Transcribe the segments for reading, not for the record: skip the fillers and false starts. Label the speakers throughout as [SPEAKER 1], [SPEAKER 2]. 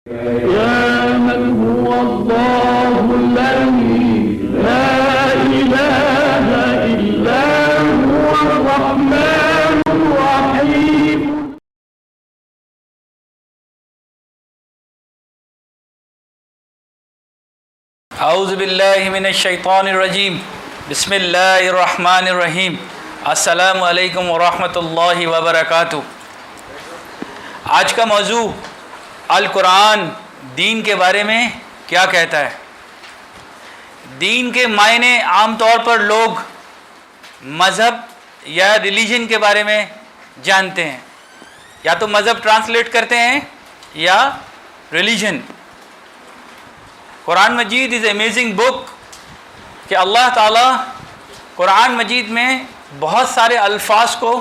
[SPEAKER 1] يا من هو الله الذي لا إله إلا هو الرحمن الرحيم.
[SPEAKER 2] اعوذ باللہ من الشیطان الرجیم. بسم اللہ الرحمن الرحیم. السلام علیکم ورحمۃ اللہ وبرکاتہ. آج کا موضوع القرآن دین کے بارے میں کیا کہتا ہے. دین کے معنی عام طور پر لوگ مذہب یا ریلیجن کے بارے میں جانتے ہیں، یا تو مذہب ٹرانسلیٹ کرتے ہیں یا religion. Quran Majeed is amazing book کہ اللہ تعالیٰ قرآن مجید میں بہت سارے الفاظ کو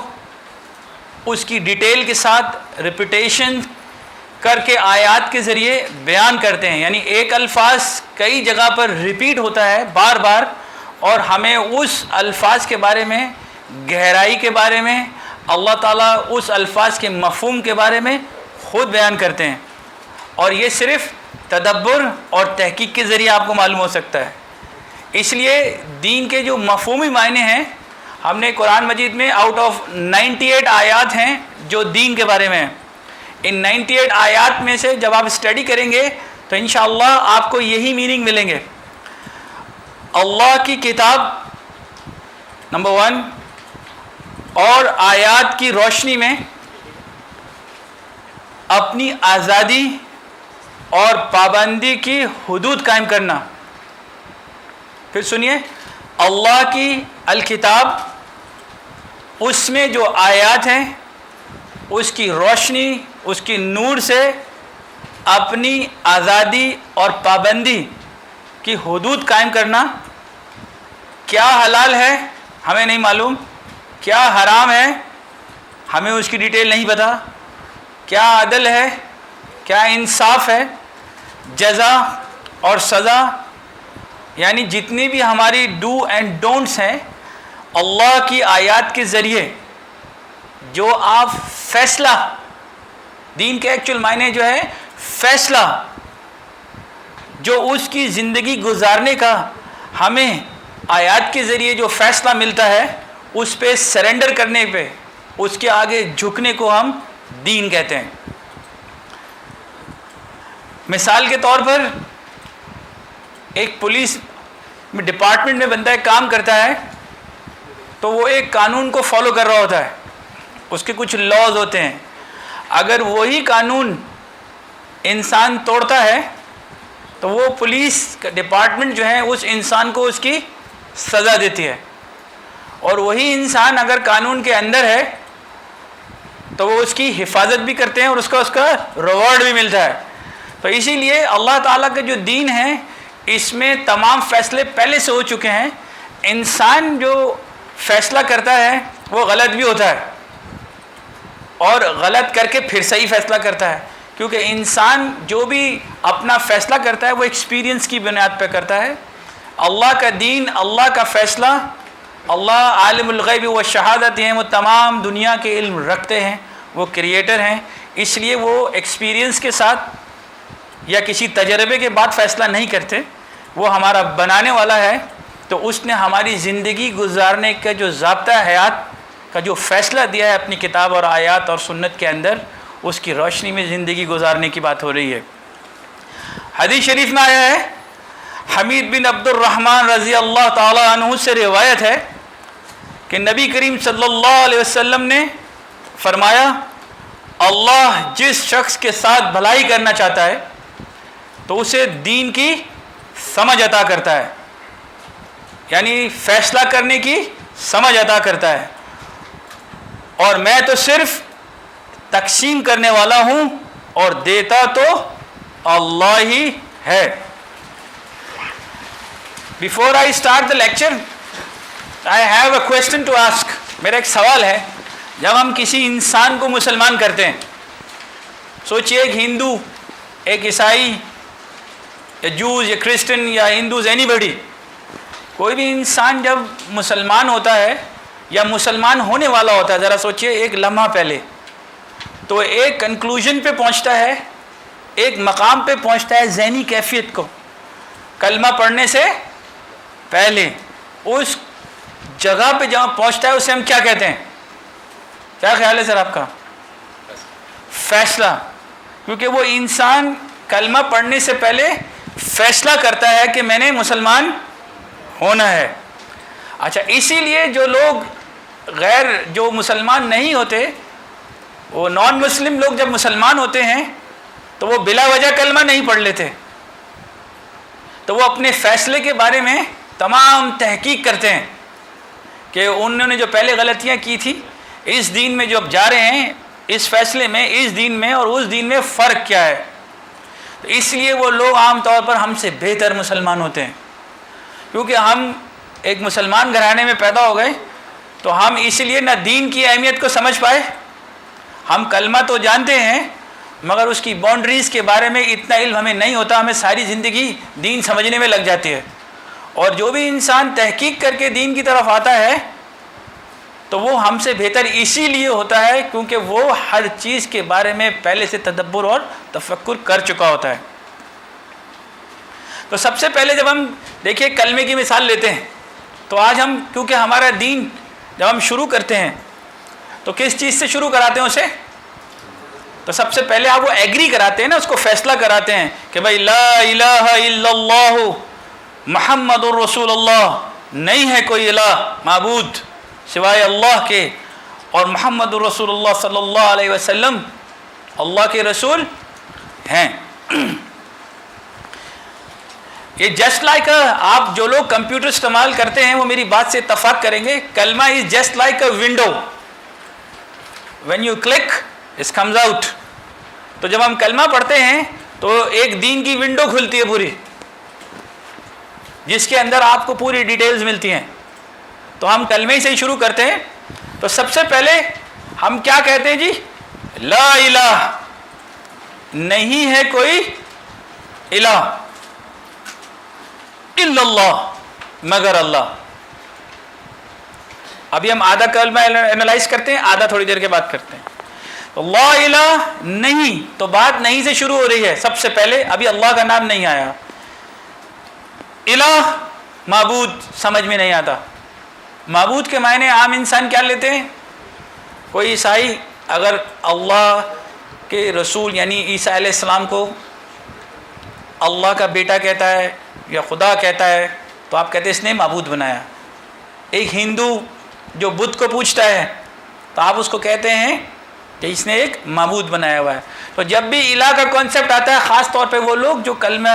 [SPEAKER 2] اس کی ڈیٹیل کے ساتھ ریپیٹیشن کر کے آیات کے ذریعے بیان کرتے ہیں. یعنی ایک الفاظ کئی جگہ پر ریپیٹ ہوتا ہے بار بار، اور ہمیں اس الفاظ کے بارے میں، گہرائی کے بارے میں، اللہ تعالیٰ اس الفاظ کے مفہوم کے بارے میں خود بیان کرتے ہیں. اور یہ صرف تدبر اور تحقیق کے ذریعے آپ کو معلوم ہو سکتا ہے. اس لیے دین کے جو مفہومی معنی ہیں، ہم نے قرآن مجید میں آؤٹ آف 98 آیات ہیں جو دین کے بارے میں ہیں. ان 98 آیات میں سے جب آپ اسٹڈی کریں گے تو انشاءاللہ آپ کو یہی میننگ ملیں گے. اللہ کی کتاب نمبر 1، اور آیات کی روشنی میں اپنی آزادی اور پابندی کی حدود قائم کرنا. پھر سنیے، اللہ کی الکتاب، اس میں جو آیات ہیں اس کی روشنی، اس کی نور سے اپنی آزادی اور پابندی کی حدود قائم کرنا. کیا حلال ہے ہمیں نہیں معلوم، کیا حرام ہے ہمیں اس کی ڈیٹیل نہیں پتہ، کیا عدل ہے، کیا انصاف ہے، جزا اور سزا، یعنی جتنی بھی ہماری ڈو اینڈ ڈونٹس ہیں، اللہ کی آیات کے ذریعے جو آپ فیصلہ، دین کے ایکچوئل معنی جو ہے فیصلہ، جو اس کی زندگی گزارنے کا ہمیں آیات کے ذریعے جو فیصلہ ملتا ہے، اس پہ سرنڈر کرنے پہ، اس کے آگے جھکنے کو ہم دین کہتے ہیں. مثال کے طور پر ایک پولیس ڈپارٹمنٹ میں بندہ کام کرتا ہے تو وہ ایک قانون کو فالو کر رہا ہوتا ہے، اس کے کچھ لاز ہوتے ہیں. اگر وہی قانون انسان توڑتا ہے تو وہ پولیس ڈپارٹمنٹ جو ہے اس انسان کو اس کی سزا دیتی ہے، اور وہی انسان اگر قانون کے اندر ہے تو وہ اس کی حفاظت بھی کرتے ہیں اور اس کا ریوارڈ بھی ملتا ہے. تو اسی لیے اللہ تعالیٰ کا جو دین ہے اس میں تمام فیصلے پہلے سے ہو چکے ہیں. انسان جو فیصلہ کرتا ہے وہ غلط بھی ہوتا ہے، اور غلط کر کے پھر صحیح فیصلہ کرتا ہے، کیونکہ انسان جو بھی اپنا فیصلہ کرتا ہے وہ ایکسپیرینس کی بنیاد پہ کرتا ہے. اللہ کا دین، اللہ کا فیصلہ، اللہ عالم الغیب و شہادت ہیں، وہ تمام دنیا کے علم رکھتے ہیں، وہ کریٹر ہیں. اس لیے وہ ایکسپیرینس کے ساتھ یا کسی تجربے کے بعد فیصلہ نہیں کرتے، وہ ہمارا بنانے والا ہے. تو اس نے ہماری زندگی گزارنے کا جو ضابطہ حیات کا جو فیصلہ دیا ہے اپنی کتاب اور آیات اور سنت کے اندر، اس کی روشنی میں زندگی گزارنے کی بات ہو رہی ہے. حدیث شریف میں آیا ہے، حمید بن عبد الرحمن رضی اللہ تعالی عنہ سے روایت ہے کہ نبی کریم صلی اللہ علیہ وسلم نے فرمایا، اللہ جس شخص کے ساتھ بھلائی کرنا چاہتا ہے تو اسے دین کی سمجھ عطا کرتا ہے، یعنی فیصلہ کرنے کی سمجھ عطا کرتا ہے، اور میں تو صرف تقسیم کرنے والا ہوں اور دیتا تو اللہ ہی ہے. Before I start the lecture, I have a question to ask. میرا ایک سوال ہے. جب ہم کسی انسان کو مسلمان کرتے ہیں، سوچئے ایک ہندو، ایک عیسائی، یا جوز یا کرسچن یا ہندوز، اینی بڈی، کوئی بھی انسان جب مسلمان ہوتا ہے یا مسلمان ہونے والا ہوتا ہے، ذرا سوچئے ایک لمحہ پہلے، تو ایک کنکلوژن پہ پہنچتا ہے ایک مقام پہ پہنچتا ہے ذہنی کیفیت کو کلمہ پڑھنے سے پہلے، اس جگہ پہ جہاں پہنچتا ہے اسے ہم کیا کہتے ہیں؟ کیا خیال ہے سر آپ کا؟ فیصلہ. کیونکہ وہ انسان کلمہ پڑھنے سے پہلے فیصلہ کرتا ہے کہ میں نے مسلمان ہونا ہے. اچھا، اسی لیے جو لوگ جو مسلمان نہیں ہوتے، وہ نان مسلم لوگ جب مسلمان ہوتے ہیں تو وہ بلا وجہ کلمہ نہیں پڑھ لیتے، تو وہ اپنے فیصلے کے بارے میں تمام تحقیق کرتے ہیں کہ انہوں نے جو پہلے غلطیاں کی تھی، اس دین میں جو اب جا رہے ہیں، اس فیصلے میں، اس دین میں اور اس دین میں فرق کیا ہے. تو اس لیے وہ لوگ عام طور پر ہم سے بہتر مسلمان ہوتے ہیں. کیونکہ ہم ایک مسلمان گھرانے میں پیدا ہو گئے تو ہم اس لیے نہ دین کی اہمیت کو سمجھ پائے. ہم کلمہ تو جانتے ہیں مگر اس کی باؤنڈریز کے بارے میں اتنا علم ہمیں نہیں ہوتا. ہمیں ساری زندگی دین سمجھنے میں لگ جاتی ہے. اور جو بھی انسان تحقیق کر کے دین کی طرف آتا ہے تو وہ ہم سے بہتر اسی لیے ہوتا ہے کیونکہ وہ ہر چیز کے بارے میں پہلے سے تدبر اور تفکر کر چکا ہوتا ہے. تو سب سے پہلے جب ہم دیکھیے کلمے کی مثال لیتے ہیں تو آج ہم، کیونکہ ہمارا دین جب ہم شروع کرتے ہیں تو کس چیز سے شروع کراتے ہیں اسے؟ تو سب سے پہلے آپ وہ ایگری کراتے ہیں نا، اس کو فیصلہ کراتے ہیں کہ بھائی لا الہ الا اللہ محمد الرسول اللہ، نہیں ہے کوئی الہ معبود سوائے اللہ کے، اور محمد الرسول اللہ صلی اللہ علیہ وسلم اللہ کے رسول ہیں. یہ جسٹ لائک آپ جو لوگ کمپیوٹر استعمال کرتے ہیں وہ میری بات سے اتفاق کریں گے، کلمہ is just like a window, when you click it comes out. تو جب ہم کلمہ پڑھتے ہیں تو ایک دین کی ونڈو کھلتی ہے پوری، جس کے اندر آپ کو پوری ڈیٹیلز ملتی ہیں. تو ہم کلمے سے ہی شروع کرتے ہیں. تو سب سے پہلے ہم کیا کہتے ہیں جی؟ لا الہ، نہیں ہے کوئی الہ الا اللہ، مگر اللہ. ابھی ہم آدھا کلمہ اینالائز کرتے ہیں، آدھا تھوڑی دیر کے بعد کرتے ہیں. تو لا الہ نہیں، تو بات نہیں سے شروع ہو رہی ہے. سب سے پہلے ابھی اللہ کا نام نہیں آیا. الہ معبود سمجھ میں نہیں آتا. معبود کے معنی عام انسان کیا لیتے ہیں؟ کوئی عیسائی اگر اللہ کے رسول یعنی عیسیٰ علیہ السلام کو اللہ کا بیٹا کہتا ہے یا خدا کہتا ہے تو آپ کہتے ہیں اس نے معبود بنایا. ایک ہندو جو بدھ کو پوجتا ہے تو آپ اس کو کہتے ہیں کہ اس نے ایک معبود بنایا ہوا ہے. تو جب بھی الہ کا کانسیپٹ آتا ہے، خاص طور پہ وہ لوگ جو کلمہ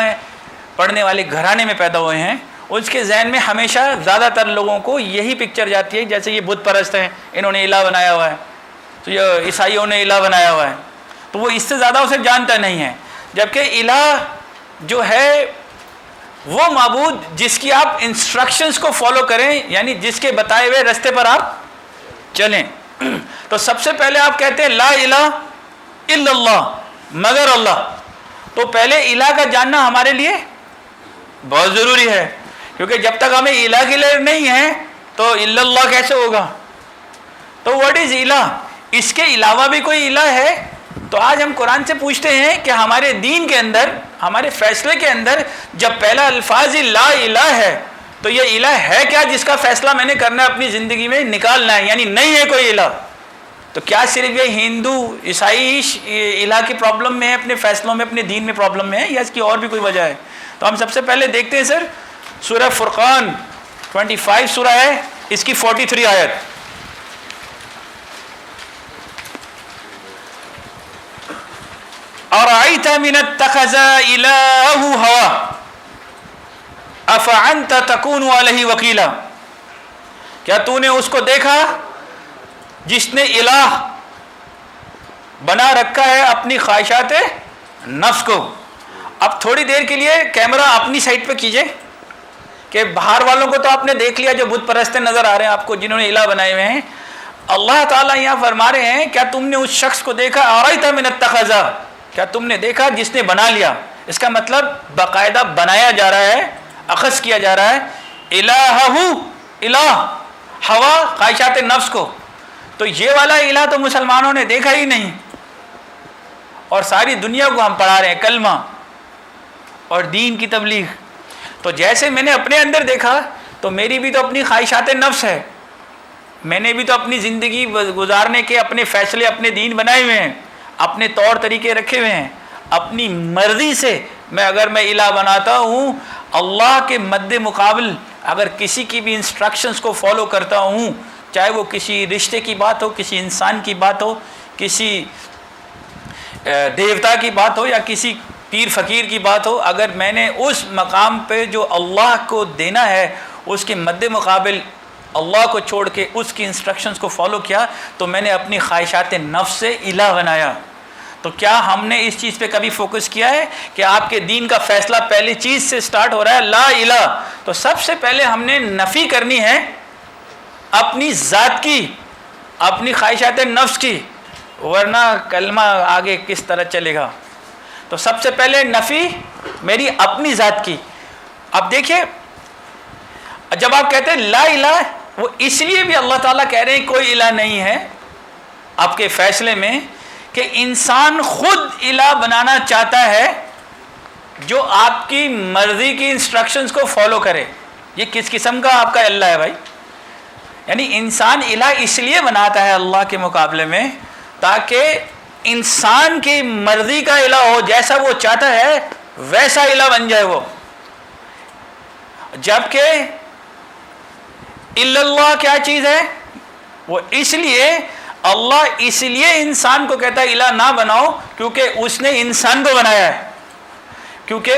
[SPEAKER 2] پڑھنے والے گھرانے میں پیدا ہوئے ہیں، اس کے ذہن میں ہمیشہ زیادہ تر لوگوں کو یہی پکچر جاتی ہے جیسے یہ بت پرست ہیں، انہوں نے الہ بنایا ہوا ہے، تو یہ عیسائیوں نے الہ بنایا ہوا ہے. تو وہ اس سے زیادہ اسے جانتا نہیں ہے. جبکہ الہ جو ہے وہ معبود جس کی آپ انسٹرکشنز کو فالو کریں، یعنی جس کے بتائے ہوئے راستے پر آپ چلیں. تو سب سے پہلے آپ کہتے ہیں لا الہ الا اللہ، مگر اللہ. تو پہلے الہ کا جاننا ہمارے لیے بہت ضروری ہے، کیونکہ جب تک ہمیں الہ کلیئر نہیں ہے تو الا اللہ کیسے ہوگا؟ تو واٹ از الہ؟ اس کے علاوہ بھی کوئی الہ ہے؟ تو آج ہم قرآن سے پوچھتے ہیں کہ ہمارے دین کے اندر، ہمارے فیصلے کے اندر جب پہلا الفاظ لا الہ ہے تو یہ الہ ہے کیا جس کا فیصلہ میں نے کرنا ہے اپنی زندگی میں نکالنا ہے؟ یعنی نہیں ہے کوئی الہ. تو کیا صرف یہ ہندو عیسائی الہ کی پرابلم میں ہے، اپنے فیصلوں میں، اپنے دین میں پرابلم میں ہے، یا اس کی اور بھی کوئی وجہ ہے؟ تو ہم سب سے پہلے دیکھتے ہیں سر سورہ فرقان 25 سورہ ہے، اس کی 43 آیت. اَرَأَيْتَ مِنَ اتَّخَذَ إِلَٰهُ هَوَاهُ أَفَأَنْتَ تَكُونُ عَلَيْهِ وَكِيلًا. کیا تو نے اس کو دیکھا جس نے الہ بنا رکھا ہے اپنی خواہشات نفس کو؟ اب تھوڑی دیر کے لیے کیمرہ اپنی سائٹ پہ کیجئے کہ باہر والوں کو تو آپ نے دیکھ لیا جو بت پرست نظر آ رہے ہیں آپ کو، جنہوں نے الہ بنائے ہوئے ہیں. اللہ تعالیٰ یہاں فرما رہے ہیں کیا تم نے اس شخص کو دیکھا؟ اَرَأَيْتَ مِنَ اتَّخَذَ، کیا تم نے دیکھا جس نے بنا لیا؟ اس کا مطلب باقاعدہ بنایا جا رہا ہے، اخذ کیا جا رہا ہے. الہہ، الہ، ہوا، خواہشات نفس کو. تو یہ والا الہ تو مسلمانوں نے دیکھا ہی نہیں. اور ساری دنیا کو ہم پڑھا رہے ہیں کلمہ اور دین کی تبلیغ. تو جیسے میں نے اپنے اندر دیکھا تو میری بھی تو اپنی خواہشات نفس ہے, میں نے بھی تو اپنی زندگی گزارنے کے اپنے فیصلے اپنے دین بنائے ہوئے ہیں, اپنے طور طریقے رکھے ہوئے ہیں. اپنی مرضی سے اگر میں الہ بناتا ہوں, اللہ کے مد مقابل اگر کسی کی بھی انسٹرکشنز کو فالو کرتا ہوں, چاہے وہ کسی رشتے کی بات ہو, کسی انسان کی بات ہو, کسی دیوتا کی بات ہو یا کسی پیر فقیر کی بات ہو, اگر میں نے اس مقام پہ جو اللہ کو دینا ہے اس کے مد مقابل اللہ کو چھوڑ کے اس کی انسٹرکشنز کو فالو کیا تو میں نے اپنی خواہشات نفس سے الہ بنایا. تو کیا ہم نے اس چیز پہ کبھی فوکس کیا ہے کہ آپ کے دین کا فیصلہ پہلی چیز سے سٹارٹ ہو رہا ہے لا الہ, تو سب سے پہلے ہم نے نفی کرنی ہے اپنی ذات کی, اپنی خواہشات نفس کی, ورنہ کلمہ آگے کس طرح چلے گا. تو سب سے پہلے نفی میری اپنی ذات کی. اب دیکھیے جب آپ کہتے ہیں لا الہ, وہ اس لیے بھی اللہ تعالیٰ کہہ رہے ہیں کوئی الہ نہیں ہے آپ کے فیصلے میں کہ انسان خود الہ بنانا چاہتا ہے جو آپ کی مرضی کی انسٹرکشنز کو فالو کرے. یہ کس قسم کا آپ کا اللہ ہے بھائی؟ یعنی انسان الہ اس لیے بناتا ہے اللہ کے مقابلے میں تاکہ انسان کی مرضی کا الہ ہو, جیسا وہ چاہتا ہے ویسا الہ بن جائے وہ. جبکہ الا اللہ کیا چیز ہے؟ وہ اس لیے اللہ اس لیے انسان کو کہتا ہے الہ نہ بناؤ کیونکہ اس نے انسان کو بنایا ہے, کیونکہ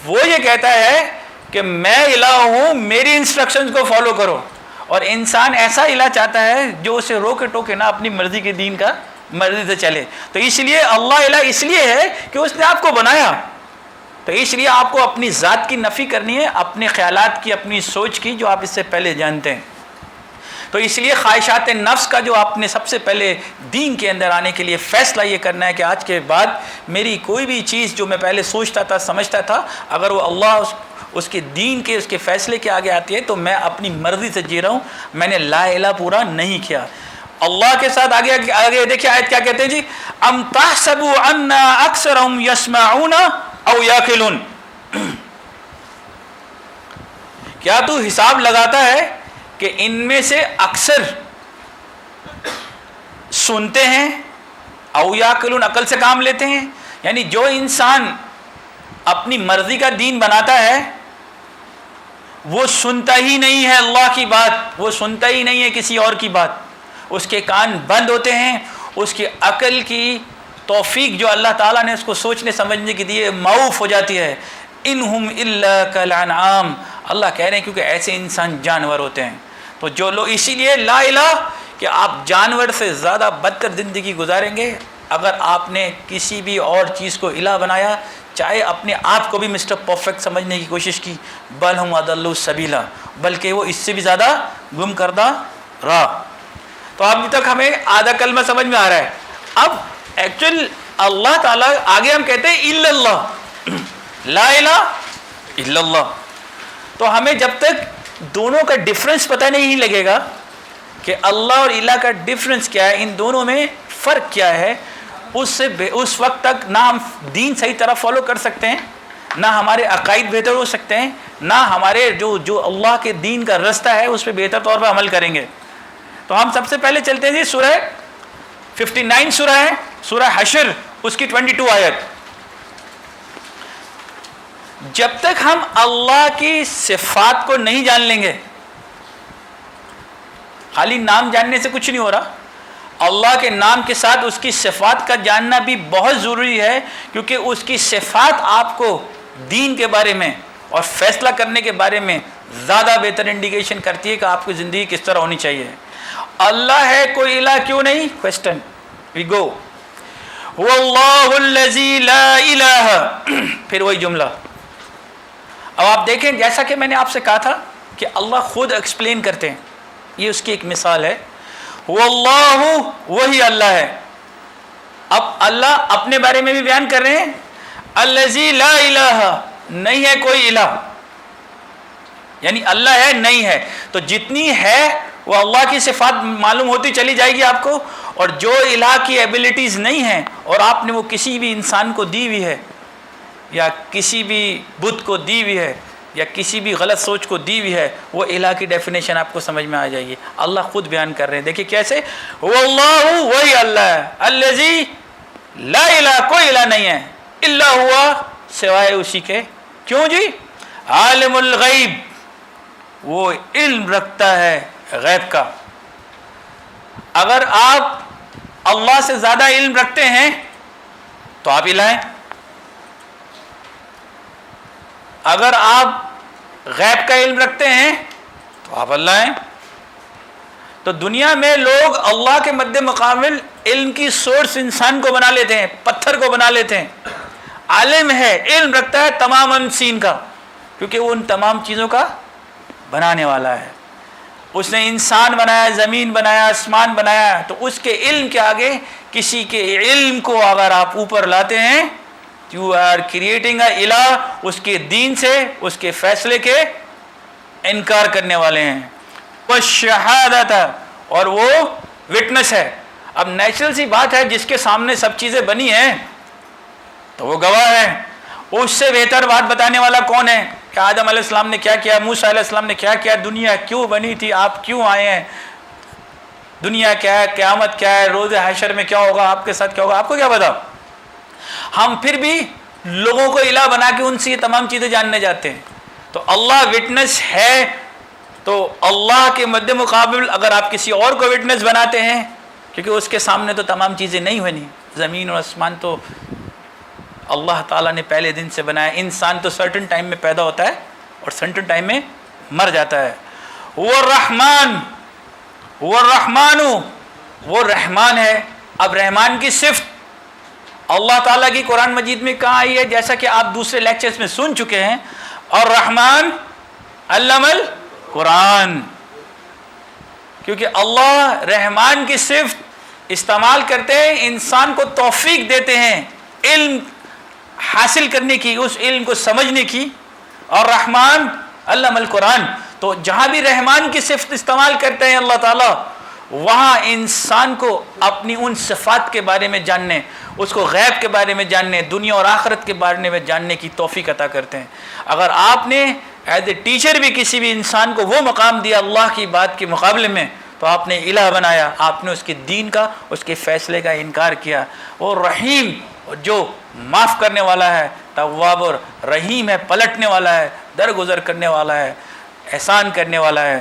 [SPEAKER 2] وہ یہ کہتا ہے کہ میں الہ ہوں, میری انسٹرکشنز کو فالو کرو. اور انسان ایسا الہ چاہتا ہے جو اسے روکے ٹوکے نہ اپنی مرضی کے دین کا مرضی سے چلے. تو اس لیے اللہ الہ اس لیے ہے کہ اس نے آپ کو بنایا, تو اس لیے آپ کو اپنی ذات کی نفی کرنی ہے, اپنے خیالات کی, اپنی سوچ کی جو آپ اس سے پہلے جانتے ہیں. تو اس لیے خواہشات نفس کا جو آپ نے سب سے پہلے دین کے اندر آنے کے لیے فیصلہ یہ کرنا ہے کہ آج کے بعد میری کوئی بھی چیز جو میں پہلے سوچتا تھا سمجھتا تھا اگر وہ اللہ اس کے دین کے اس کے فیصلے کے آگے آتی ہے تو میں اپنی مرضی سے جی رہا ہوں, میں نے لا الہ پورا نہیں کیا. اللہ کے ساتھ آگے دیکھیں آیت کیا کہتے ہیں جی, ام تحسبوا ان اکثرهم یسمعون او یاکلون. کیا تو حساب لگاتا ہے کہ ان میں سے اکثر سنتے ہیں او یاکلون عقل سے کام لیتے ہیں. یعنی جو انسان اپنی مرضی کا دین بناتا ہے وہ سنتا ہی نہیں ہے اللہ کی بات, وہ سنتا ہی نہیں ہے کسی اور کی بات, اس کے کان بند ہوتے ہیں, اس کی عقل کی توفیق جو اللہ تعالیٰ نے اس کو سوچنے سمجھنے کی دی ہے معوف ہو جاتی ہے. انہم الا کالانعام, اللہ کہہ رہے ہیں کیونکہ ایسے انسان جانور ہوتے ہیں. تو جو لوگ اسی لیے لا الہ کہ آپ جانور سے زیادہ بدتر زندگی گزاریں گے اگر آپ نے کسی بھی اور چیز کو الہ بنایا, چاہے اپنے آپ کو بھی مسٹر پرفیکٹ سمجھنے کی کوشش کی, بل ہم اضلوا السبیلا, بلکہ وہ اس سے بھی زیادہ گم کردہ رہا. تو ابھی تک ہمیں آدھا کلمہ سمجھ میں آ رہا ہے. اب ایکچوئل اللہ تعالیٰ آگے ہم کہتے ہیں الا اللہ, لا الہ الا اللہ. تو ہمیں جب تک دونوں کا ڈفرنس پتہ نہیں لگے گا کہ اللہ اور الہ کا ڈفرنس کیا ہے, ان دونوں میں فرق کیا ہے, اس وقت تک نہ ہم دین صحیح طرح فالو کر سکتے ہیں, نہ ہمارے عقائد بہتر ہو سکتے ہیں, نہ ہمارے جو اللہ کے دین کا رستہ ہے اس پہ بہتر طور پہ عمل کریں گے. تو ہم سب سے پہلے چلتے ہیں جی سورہ 59 سورہ ہے, سورہ حشر, اس کی 22 آیت. جب تک ہم اللہ کی صفات کو نہیں جان لیں گے, خالی نام جاننے سے کچھ نہیں ہو رہا, اللہ کے نام کے ساتھ اس کی صفات کا جاننا بھی بہت ضروری ہے, کیونکہ اس کی صفات آپ کو دین کے بارے میں اور فیصلہ کرنے کے بارے میں زیادہ بہتر انڈیکیشن کرتی ہے کہ آپ کی زندگی کس طرح ہونی چاہیے. اللہ ہے, کوئی الہ کیوں نہیں؟ کویسچن وی گو. هو اللہ الذی لا الہ, پھر وہی جملہ. اب آپ دیکھیں جیسا کہ میں نے آپ سے کہا تھا کہ اللہ خود ایکسپلین کرتے ہیں, یہ اس کی ایک مثال ہے. وہ اللہ, وہی اللہ ہے. اب اللہ اپنے بارے میں بھی بیان کر رہے ہیں الذی لا الہ, نہیں ہے کوئی الہ, یعنی اللہ ہے نہیں ہے. تو جتنی ہے وہ اللہ کی صفات معلوم ہوتی چلی جائے گی آپ کو. اور جو الہ کی ایبلٹیز نہیں ہیں اور آپ نے وہ کسی بھی انسان کو دی ہوئی ہے یا کسی بھی بت کو دی ہوئی ہے یا کسی بھی غلط سوچ کو دی ہوئی ہے, وہ الہ کی ڈیفینیشن آپ کو سمجھ میں آ جائے گی. اللہ خود بیان کر رہے ہیں, دیکھیں کیسے, واللہ وہی اللہ ہے, الذی لا الہ, کوئی الہ نہیں ہے, الا ہوا, سوائے اسی کے. کیوں جی؟ عالم الغیب, وہ علم رکھتا ہے غیب کا. اگر آپ اللہ سے زیادہ علم رکھتے ہیں تو آپ الہ ہیں. اگر آپ غیب کا علم رکھتے ہیں تو آپ اللہ ہیں. تو دنیا میں لوگ اللہ کے مد مقابل علم کی سورس انسان کو بنا لیتے ہیں, پتھر کو بنا لیتے ہیں. عالم ہے, علم رکھتا ہے تمام انسین کا, کیونکہ وہ ان تمام چیزوں کا بنانے والا ہے. اس نے انسان بنایا, زمین بنایا, آسمان بنایا, تو اس کے علم کے آگے کسی کے علم کو اگر آپ اوپر لاتے ہیں, یو آر کریٹنگ اے الہ. اس کے دین سے, اس کے فیصلے کے انکار کرنے والے ہیں. والشہادت, اور وہ وٹنس ہے. اب نیچرل سی بات ہے, جس کے سامنے سب چیزیں بنی ہیں تو وہ گواہ ہے. اس سے بہتر بات بتانے والا کون ہے کہ آدم علیہ السلام نے کیا کیا, موسیٰ علیہ السلام نے کیا کیا, دنیا کیوں بنی تھی, آپ کیوں آئے ہیں, دنیا کیا ہے, قیامت کیا ہے, روز حشر میں کیا ہوگا, آپ کے ساتھ کیا ہوگا, آپ کو کیا پتا. ہم پھر بھی لوگوں کو الہ بنا کے ان سے یہ تمام چیزیں جاننے جاتے ہیں. تو اللہ وٹنس ہے, تو اللہ کے مد مقابل اگر آپ کسی اور کو وٹنس بناتے ہیں, کیونکہ اس کے سامنے تو تمام چیزیں نہیں بنی, زمین اور آسمان تو اللہ تعالیٰ نے پہلے دن سے بنایا. انسان تو سرٹن ٹائم میں پیدا ہوتا ہے اور سرٹن ٹائم میں مر جاتا ہے. وہ رحمان, وہ رحمان, وہ رحمان ہے. اب رحمان کی صفت اللہ تعالیٰ کی قرآن مجید میں کہاں آئی ہے, جیسا کہ آپ دوسرے لیکچرز میں سن چکے ہیں, اور رحمان علم القرآن. کیونکہ اللہ رحمان کی صفت استعمال کرتے ہیں, انسان کو توفیق دیتے ہیں علم حاصل کرنے کی, اس علم کو سمجھنے کی. اور رحمان علم القرآن, تو جہاں بھی رحمان کی صفت استعمال کرتے ہیں اللہ تعالیٰ, وہاں انسان کو اپنی ان صفات کے بارے میں جاننے, اس کو غیب کے بارے میں جاننے, دنیا اور آخرت کے بارے میں جاننے کی توفیق عطا کرتے ہیں. اگر آپ نے ایز اے ٹیچر بھی کسی بھی انسان کو وہ مقام دیا اللہ کی بات کے مقابلے میں, تو آپ نے الہ بنایا, آپ نے اس کے دین کا, اس کے فیصلے کا انکار کیا. اور رحیم, جو معاف کرنے والا ہے, تواب اور رحیم ہے, پلٹنے والا ہے, درگزر کرنے والا ہے, احسان کرنے والا ہے.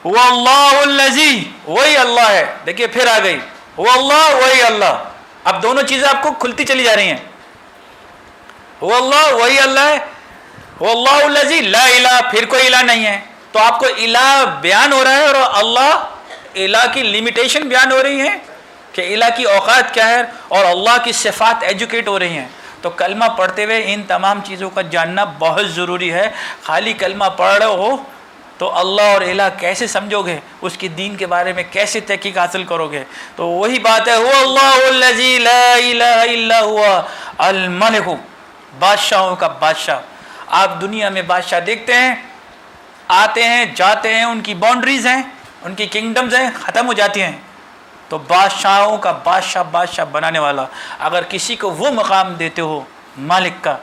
[SPEAKER 2] واللہ الذی, وہی اللہ ہے. دیکھیے پھر آ گئی, واللہ وہی اللہ. اب دونوں چیزیں آپ کو کھلتی چلی جا رہی ہیں. واللہ وہی اللہ ہے, واللہ الذی لا الہ, پھر کوئی الہ نہیں ہے. تو آپ کو الہ بیان ہو رہا ہے, اور اللہ الہ کی لمیٹیشن بیان ہو رہی ہے کہ الہ کی اوقات کیا ہے, اور اللہ کی صفات ایجوکیٹ ہو رہی ہیں. تو کلمہ پڑھتے ہوئے ان تمام چیزوں کا جاننا بہت ضروری ہے. خالی کلمہ پڑھ رہے ہو تو اللہ اور الہ کیسے سمجھو گے, اس کی دین کے بارے میں کیسے تحقیق حاصل کرو گے. تو وہی بات ہے, هو اللہ الذی لا الہ الا هو الملک, بادشاہوں کا بادشاہ. آپ دنیا میں بادشاہ دیکھتے ہیں, آتے ہیں جاتے ہیں, ان کی باؤنڈریز ہیں, ان کی کنگڈمز ہیں, ختم ہو جاتی ہیں. تو بادشاہوں کا بادشاہ, بادشاہ بنانے والا, اگر کسی کو وہ مقام دیتے ہو مالک کا,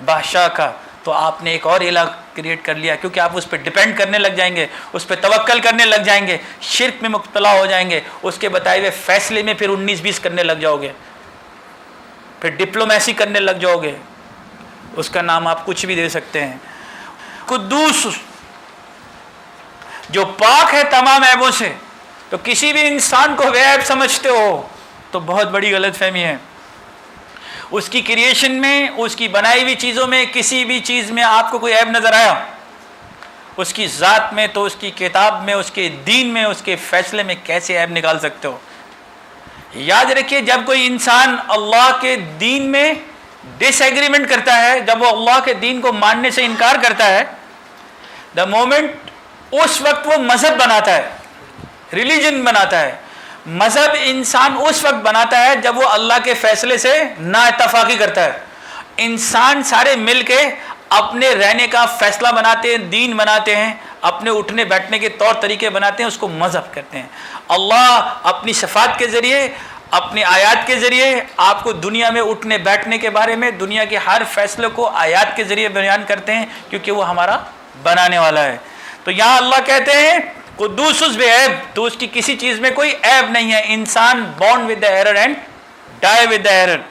[SPEAKER 2] بادشاہ کا, تو آپ نے ایک اور الہ کریٹ کر لیا, کیونکہ آپ اس پہ ڈیپینڈ کرنے لگ جائیں گے, اس پہ توکل کرنے لگ جائیں گے, شرک میں مبتلا ہو جائیں گے, اس کے بتائے ہوئے فیصلے میں پھر 19-20 کرنے لگ جاؤ گے, پھر ڈپلومیسی کرنے لگ جاؤ گے. اس کا نام آپ کچھ بھی دے سکتے ہیں. قدوس, جو پاک ہے تمام عیبوں سے. تو کسی بھی انسان کو بے عیب سمجھتے ہو تو بہت بڑی غلط فہمی ہے. اس کی کریشن میں, اس کی بنائی ہوئی چیزوں میں, کسی بھی چیز میں آپ کو کوئی عیب نظر آیا, اس کی ذات میں, تو اس کی کتاب میں, اس کے دین میں, اس کے فیصلے میں کیسے عیب نکال سکتے ہو. یاد رکھیے, جب کوئی انسان اللہ کے دین میں ڈس ایگریمنٹ کرتا ہے, جب وہ اللہ کے دین کو ماننے سے انکار کرتا ہے, دا مومنٹ, اس وقت وہ مذہب بناتا ہے, ریلیجن بناتا ہے. مذہب انسان اس وقت بناتا ہے جب وہ اللہ کے فیصلے سے نا اتفاقی کرتا ہے. انسان سارے مل کے اپنے رہنے کا فیصلہ بناتے ہیں, دین بناتے ہیں, اپنے اٹھنے بیٹھنے کے طور طریقے بناتے ہیں، اس کو مذہب کہتے ہیں۔ اللہ اپنی صفات کے ذریعے، اپنی آیات کے ذریعے آپ کو دنیا میں اٹھنے بیٹھنے کے بارے میں، دنیا کے ہر فیصلے کو آیات کے ذریعے بیان کرتے ہیں، کیونکہ وہ ہمارا بنانے والا ہے۔ تو یہاں اللہ کہتے ہیں قدوس بے عیب، تو اس کی کسی چیز میں کوئی عیب نہیں ہے۔ انسان born with the error and die with the error۔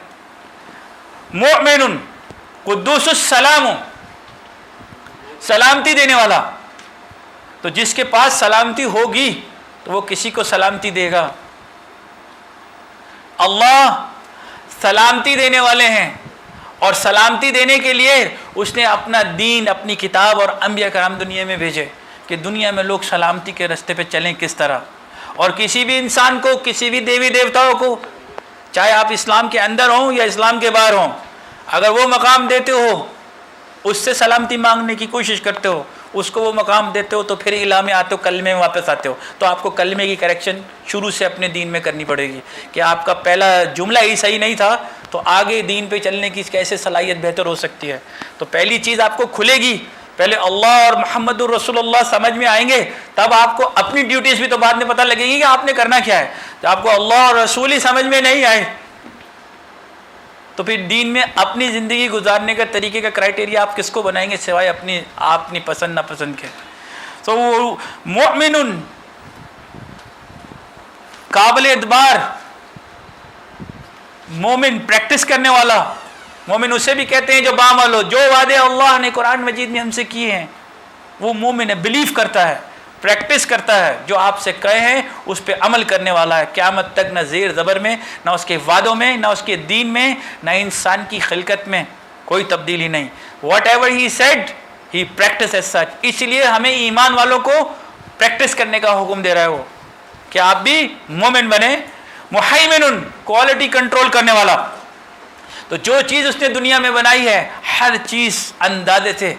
[SPEAKER 2] مؤمن قدوس السلام، سلامتی دینے والا، تو جس کے پاس سلامتی ہوگی تو وہ کسی کو سلامتی دے گا۔ اللہ سلامتی دینے والے ہیں، اور سلامتی دینے کے لیے اس نے اپنا دین، اپنی کتاب اور انبیاء کرام دنیا میں بھیجے کہ دنیا میں لوگ سلامتی کے راستے پہ چلیں کس طرح۔ اور کسی بھی انسان کو، کسی بھی دیوی دیوتاؤں کو، چاہے آپ اسلام کے اندر ہوں یا اسلام کے باہر ہوں، اگر وہ مقام دیتے ہو، اس سے سلامتی مانگنے کی کوشش کرتے ہو، اس کو وہ مقام دیتے ہو، تو پھر الہ میں آتے ہو، کلمے میں واپس آتے ہو، تو آپ کو کلمے کی کریکشن شروع سے اپنے دین میں کرنی پڑے گی کہ آپ کا پہلا جملہ ہی صحیح نہیں تھا، تو آگے دین پہ چلنے کی کیسے صلاحیت بہتر ہو سکتی ہے۔ تو پہلی چیز آپ کو کھلے گی، پہلے اللہ اور محمد الرسول اللہ سمجھ میں آئیں گے، تب آپ کو اپنی ڈیوٹیز بھی تو بعد میں پتہ لگے گی کہ آپ نے کرنا کیا ہے۔ تو آپ کو اللہ اور رسول ہی سمجھ میں نہیں آئے تو پھر دین میں اپنی زندگی گزارنے کا طریقے کا کرائٹیریا آپ کس کو بنائیں گے سوائے اپنی پسند ناپسند کے۔ تو وہ مؤمن، قابل اعتبار مومن، پریکٹس کرنے والا مومن اسے بھی کہتے ہیں جو بعمل ہو، جو وعدے اللہ نے قرآن مجید میں ہم سے کیے ہیں وہ مومن ہے، بلیف کرتا ہے، پریکٹس کرتا ہے، جو آپ سے کہے ہیں اس پہ عمل کرنے والا ہے۔ قیامت تک نہ زیر زبر میں، نہ اس کے وعدوں میں، نہ اس کے دین میں، نہ انسان کی خلقت میں کوئی تبدیلی نہیں۔ Whatever he said he practice as such. اس لیے ہمیں ایمان والوں کو پریکٹس کرنے کا حکم دے رہا ہے وہ کہ آپ بھی مومن بنے۔ محیمن، کوالٹی کنٹرول کرنے والا، تو جو چیز اس نے دنیا میں بنائی ہے ہر چیز اندازے سے،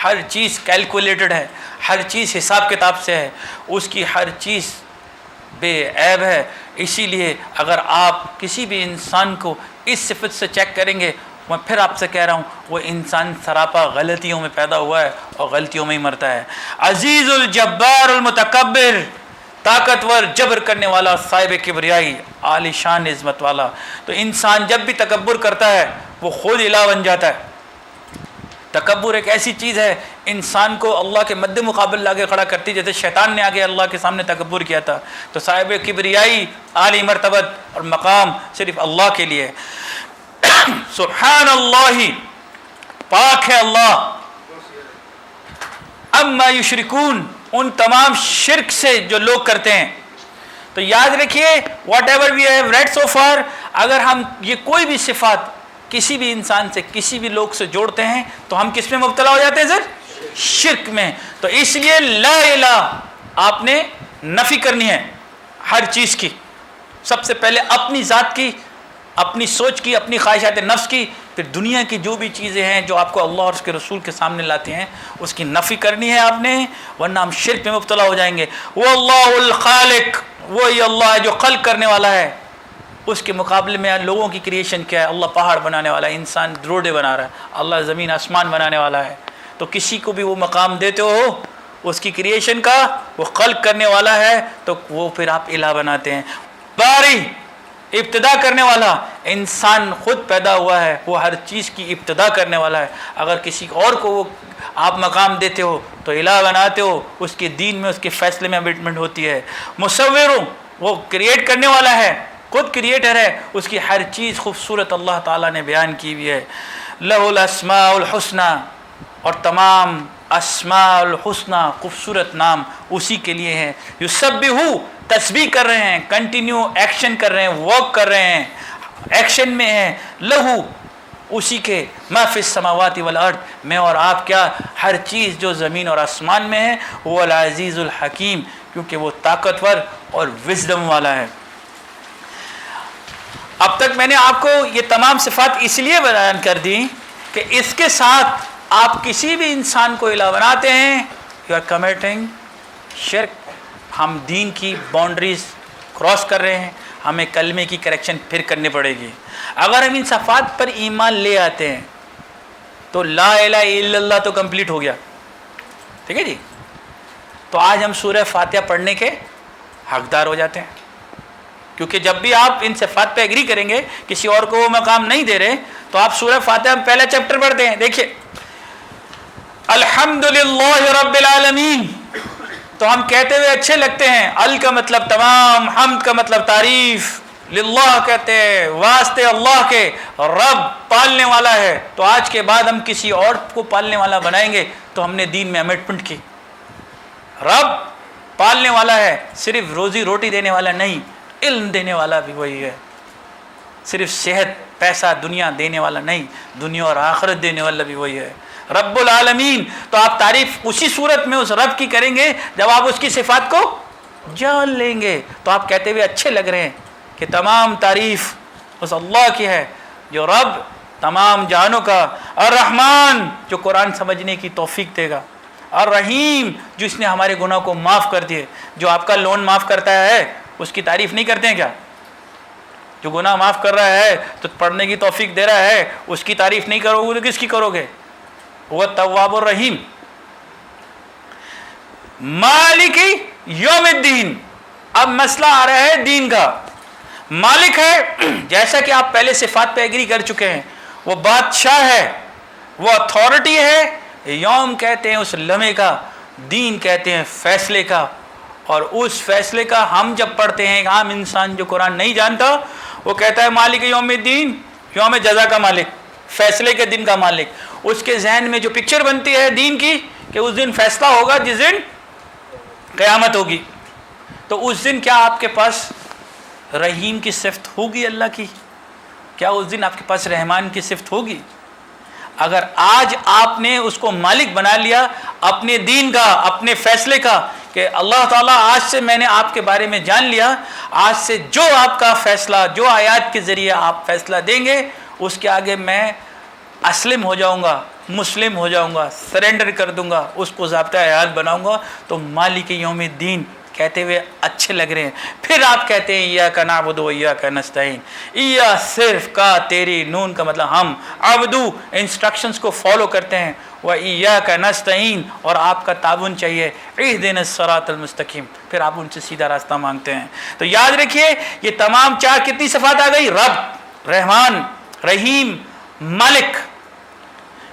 [SPEAKER 2] ہر چیز کیلکولیٹڈ ہے، ہر چیز حساب کتاب سے ہے، اس کی ہر چیز بے عیب ہے۔ اسی لیے اگر آپ کسی بھی انسان کو اس صفت سے چیک کریں گے، میں پھر آپ سے کہہ رہا ہوں وہ انسان سراپا غلطیوں میں پیدا ہوا ہے اور غلطیوں میں ہی مرتا ہے۔ عزیز الجبار المتکبر، طاقتور، جبر کرنے والا، صاحب کبریائی، عالی شان عظمت والا۔ تو انسان جب بھی تکبر کرتا ہے وہ خود الہ بن جاتا ہے۔ تکبر ایک ایسی چیز ہے انسان کو اللہ کے مد مقابل لا کے کھڑا کرتی، جیسے شیطان نے آگے اللہ کے سامنے تکبر کیا تھا۔ تو صاحب کبریائی، عالی مرتبت اور مقام صرف اللہ کے لیے۔ سبحان اللہ، پاک ہے اللہ، اما یشرکون، ان تمام شرک سے جو لوگ کرتے ہیں۔ تو یاد رکھیے whatever we have read so far, اگر ہم یہ کوئی بھی صفات کسی بھی انسان سے، کسی بھی لوگ سے جوڑتے ہیں تو ہم کس میں مبتلا ہو جاتے ہیں سر؟ شرک میں۔ تو اس لیے لا الہ آپ نے نفی کرنی ہے ہر چیز کی، سب سے پہلے اپنی ذات کی، اپنی سوچ کی، اپنی خواہشات نفس کی، پھر دنیا کی جو بھی چیزیں ہیں جو آپ کو اللہ اور اس کے رسول کے سامنے لاتے ہیں اس کی نفی کرنی ہے آپ نے، ورنہ ہم شرک میں مبتلا ہو جائیں گے۔ وہ اللہ الخالق، وہی اللہ ہے جو خلق کرنے والا ہے۔ اس کے مقابلے میں لوگوں کی کریشن کیا ہے؟ اللہ پہاڑ بنانے والا ہے، انسان روڈے بنا رہا ہے، اللہ زمین آسمان بنانے والا ہے۔ تو کسی کو بھی وہ مقام دیتے ہو اس کی کریشن کا، وہ خلق کرنے والا ہے، تو وہ پھر آپ الہ بناتے ہیں۔ باری، ابتدا کرنے والا، انسان خود پیدا ہوا ہے، وہ ہر چیز کی ابتدا کرنے والا ہے۔ اگر کسی اور کو وہ آپ مقام دیتے ہو تو الہ بناتے ہو، اس کے دین میں، اس کے فیصلے میں امنڈمنٹ ہوتی ہے۔ مصور، وہ کریٹ کرنے والا ہے، خود کریٹر ہے، اس کی ہر چیز خوبصورت اللہ تعالیٰ نے بیان کی ہوئی ہے۔ لہ الاسماء الحسنی، اور تمام اسماء الحسنی خوبصورت نام اسی کے لیے ہیں۔ یسبح، تسبیح کر رہے ہیں، کنٹینیو ایکشن کر رہے ہیں، ورک کر رہے ہیں، ایکشن میں ہیں۔ لہو، اسی کے، ما فی السماوات والارض، میں اور آپ کیا، ہر چیز جو زمین اور آسمان میں ہے، وہ العزیز الحکیم، کیونکہ وہ طاقتور اور وزڈم والا ہے۔ اب تک میں نے آپ کو یہ تمام صفات اس لیے بیان کر دی کہ اس کے ساتھ آپ کسی بھی انسان کو الہ بناتے ہیں، یو آر کمیٹنگ شرک۔ ہم دین کی باؤنڈریز کراس کر رہے ہیں، ہمیں کلمے کی کریکشن پھر کرنی پڑے گی۔ اگر ہم ان صفات پر ایمان لے آتے ہیں تو لا الہ الا اللہ تو کمپلیٹ ہو گیا، ٹھیک ہے جی۔ تو آج ہم سورہ فاتحہ پڑھنے کے حقدار ہو جاتے ہیں، کیونکہ جب بھی آپ ان صفات پہ ایگری کریں گے، کسی اور کو وہ مقام نہیں دے رہے، تو آپ سورہ فاتحہ میں پہلا چیپٹر پڑھتے ہیں. دیکھیے الحمدللہ رب العالمین، تو ہم کہتے ہوئے اچھے لگتے ہیں. ال کا مطلب تمام، حمد کا مطلب تعریف، للہ کہتے ہیں واسطے اللہ کے، رب پالنے والا ہے. تو آج کے بعد ہم کسی اور کو پالنے والا بنائیں گے تو ہم نے دین میں امنڈمنٹ کی. رب پالنے والا ہے، صرف روزی روٹی دینے والا نہیں، علم دینے والا بھی وہی ہے. صرف صحت پیسہ دنیا دینے والا نہیں، دنیا اور آخرت دینے والا بھی وہی ہے، رب العالمین. تو آپ تعریف اسی صورت میں اس رب کی کریں گے جب آپ اس کی صفات کو جان لیں گے. تو آپ کہتے ہوئے اچھے لگ رہے ہیں کہ تمام تعریف اس اللہ کی ہے جو رب تمام جہانوں کا، الرحمن جو قرآن سمجھنے کی توفیق دے گا، الرحیم جو اس نے ہمارے گناہ کو معاف کر دیے. جو آپ کا لون معاف کرتا ہے اس کی تعریف نہیں کرتے ہیں کیا؟ جو گناہ معاف کر رہا ہے تو پڑھنے کی توفیق دے رہا ہے، اس کی تعریف نہیں کرو گے تو کس کی کرو گے؟ وہ تواب الرحیم. مالک یوم الدین، اب مسئلہ آ رہا ہے دین کا. مالک ہے، جیسا کہ آپ پہلے صفات پہ ایگری کر چکے ہیں، وہ بادشاہ ہے، وہ اتھارٹی ہے. یوم کہتے ہیں اس لمحے کا، دین کہتے ہیں فیصلے کا. اور اس فیصلے کا ہم جب پڑھتے ہیں، ایک عام انسان جو قرآن نہیں جانتا وہ کہتا ہے مالک یوم الدین، یوم جزا کا مالک، فیصلے کے دن کا مالک. اس کے ذہن میں جو پکچر بنتی ہے دین کی کہ اس دن فیصلہ ہوگا، جس دن قیامت ہوگی. تو اس دن کیا آپ کے پاس رحیم کی صفت ہوگی اللہ کی؟ کیا اس دن آپ کے پاس رحمان کی صفت ہوگی؟ اگر آج آپ نے اس کو مالک بنا لیا اپنے دین کا، اپنے فیصلے کا، کہ اللہ تعالیٰ آج سے میں نے آپ کے بارے میں جان لیا، آج سے جو آپ کا فیصلہ، جو آیات کے ذریعے آپ فیصلہ دیں گے اس کے آگے میں اسلم ہو جاؤں گا، مسلم ہو جاؤں گا، سرنڈر کر دوں گا، اس کو ضابطۂ حیات بناؤں گا. تو مالک یوم الدین کہتے ہوئے اچھے لگ رہے ہیں. پھر آپ کہتے ہیں ایاک نعبد و ایاک نستعین، ایا صرف کا تیری، نون کا مطلب ہم، عبدو انسٹرکشنز کو فالو کرتے ہیں، و ایاک نستعین اور آپ کا تعاون چاہیے، اہدنا الصراط المستقیم. پھر آپ ان سے سیدھا راستہ مانگتے ہیں. تو یاد رکھیے یہ تمام چار کتنی صفات آ گئی؟ رب، رحمان، رحیم، مالک.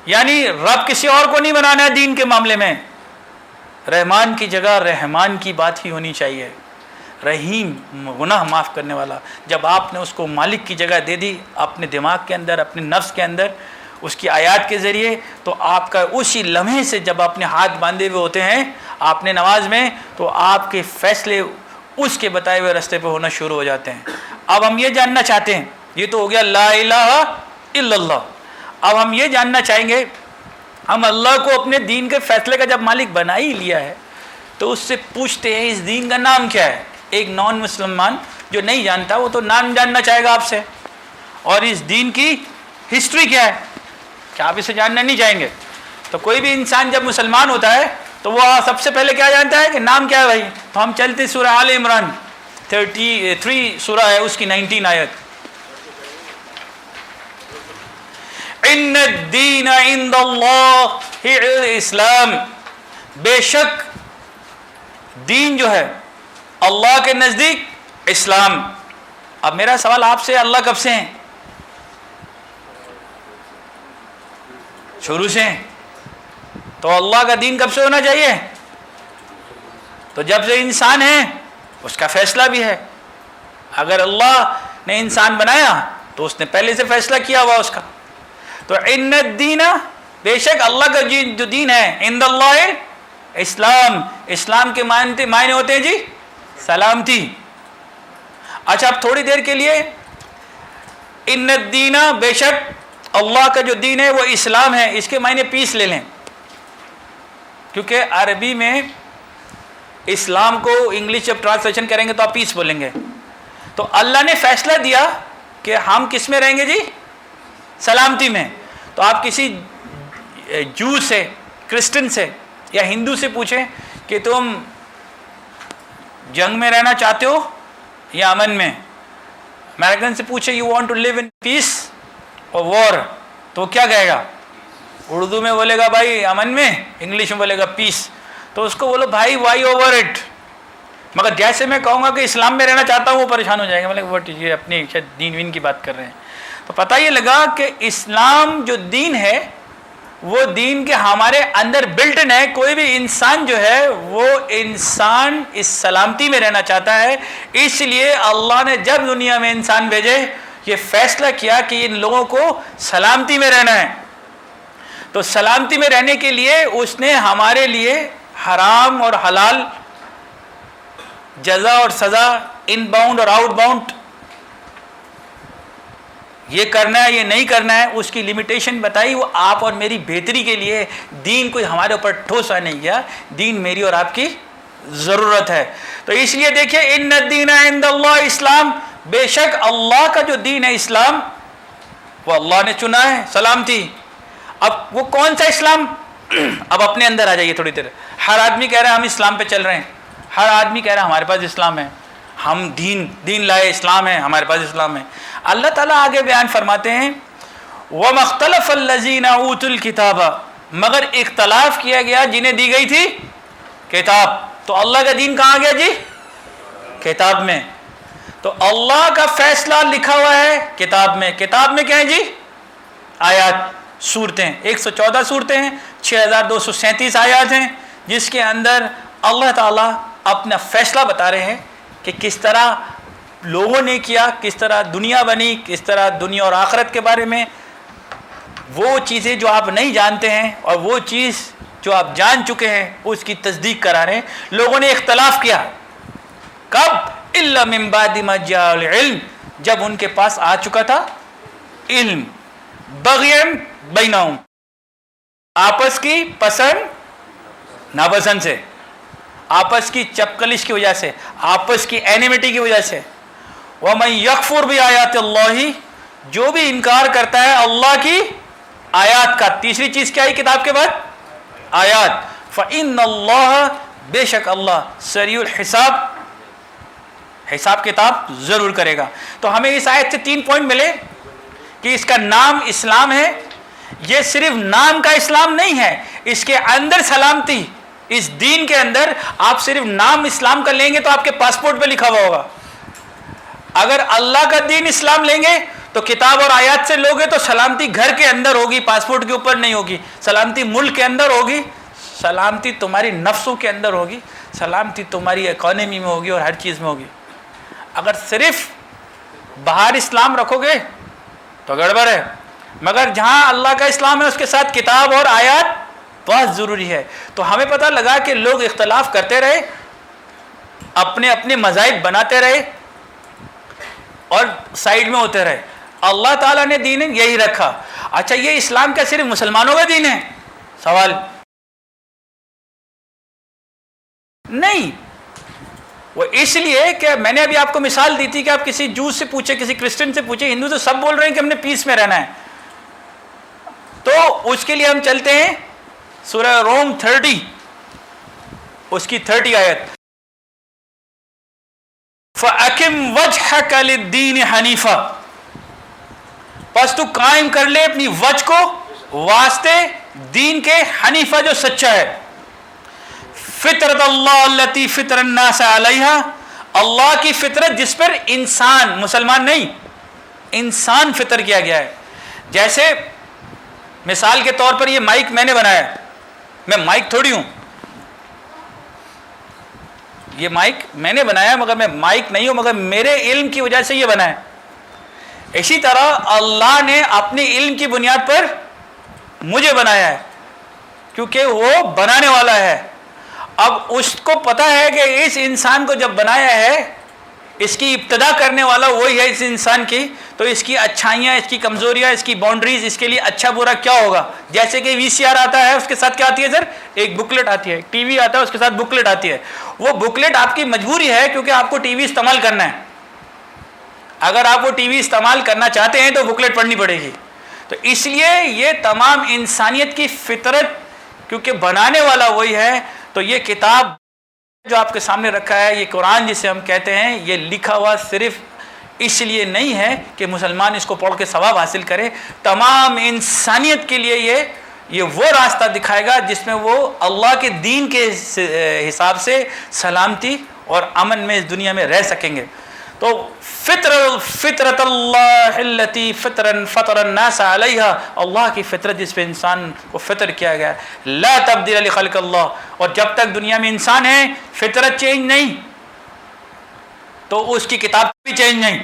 [SPEAKER 2] یعنی رب کسی اور کو نہیں بنانا ہے دین کے معاملے میں. رحمان کی جگہ رحمان کی بات ہی ہونی چاہیے. رحیم گناہ معاف کرنے والا. جب آپ نے اس کو مالک کی جگہ دے دی اپنے دماغ کے اندر، اپنے نفس کے اندر، اس کی آیات کے ذریعے، تو آپ کا اسی لمحے سے جب اپنے ہاتھ باندھے ہوئے ہوتے ہیں آپ نے نماز میں، تو آپ کے فیصلے اس کے بتائے ہوئے راستے پہ ہونا شروع ہو جاتے ہیں. اب ہم یہ جاننا چاہتے ہیں، یہ تو ہو گیا لا الہ الا اللہ. اب ہم یہ جاننا چاہیں گے، ہم اللہ کو اپنے دین کے فیصلے کا جب مالک بنا ہی لیا ہے تو اس سے پوچھتے ہیں اس دین کا نام کیا ہے. ایک نان مسلمان جو نہیں جانتا وہ تو نام جاننا چاہے گا آپ سے، اور اس دین کی ہسٹری کیا ہے کیا آپ اسے جاننا نہیں چاہیں گے؟ تو کوئی بھی انسان جب مسلمان ہوتا ہے تو وہ سب سے پہلے کیا جانتا ہے کہ نام کیا ہے بھائی. تو ہم چلتے سورہ آل عمران 33 سورہ ہے، اس کی 19 آیت. ان الدین عند اللہ الاسلام، بے شک دین جو ہے اللہ کے نزدیک اسلام. اب میرا سوال آپ سے، اللہ کب سے ہیں؟ شروع سے ہیں. تو اللہ کا دین کب سے ہونا چاہیے؟ تو جب سے انسان ہے اس کا فیصلہ بھی ہے. اگر اللہ نے انسان بنایا تو اس نے پہلے سے فیصلہ کیا ہوا اس کا. تو ان الدین، بے شک اللہ کا جو دین ہے، عند اللہ اسلام، اسلام کے معنی ہوتے ہیں جی سلامتی. اچھا اب تھوڑی دیر کے لیے ان الدین، بے شک اللہ کا جو دین ہے وہ اسلام ہے، اس کے معنی پیس لے لیں، کیونکہ عربی میں اسلام کو انگلش جب ٹرانسلیشن کریں گے تو آپ پیس بولیں گے. تو اللہ نے فیصلہ دیا کہ ہم کس میں رہیں گے جی؟ سلامتی میں. تو آپ کسی جو سے، کرسچن سے یا ہندو سے پوچھیں کہ تم جنگ میں رہنا چاہتے ہو یا امن میں؟ امریکن سے پوچھیں یو وانٹ ٹو لیو ان پیس اور وار، تو کیا کہے گا؟ اردو میں بولے گا بھائی امن میں، انگلش میں بولے گا پیس. تو اس کو بولو بھائی وائی اوور اٹ. مگر جیسے میں کہوں گا کہ اسلام میں رہنا چاہتا ہوں وہ پریشان ہو جائے گا، مطلب وہ یہ اپنی شاید دین وین کی بات کر رہے ہیں. تو پتہ یہ لگا کہ اسلام جو دین ہے وہ دین کے ہمارے اندر بلٹ ان ہے. کوئی بھی انسان جو ہے وہ انسان اس سلامتی میں رہنا چاہتا ہے. اس لیے اللہ نے جب دنیا میں انسان بھیجے یہ فیصلہ کیا کہ ان لوگوں کو سلامتی میں رہنا ہے. تو سلامتی میں رہنے کے لیے اس نے ہمارے لیے حرام اور حلال، جزا اور سزا، ان باؤنڈ اور آؤٹ باؤنڈ، یہ کرنا ہے یہ نہیں کرنا ہے، اس کی لمیٹیشن بتائی. وہ آپ اور میری بہتری کے لیے. دین کوئی ہمارے اوپر ٹھوسا نہیں گیا، دین میری اور آپ کی ضرورت ہے. تو اس لیے دیکھیے ان الدین عند اللہ اسلام، بے شک اللہ کا جو دین ہے اسلام وہ اللہ نے چنا ہے، سلامتی. اب وہ کون سا اسلام؟ اب اپنے اندر آ جائیے تھوڑی دیر. ہر آدمی کہہ رہا ہے ہم اسلام پہ چل رہے ہیں، ہر آدمی کہہ رہا ہے ہمارے پاس اسلام ہے، ہم دین لائے، اسلام ہے ہمارے پاس، اسلام ہے. اللہ تعالیٰ آگے بیان فرماتے ہیں وَمَا اخْتَلَفَ الَّذِينَ أُوتُوا الْكِتَابَ، مگر اختلاف کیا گیا جنہیں دی گئی تھی کتاب. تو اللہ کا دین کہاں گیا جی؟ کتاب میں. تو اللہ کا فیصلہ لکھا ہوا ہے کتاب میں. کتاب میں کیا ہے جی؟ آیات، سورتیں. 114 سورتیں ہیں، 6237 آیات ہیں، جس کے اندر اللہ تعالیٰ اپنا فیصلہ بتا رہے ہیں کہ کس طرح لوگوں نے کیا، کس طرح دنیا بنی، کس طرح دنیا اور آخرت کے بارے میں. وہ چیزیں جو آپ نہیں جانتے ہیں اور وہ چیز جو آپ جان چکے ہیں اس کی تصدیق کرا رہے ہیں. لوگوں نے اختلاف کیا کب؟ الا من بعد ما جاء العلم، جب ان کے پاس آ چکا تھا علم. بغیم بینہم، آپس کی پسند ناپسند سے، آپس کی چپکلش کی وجہ سے، آپس کی اینیمیٹی کی وجہ سے. وَمَن يَكْفُرْ بِآيَاتِ اللَّهِ، جو بھی انکار کرتا ہے اللہ کی آیات کا. تیسری چیز کیا ہے کتاب کے بعد؟ آیات. فَإِنَّ اللَّهَ، بے شک اللہ سریع الحساب، حساب کتاب ضرور کرے گا. تو ہمیں اس آیت سے 3 پوائنٹ ملے کہ اس کا نام اسلام ہے. یہ صرف نام کا اسلام نہیں ہے، اس کے اندر سلامتی. اس دین کے اندر آپ صرف نام اسلام کا لیں گے تو آپ کے پاسپورٹ پہ لکھا ہوا ہوگا. اگر اللہ کا دین اسلام لیں گے تو کتاب اور آیات سے لوگے تو سلامتی گھر کے اندر ہوگی، پاسپورٹ کے اوپر نہیں ہوگی. سلامتی ملک کے اندر ہوگی، سلامتی تمہاری نفسوں کے اندر ہوگی، سلامتی تمہاری اکانومی میں ہوگی اور ہر چیز میں ہوگی. اگر صرف باہر اسلام رکھو گے تو گڑبڑ ہے. مگر جہاں اللہ کا اسلام ہے اس کے ساتھ کتاب اور آیات بہت ضروری ہے. تو ہمیں پتہ لگا کہ لوگ اختلاف کرتے رہے، اپنے اپنے مذاہب بناتے رہے اور سائیڈ میں ہوتے رہے. اللہ تعالیٰ نے دین یہی رکھا. اچھا یہ اسلام کیا صرف مسلمانوں کا دین ہے؟ سوال نہیں. وہ اس لیے کہ میں نے ابھی آپ کو مثال دی تھی کہ آپ کسی جوز سے پوچھے، کسی کرسچن سے پوچھے، ہندو تو سب بول رہے ہیں کہ ہم نے پیس میں رہنا ہے. تو اس کے لیے ہم چلتے ہیں سورہ روم 30، اس کی 30 آیت. فَأَقِمْ وَجْهَكَ لِلدِّينِ حَنِيفًا، پس تو قائم کر لے اپنی وجہ کو واسطے دین کے حنیفہ جو سچا ہے. فطرت اللہ التی فطر الناس علیہا، اللہ کی فطرت جس پر انسان، مسلمان نہیں، انسان فطر کیا گیا ہے. جیسے مثال کے طور پر یہ مائک میں نے بنایا، میں مائک تھوڑی ہوں، یہ مائک میں نے بنایا مگر میں مائک نہیں ہوں، مگر میرے علم کی وجہ سے یہ بنا ہے. اسی طرح اللہ نے اپنی علم کی بنیاد پر مجھے بنایا ہے کیونکہ وہ بنانے والا ہے. اب اس کو پتہ ہے کہ اس انسان کو جب بنایا ہے اس کی ابتدا کرنے والا وہی ہے اس انسان کی، تو اس کی اچھائیاں، اس کی کمزوریاں، اس کی باؤنڈریز، اس کے لیے اچھا برا کیا ہوگا. جیسے کہ VCR آتا ہے اس کے ساتھ کیا آتی ہے سر؟ ایک بکلیٹ آتی ہے. ٹی وی آتا ہے اس کے ساتھ بکلیٹ آتی ہے. وہ بکلیٹ آپ کی مجبوری ہے کیونکہ آپ کو ٹی وی استعمال کرنا ہے. اگر آپ وہ ٹی وی استعمال کرنا چاہتے ہیں تو بکلیٹ پڑھنی پڑے گی. تو اس لیے یہ تمام انسانیت کی فطرت، کیونکہ بنانے والا وہی ہے. تو یہ کتاب جو آپ کے سامنے رکھا ہے، یہ قرآن جسے ہم کہتے ہیں، یہ لکھا ہوا صرف اس لیے نہیں ہے کہ مسلمان اس کو پڑھ کے ثواب حاصل کرے. تمام انسانیت کے لیے یہ وہ راستہ دکھائے گا جس میں وہ اللہ کے دین کے حساب سے سلامتی اور امن میں اس دنیا میں رہ سکیں گے۔ تو فطرت اللہ التی فطر الناس علیہا، اللہ کی فطرت جس پہ انسان کو فطر کیا گیا، لا تبدیل لخلق اللہ، اور جب تک دنیا میں انسان ہے فطرت چینج نہیں تو اس کی کتاب بھی چینج نہیں،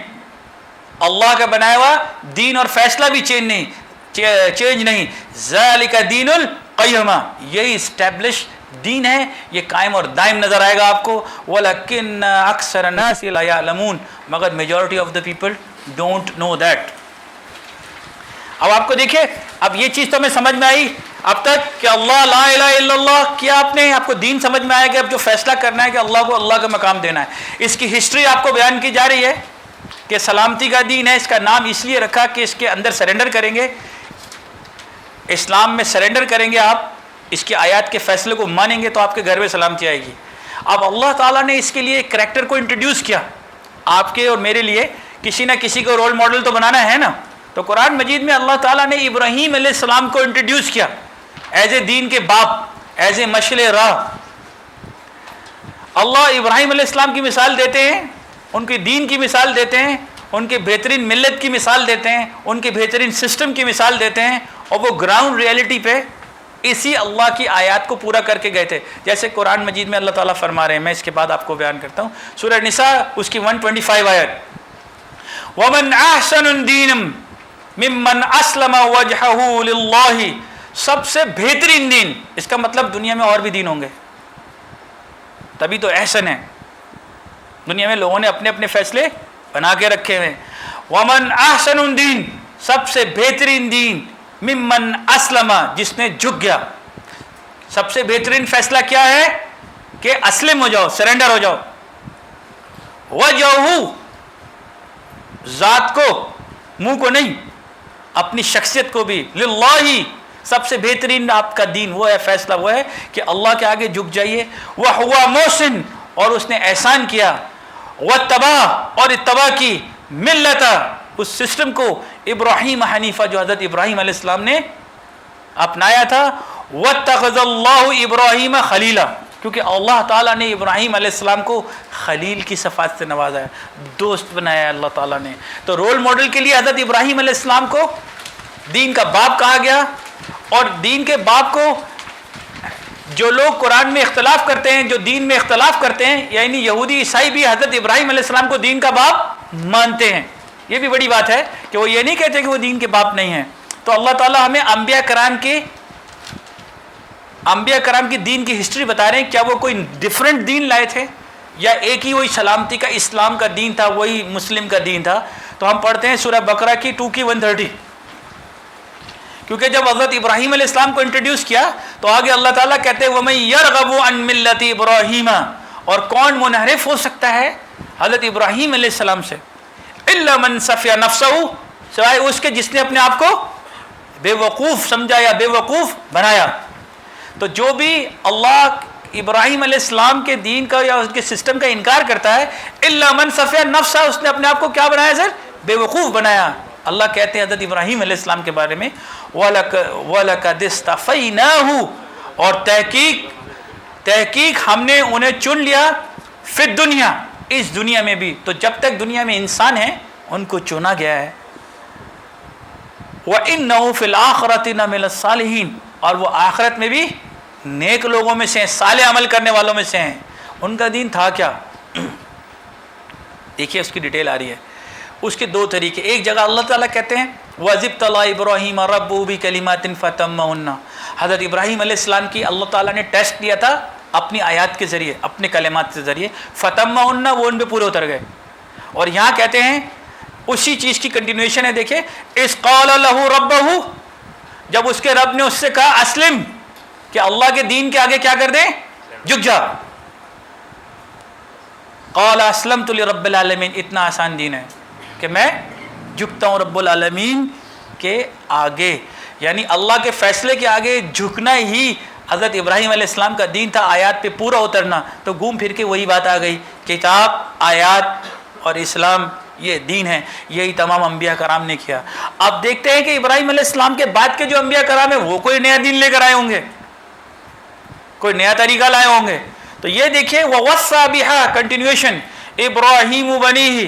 [SPEAKER 2] اللہ کا بنایا ہوا دین اور فیصلہ بھی چینج نہیں۔ ذالک دین القیمہ، یہی اسٹیبلش دین ہے، یہ قائم اور دائم نظر آئے گا آپ کو۔ وَلَكِنَّ أَكْثَرَ النَّاسِ لَا يَعْلَمُونَ، مگر majority of the people don't know that. اب آپ کو دیکھیں، اب یہ چیز تو ہمیں سمجھ میں آئی اب تک کہ اللہ لا الہ الا اللہ کیا، آپ کو دین سمجھ میں آیا کہ اب جو فیصلہ کرنا ہے کہ اللہ کو اللہ کا مقام دینا ہے۔ اس کی ہسٹری آپ کو بیان کی جا رہی ہے کہ سلامتی کا دین ہے، اس کا نام اس لیے رکھا کہ اس کے اندر سرنڈر کریں گے، اسلام میں سرنڈر کریں گے آپ، اس کی آیات کے فیصلے کو مانیں گے تو آپ کے گھر میں سلامتی آئے گی۔ اب اللہ تعالیٰ نے اس کے لیے ایک کریکٹر کو انٹروڈیوس کیا، آپ کے اور میرے لیے کسی نہ کسی کو رول ماڈل تو بنانا ہے نا، تو قرآن مجید میں اللہ تعالیٰ نے ابراہیم علیہ السلام کو انٹروڈیوس کیا ایز اے دین کے باپ، ایز اے مشعل راہ۔ اللہ ابراہیم علیہ السلام کی مثال دیتے ہیں، ان کے دین کی مثال دیتے ہیں، ان کے بہترین ملت کی مثال دیتے ہیں، ان کے بہترین سسٹم کی مثال دیتے ہیں، اور وہ گراؤنڈ ریئلٹی پہ اسی اللہ کی آیات کو پورا کر کے گئے تھے۔ جیسے قرآن مجید میں اللہ تعالیٰ فرما رہے ہیں، میں اس کے بعد آپ کو بیان کرتا ہوں، سورہ نساء اس کی 125 آیت، وَمَنْ أَحْسَنُ دِينًا مِمَّنْ أَسْلَمَ وَجْهَهُ لِلَّهِ، سب سے بہترین دین، اس کا مطلب دنیا میں اور بھی دین ہوں گے، تبھی تو احسن ہے۔ دنیا میں لوگوں نے اپنے اپنے فیصلے بنا کے رکھے ہوئے۔ وَمَنْ أَحْسَنُ دِين، سب سے بہترین دین، ممن اسلم، جس نے جھک گیا۔ سب سے بہترین فیصلہ کیا ہے کہ اسلم ہو جاؤ، سرنڈر ہو جاؤ۔ وجہہ، ذات کو، منہ کو نہیں، اپنی شخصیت کو بھی، للہ، سب سے بہترین آپ کا دین وہ ہے، فیصلہ وہ ہے کہ اللہ کے آگے جھک جائیے۔ وہو محسن، اور اس نے احسان کیا، واتبع، اور اتباع کی، ملت، اس سسٹم کو، ابراہیم حنیفہ، جو حضرت ابراہیم علیہ السلام نے اپنایا تھا۔ واتخذ اللہ ابراہیم خلیلا، کیونکہ اللہ تعالیٰ نے ابراہیم علیہ السلام کو خلیل کی صفات سے نوازا ہے، دوست بنایا ہے اللہ تعالیٰ نے۔ تو رول ماڈل کے لیے حضرت ابراہیم علیہ السلام کو دین کا باپ کہا گیا، اور دین کے باپ کو جو لوگ قرآن میں اختلاف کرتے ہیں، جو دین میں اختلاف کرتے ہیں، یعنی یہودی عیسائی بھی حضرت ابراہیم علیہ السلام کو دین کا باپ مانتے ہیں۔ یہ بھی بڑی بات ہے کہ وہ یہ نہیں کہتے کہ وہ دین کے باپ نہیں ہیں۔ تو اللہ تعالیٰ ہمیں انبیاء کرام کی دین کی ہسٹری بتا رہے ہیں، کیا وہ کوئی ڈیفرنٹ دین لائے تھے یا ایک ہی وہی سلامتی کا اسلام کا دین تھا، وہی مسلم کا دین تھا؟ تو ہم پڑھتے ہیں سورہ بقرہ کی 2 کی 130، کیونکہ جب حضرت ابراہیم علیہ السلام کو انٹروڈیوس کیا تو آگے اللہ تعالیٰ کہتے ہیں وَمَن يَرْغَبُ عَن مِلَّةِ إِبْرَاهِيمَ، اور کون منحرف ہو سکتا ہے حضرت ابراہیم علیہ السلام سے، إِلَّا مَن صَفِيَ نَفْسَهُ، سوائے اس کے جس نے اپنے آپ کو بے وقوف سمجھا یا بے وقوف بنایا۔ تو جو بھی اللہ ابراہیم علیہ السلام کے دین کا یا اس کے سسٹم کا انکار کرتا ہے، إِلَّا مَن صَفِيَ نَفْسَهُ، اس نے اپنے آپ کو کیا بنایا سر؟ بے وقوف بنایا۔ اللہ کہتے ہیں حضرت ابراہیم علیہ السلام کے بارے میں وَلَقَدِ اصْطَفَيْنَاهُ، اور تحقیق ہم نے انہیں چن لیا، فی الدنیا، اس دنیا میں بھی۔ تو جب تک دنیا میں انسان ہیں ان کو چنا گیا ہے۔ وَإِنَّهُ فِي الْآخِرَةِ لَمِنَ الصَّالِحِينَ، اور وہ آخرت میں بھی نیک لوگوں میں سے ہیں، صالح عمل کرنے والوں میں سے ہیں۔ ان کا دین تھا کیا؟ دیکھیے اس کی ڈیٹیل آ رہی ہے۔ اس کے 2 طریقے، ایک جگہ اللہ تعالیٰ کہتے ہیں وَإِذِ ابْتَلَىٰ إِبْرَاهِيمَ رَبُّهُ بِكَلِمَاتٍ فَأَتَمَّهُنَّ، حضرت ابراہیم علیہ السلام کی اللہ تعالیٰ نے ٹیسٹ لیا تھا اپنی آیات کے ذریعے، اپنے کلمات کے ذریعے، فَأَتَمَّهُنَّ، وہ ان پہ پورے اتر گئے۔ اور یہاں کہتے ہیں اسی چیز کی کنٹینیوشن ہے، دیکھیں اِذْ قَالَ لَهُ رَبُّهُ، جب اس کے رب نے اس سے کہا اسلم، کہ اللہ کے دین کے آگے کیا کر دیں؟ جھک جا۔ قَالَ أَسْلَمْتُ لِرَبِّ الْعَالَمِينَ، اتنا آسان دین ہے کہ میں جھکتا ہوں رب العالمین کے آگے، یعنی اللہ کے فیصلے کے آگے جھکنا ہی حضرت ابراہیم علیہ السلام کا دین تھا، آیات پہ پورا اترنا۔ تو گھوم پھر کے وہی بات آ گئی، کتاب، آیات اور اسلام یہ دین ہے. یہی تمام انبیاء کرام نے کیا. اب دیکھتے ہیں کہ ابراہیم علیہ السلام کے بعد کے جو انبیاء کرام ہیں وہ کوئی نیا دین لے کر آئے ہوں گے, کوئی نیا طریقہ لائے ہوں گے. تو یہ دیکھیں وَوَصَّى بِهَا کنٹینیوشن ابراہیم بنیہ,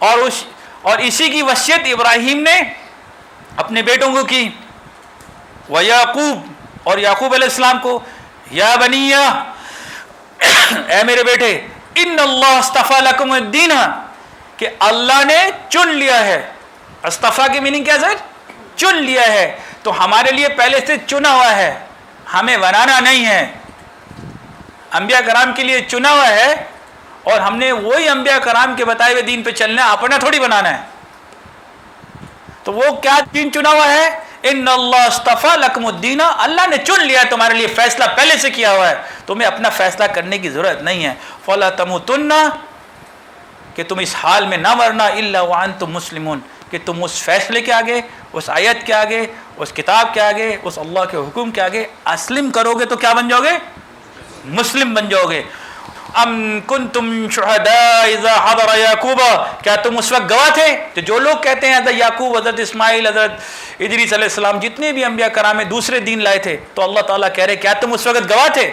[SPEAKER 2] اور اسی کی وصیت ابراہیم نے اپنے بیٹوں کو کی. وَيَعْقُوب, اور یعقوب علیہ السلام کو, یا بنیہ اے میرے بیٹے, ان اللہ اصطفیٰ لکم الدین, کہ اللہ نے چن لیا ہے. اصطفیٰ کی میننگ کیا سر؟ چن لیا ہے. تو ہمارے لیے پہلے سے چنا ہوا ہے, ہمیں بنانا نہیں ہے. انبیاء کرام کے لیے چنا ہوا ہے, اور ہم نے وہی انبیاء کرام کے بتائے ہوئے دین پہ چلنا ہے, اپنا تھوڑی بنانا ہے. تو وہ کیا دین چنا ہوا ہے؟ ان اللہ اصطفیٰ لکم الدین, اللہ نے چن لیا ہے تمہارے لیے, فیصلہ پہلے سے کیا ہوا ہے, تمہیں اپنا فیصلہ کرنے کی ضرورت نہیں ہے. فلا تموتن, کہ تم اس حال میں نہ مرنا, الا وانتم مسلمون, کہ تم اس فیصلے کے آگے, اس آیت کے آگے, اس کتاب کے آگے, اس اللہ کے حکم کے آگے اسلم کرو گے تو کیا بن جاؤ گے؟ مسلم بن جاؤ گے. ام کنتم شہداء اذا حضر یعقوب, کیا تم اس وقت گواہ تھے؟ تو جو لوگ کہتے ہیں حضرت یعقوب, حضرت اسماعیل, حضرت ادریس علیہ السلام, جتنے بھی انبیاء کرام میں دوسرے دین لائے تھے, تو اللہ تعالیٰ کہہ رہے کیا تم اس وقت گواہ تھے؟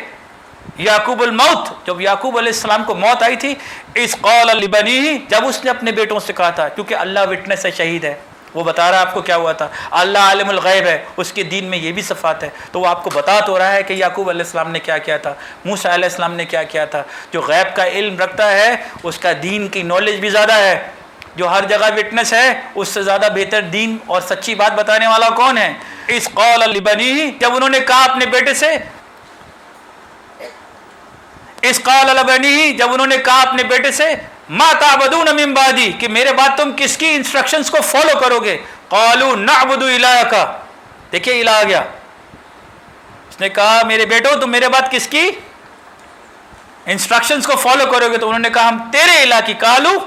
[SPEAKER 2] یعقوب الموت, جب یعقوب علیہ السلام کو موت آئی تھی, اذ قال لبنیہ, جب اس نے اپنے بیٹوں سے کہا تھا, کیونکہ اللہ وٹنس ہے, شہید ہے, وہ بتا رہا ہے آپ کو کیا ہوا تھا. اللہ عالم الغیب ہے, اس کے دین میں یہ بھی صفات ہے, تو وہ آپ کو بتا تو رہا ہے کہ یعقوب علیہ السلام نے کیا کیا تھا, موسیٰ علیہ السلام نے کیا کیا تھا. جو غیب کا علم رکھتا ہے اس کا دین کی نالج بھی زیادہ ہے, جو ہر جگہ وٹنس ہے اس سے زیادہ بہتر دین اور سچی بات بتانے والا کون ہے؟ اذ قال لبنیہ, جب انہوں نے کہا اپنے بیٹے سے, اذ قال لبنیہ, جب انہوں نے کہا اپنے بیٹے سے, ما تعبدون من بعدی, کہ میرے بعد تم کس کی انسٹرکشنز کو فالو کرو گے؟ قالوا نعبد الہک, دیکھیے الہ آ گیا. اس نے کہا میرے بیٹو تم میرے بعد کس کی انسٹرکشنز کو فالو کرو گے؟ تو انہوں نے کہا ہم تیرے الہ کی. قالوا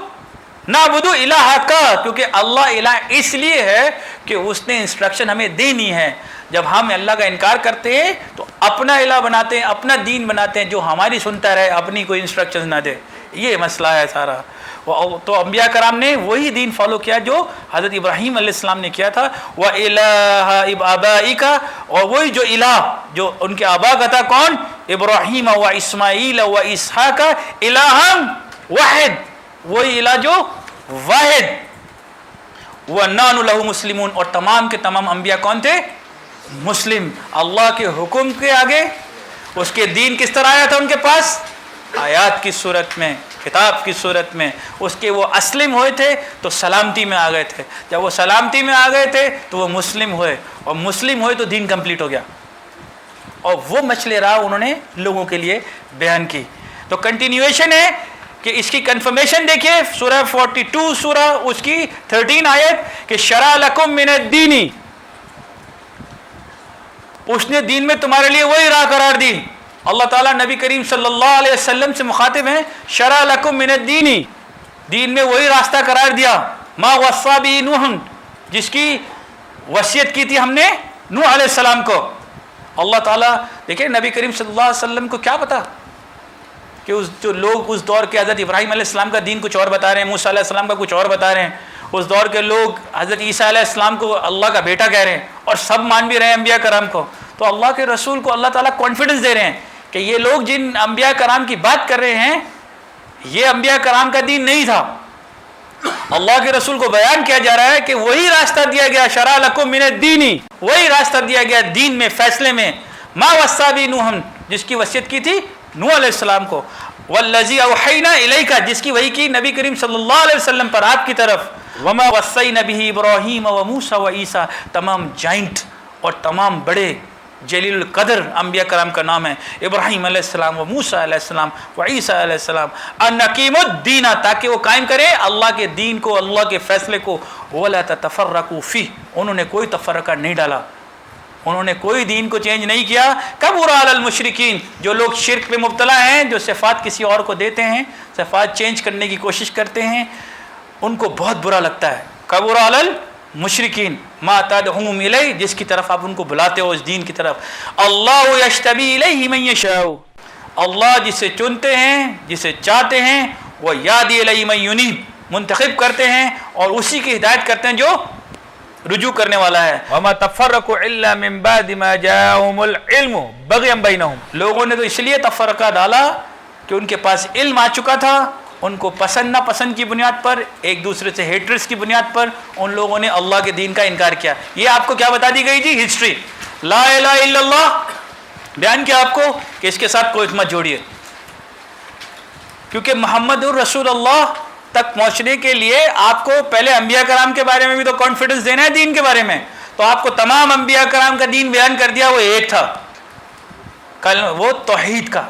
[SPEAKER 2] نعبد الہک, کیونکہ اللہ الہ اس لیے ہے کہ اس نے انسٹرکشن ہمیں دینی ہے. جب ہم اللہ کا انکار کرتے ہیں تو اپنا الہ بناتے ہیں, اپنا دین بناتے ہیں جو ہماری سنتا رہے, اپنی کوئی انسٹرکشن نہ دے. یہ مسئلہ ہے سارا. تو انبیاء کرام نے وہی دین فالو کیا جو حضرت ابراہیم علیہ السلام نے کیا تھا. وَإِلَٰهَ آبَائِكَ, اور وہی جو الہ جو ان کے آبا کا تھا, کون؟ ابراہیم و اسماعیل و اسحاق, الٰہًا واحد, وہی الہ جو واحد. وَنَحْنُ لَهُ مُسْلِمُونَ, اور تمام کے تمام انبیاء کون تھے؟ مسلم. اللہ کے حکم کے آگے اس کے دین کس طرح آیا تھا ان کے پاس؟ آیات کی صورت میں, کتاب کی صورت میں. اس کے وہ اسلم ہوئے تھے تو سلامتی میں آ گئے تھے, جب وہ سلامتی میں آ گئے تھے تو وہ مسلم ہوئے, اور مسلم ہوئے تو دین کمپلیٹ ہو گیا, اور وہ مچلے راہ انہوں نے لوگوں کے لیے بیان کی. تو کنٹینیویشن ہے کہ اس کی کنفرمیشن دیکھیے سورہ 42 سورہ اس کی 13 آیت, کہ شرع لکم من الدین, اس نے دین میں تمہارے لیے وہی راہ قرار دی. اللہ تعالیٰ نبی کریم صلی اللہ علیہ وسلم سے مخاطب ہیں, شرع لکم من الدین, دین میں وہی راستہ قرار دیا. ما وصی بہ نوح, جس کی وصیت کی تھی ہم نے نوح علیہ السلام کو. اللہ تعالیٰ دیکھیں نبی کریم صلی اللہ علیہ وسلم کو کیا پتا کہ جو لوگ اس دور کے حضرت ابراہیم علیہ السلام کا دین کچھ اور بتا رہے ہیں, موسیٰ علیہ السلام کا کچھ اور بتا رہے ہیں, اس دور کے لوگ حضرت عیسیٰ علیہ السلام کو اللہ کا بیٹا کہہ رہے ہیں, اور سب مان بھی رہے ہیں انبیاء کرام کو. تو اللہ کے رسول کو اللہ تعالیٰ کانفیڈنس دے رہے ہیں کہ یہ لوگ جن انبیاء کرام کی بات کر رہے ہیں یہ انبیاء کرام کا دین نہیں تھا. اللہ کے رسول کو بیان کیا جا رہا ہے کہ وہی راستہ دیا گیا, شرع لکم من الدین, وہی راستہ دیا گیا دین میں, فیصلے میں. ما وصی بہ نوح, جس کی وصیت کی تھی نوح علیہ السلام کو. والذی اوحینا الیک, جس کی وحی کی نبی کریم صلی اللہ علیہ وسلم پر آپ کی طرف. وما وصینا بہ ابراہیم و موسیٰ و عیسیٰ, تمام جائنٹ اور تمام بڑے جلیل القدر انبیاء کرام کا نام ہے, ابراہیم علیہ السلام و موسیٰ علیہ السلام و عیسیٰ علیہ السلام. ان اقیموا الدین, تاکہ وہ قائم کریں اللہ کے دین کو, اللہ کے فیصلے کو. ولا تتفرقوا فیہ, انہوں نے کوئی تفرقہ نہیں ڈالا, انہوں نے کوئی دین کو چینج نہیں کیا. کبر علی المشرکین, جو لوگ شرک میں مبتلا ہیں, جو صفات کسی اور کو دیتے ہیں, صفات چینج کرنے کی کوشش کرتے ہیں, ان کو بہت برا لگتا ہے. کبر علی المشرکین ما تدعوہم الیہ, جس کی طرف آپ ان کو بلاتے ہو اس دین کی طرف. اللہ یجتبی الیہ من یشاء, اللہ جسے چنتے ہیں جسے چاہتے ہیں, وہ یہدی الیہ من ینیب, منتخب کرتے ہیں اور اسی کی ہدایت کرتے ہیں جو رجوع کرنے والا ہے.
[SPEAKER 3] وما تفرقوا الا من بعد ما جاءهم العلم بغيا بينهم.
[SPEAKER 2] لوگوں نے تو اس لیے تفرقہ ڈالا کہ ان کے پاس علم آ چکا تھا، ان کو پسند ناپسند کی بنیاد پر، ایک دوسرے سے ہیٹرس کی بنیاد پر ان لوگوں نے اللہ کے دین کا انکار کیا. یہ آپ کو کیا بتا دی گئی جی؟ ہسٹری. لا الہ الا اللہ بیان کیا آپ کو کہ اس کے ساتھ کوئی مت جوڑیے، کیونکہ محمد الرسول اللہ تک پہنچنے کے لیے آپ کو پہلے انبیاء کرام کے بارے میں بھی تو کانفیڈنس دینا ہے دین کے بارے میں. تو آپ کو تمام انبیاء کرام کا دین بیان کر دیا، وہ ایک تھا، وہ توحید کا،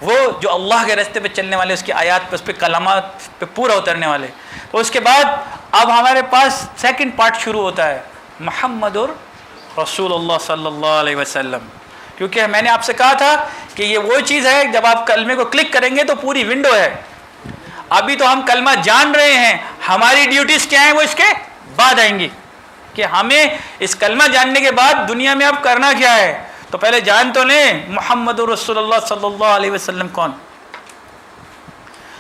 [SPEAKER 2] وہ جو اللہ کے راستے پہ چلنے والے، اس کی آیات پہ، اس پہ کلمات پہ پورا اترنے والے. تو اس کے بعد اب ہمارے پاس سیکنڈ پارٹ شروع ہوتا ہے، محمد رسول اللہ صلی اللہ علیہ وسلم. کیونکہ میں نے آپ سے کہا تھا کہ یہ وہ چیز ہے جب آپ کلمے کو کلک کریں گے تو پوری ونڈو ہے. ابھی تو ہم کلمہ جان رہے ہیں، ہماری ڈیوٹیز کیا ہیں وہ اس کے بعد آئیں گی کہ ہمیں اس کلمہ جاننے کے بعد دنیا میں اب کرنا کیا ہے. تو پہلے جان تو لیں محمد رسول اللہ صلی اللہ علیہ وسلم کون.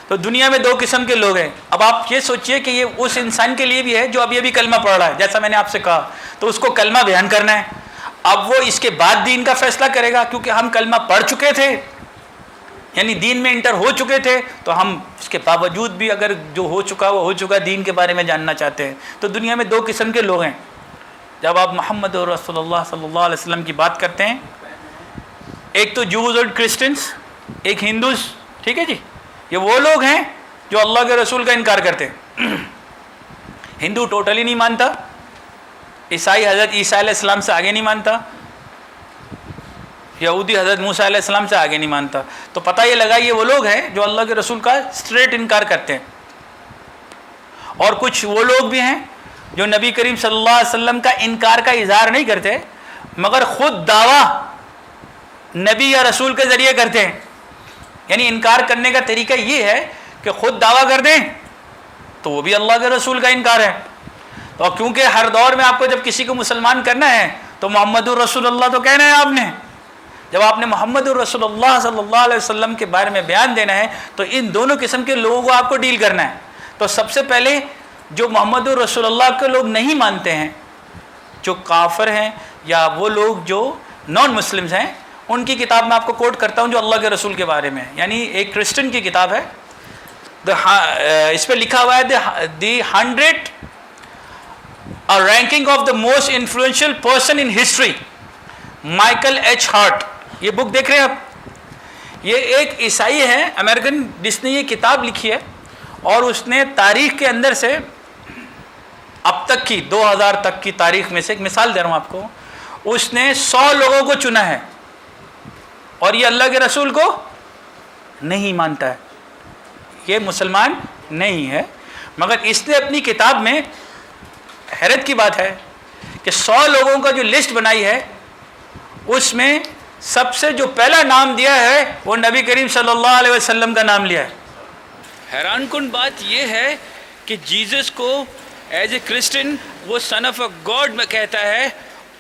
[SPEAKER 2] تو دنیا میں دو قسم کے لوگ ہیں. اب آپ یہ سوچئے کہ یہ اس انسان کے لیے بھی ہے جو ابھی ابھی کلمہ پڑھ رہا ہے، جیسا میں نے آپ سے کہا، تو اس کو کلمہ بیان کرنا ہے. اب وہ اس کے بعد دین کا فیصلہ کرے گا، کیونکہ ہم کلمہ پڑھ چکے تھے، یعنی دین میں انٹر ہو چکے تھے، تو ہم اس کے باوجود بھی اگر جو ہو چکا وہ ہو چکا، دین کے بارے میں جاننا چاہتے ہیں. تو دنیا میں دو قسم کے لوگ ہیں. جب آپ محمد رسول اللہ صلی اللہ علیہ وسلم کی بات کرتے ہیں، ایک تو جوز اور کرسچنس، ایک ہندوز، ٹھیک ہے جی، یہ وہ لوگ ہیں جو اللہ کے رسول کا انکار کرتے ہیں. ہندو ٹوٹلی نہیں مانتا، عیسائی حضرت عیسیٰ علیہ السلام سے آگے نہیں مانتا، یہودی حضرت موسیٰ علیہ السلام سے آگے نہیں مانتا. تو پتہ یہ لگا یہ وہ لوگ ہیں جو اللہ کے رسول کا اسٹریٹ انکار کرتے ہیں. اور کچھ وہ لوگ بھی ہیں جو نبی کریم صلی اللہ علیہ وسلم کا انکار کا اظہار نہیں کرتے، مگر خود دعویٰ نبی یا رسول کے ذریعے کرتے ہیں. یعنی انکار کرنے کا طریقہ یہ ہے کہ خود دعویٰ کر دیں تو وہ بھی اللہ کے رسول کا انکار ہے. تو کیونکہ ہر دور میں آپ کو جب کسی کو مسلمان کرنا ہے تو محمد الرسول اللہ تو کہنا ہے آپ نے. جب آپ نے محمد الرسول اللہ صلی اللہ علیہ وسلم کے بارے میں بیان دینا ہے تو ان دونوں قسم کے لوگوں کو آپ کو ڈیل کرنا ہے. تو سب سے پہلے جو محمد الرسول اللہ کے لوگ نہیں مانتے ہیں، جو کافر ہیں یا وہ لوگ جو نان مسلمز ہیں، ان کی کتاب میں آپ کو کوٹ کرتا ہوں جو اللہ کے رسول کے بارے میں، یعنی ایک کرسچن کی کتاب ہے، اس پہ لکھا ہوا ہے the 100 ranking of the most influential person in history, Michael H Hart. یہ بک دیکھ رہے ہیں آپ، یہ ایک عیسائی ہے امریکن جس نے یہ کتاب لکھی ہے، اور اس نے تاریخ کے اندر سے اب تک کی 2000 تک کی تاریخ میں سے ایک مثال دے رہا ہوں آپ کو، اس نے 100 لوگوں کو چنا ہے اور یہ اللہ کے رسول کو نہیں مانتا ہے، یہ مسلمان نہیں ہے. مگر اس نے اپنی کتاب میں، حیرت کی بات ہے کہ 100 لوگوں کا جو لسٹ بنائی ہے اس میں سب سے جو پہلا نام دیا ہے وہ نبی کریم صلی اللہ علیہ وسلم کا نام لیا ہے. حیران کن بات یہ ہے کہ جیزس کو ایز اے کرسچن وہ سن آف اے گاڈ میں کہتا ہے،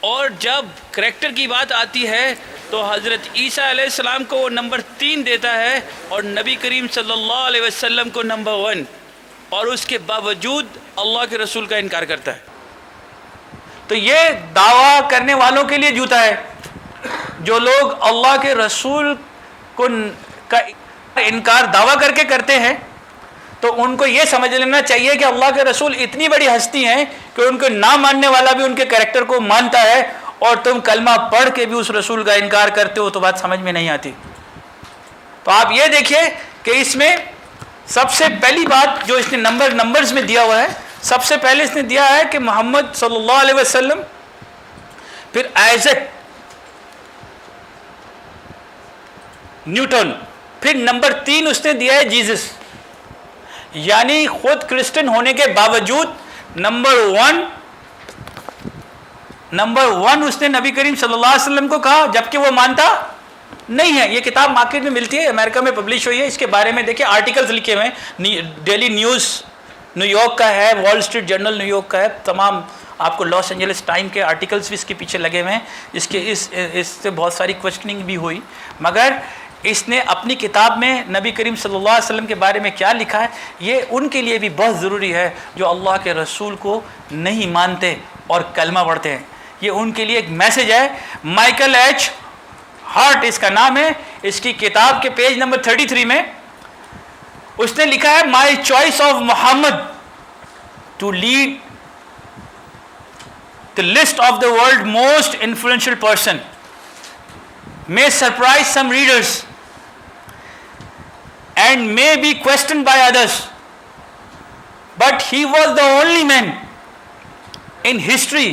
[SPEAKER 2] اور جب کریکٹر کی بات آتی ہے تو حضرت عیسیٰ علیہ السلام کو وہ نمبر 3 دیتا ہے اور نبی کریم صلی اللہ علیہ وسلم کو نمبر 1، اور اس کے باوجود اللہ کے رسول کا انکار کرتا ہے. تو یہ دعویٰ کرنے والوں کے لیے جوتا ہے. جو لوگ اللہ کے رسول کو کا انکار دعویٰ کر کے کرتے ہیں تو ان کو یہ سمجھ لینا چاہیے کہ اللہ کے رسول اتنی بڑی ہستی ہیں کہ ان کو نہ ماننے والا بھی ان کے کریکٹر کو مانتا ہے، اور تم کلمہ پڑھ کے بھی اس رسول کا انکار کرتے ہو تو بات سمجھ میں نہیں آتی. تو آپ یہ دیکھیے کہ اس میں سب سے پہلی بات جو اس نے نمبرز میں دیا ہوا ہے، سب سے پہلے اس نے دیا ہے کہ محمد صلی اللہ علیہ وسلم، پھر آئزک نیوٹن، پھر نمبر 3 اس نے دیا ہے جیزس. یعنی خود کرسچن ہونے کے باوجود نمبر 1 اس نے نبی کریم صلی اللہ علیہ وسلم کو کہا، جبکہ وہ مانتا نہیں ہے. یہ کتاب مارکیٹ میں ملتی ہے، امریکہ میں پبلش ہوئی ہے. اس کے بارے میں دیکھیں آرٹیکلز لکھے ہوئے ہیں، ڈیلی نیوز نیو یارک کا ہے، وال اسٹریٹ جرنل نیو یارک کا ہے، تمام آپ کو لاس اینجلس ٹائم کے آرٹیکلز بھی اس کے پیچھے لگے ہوئے ہیں. اس سے بہت ساری کوشچننگ بھی ہوئی. مگر اس نے اپنی کتاب میں نبی کریم صلی اللہ علیہ وسلم کے بارے میں کیا لکھا ہے، یہ ان کے لیے بھی بہت ضروری ہے جو اللہ کے رسول کو نہیں مانتے اور کلمہ پڑھتے ہیں. یہ ان کے لیے ایک میسج ہے. مائیکل ایچ ہارٹ اس کا نام ہے. اس کی کتاب کے پیج نمبر 33 میں اس نے لکھا ہے my choice of Muhammad to lead the list of the world's most influential person may surprise some readers and may be questioned by others, but he was the only man in history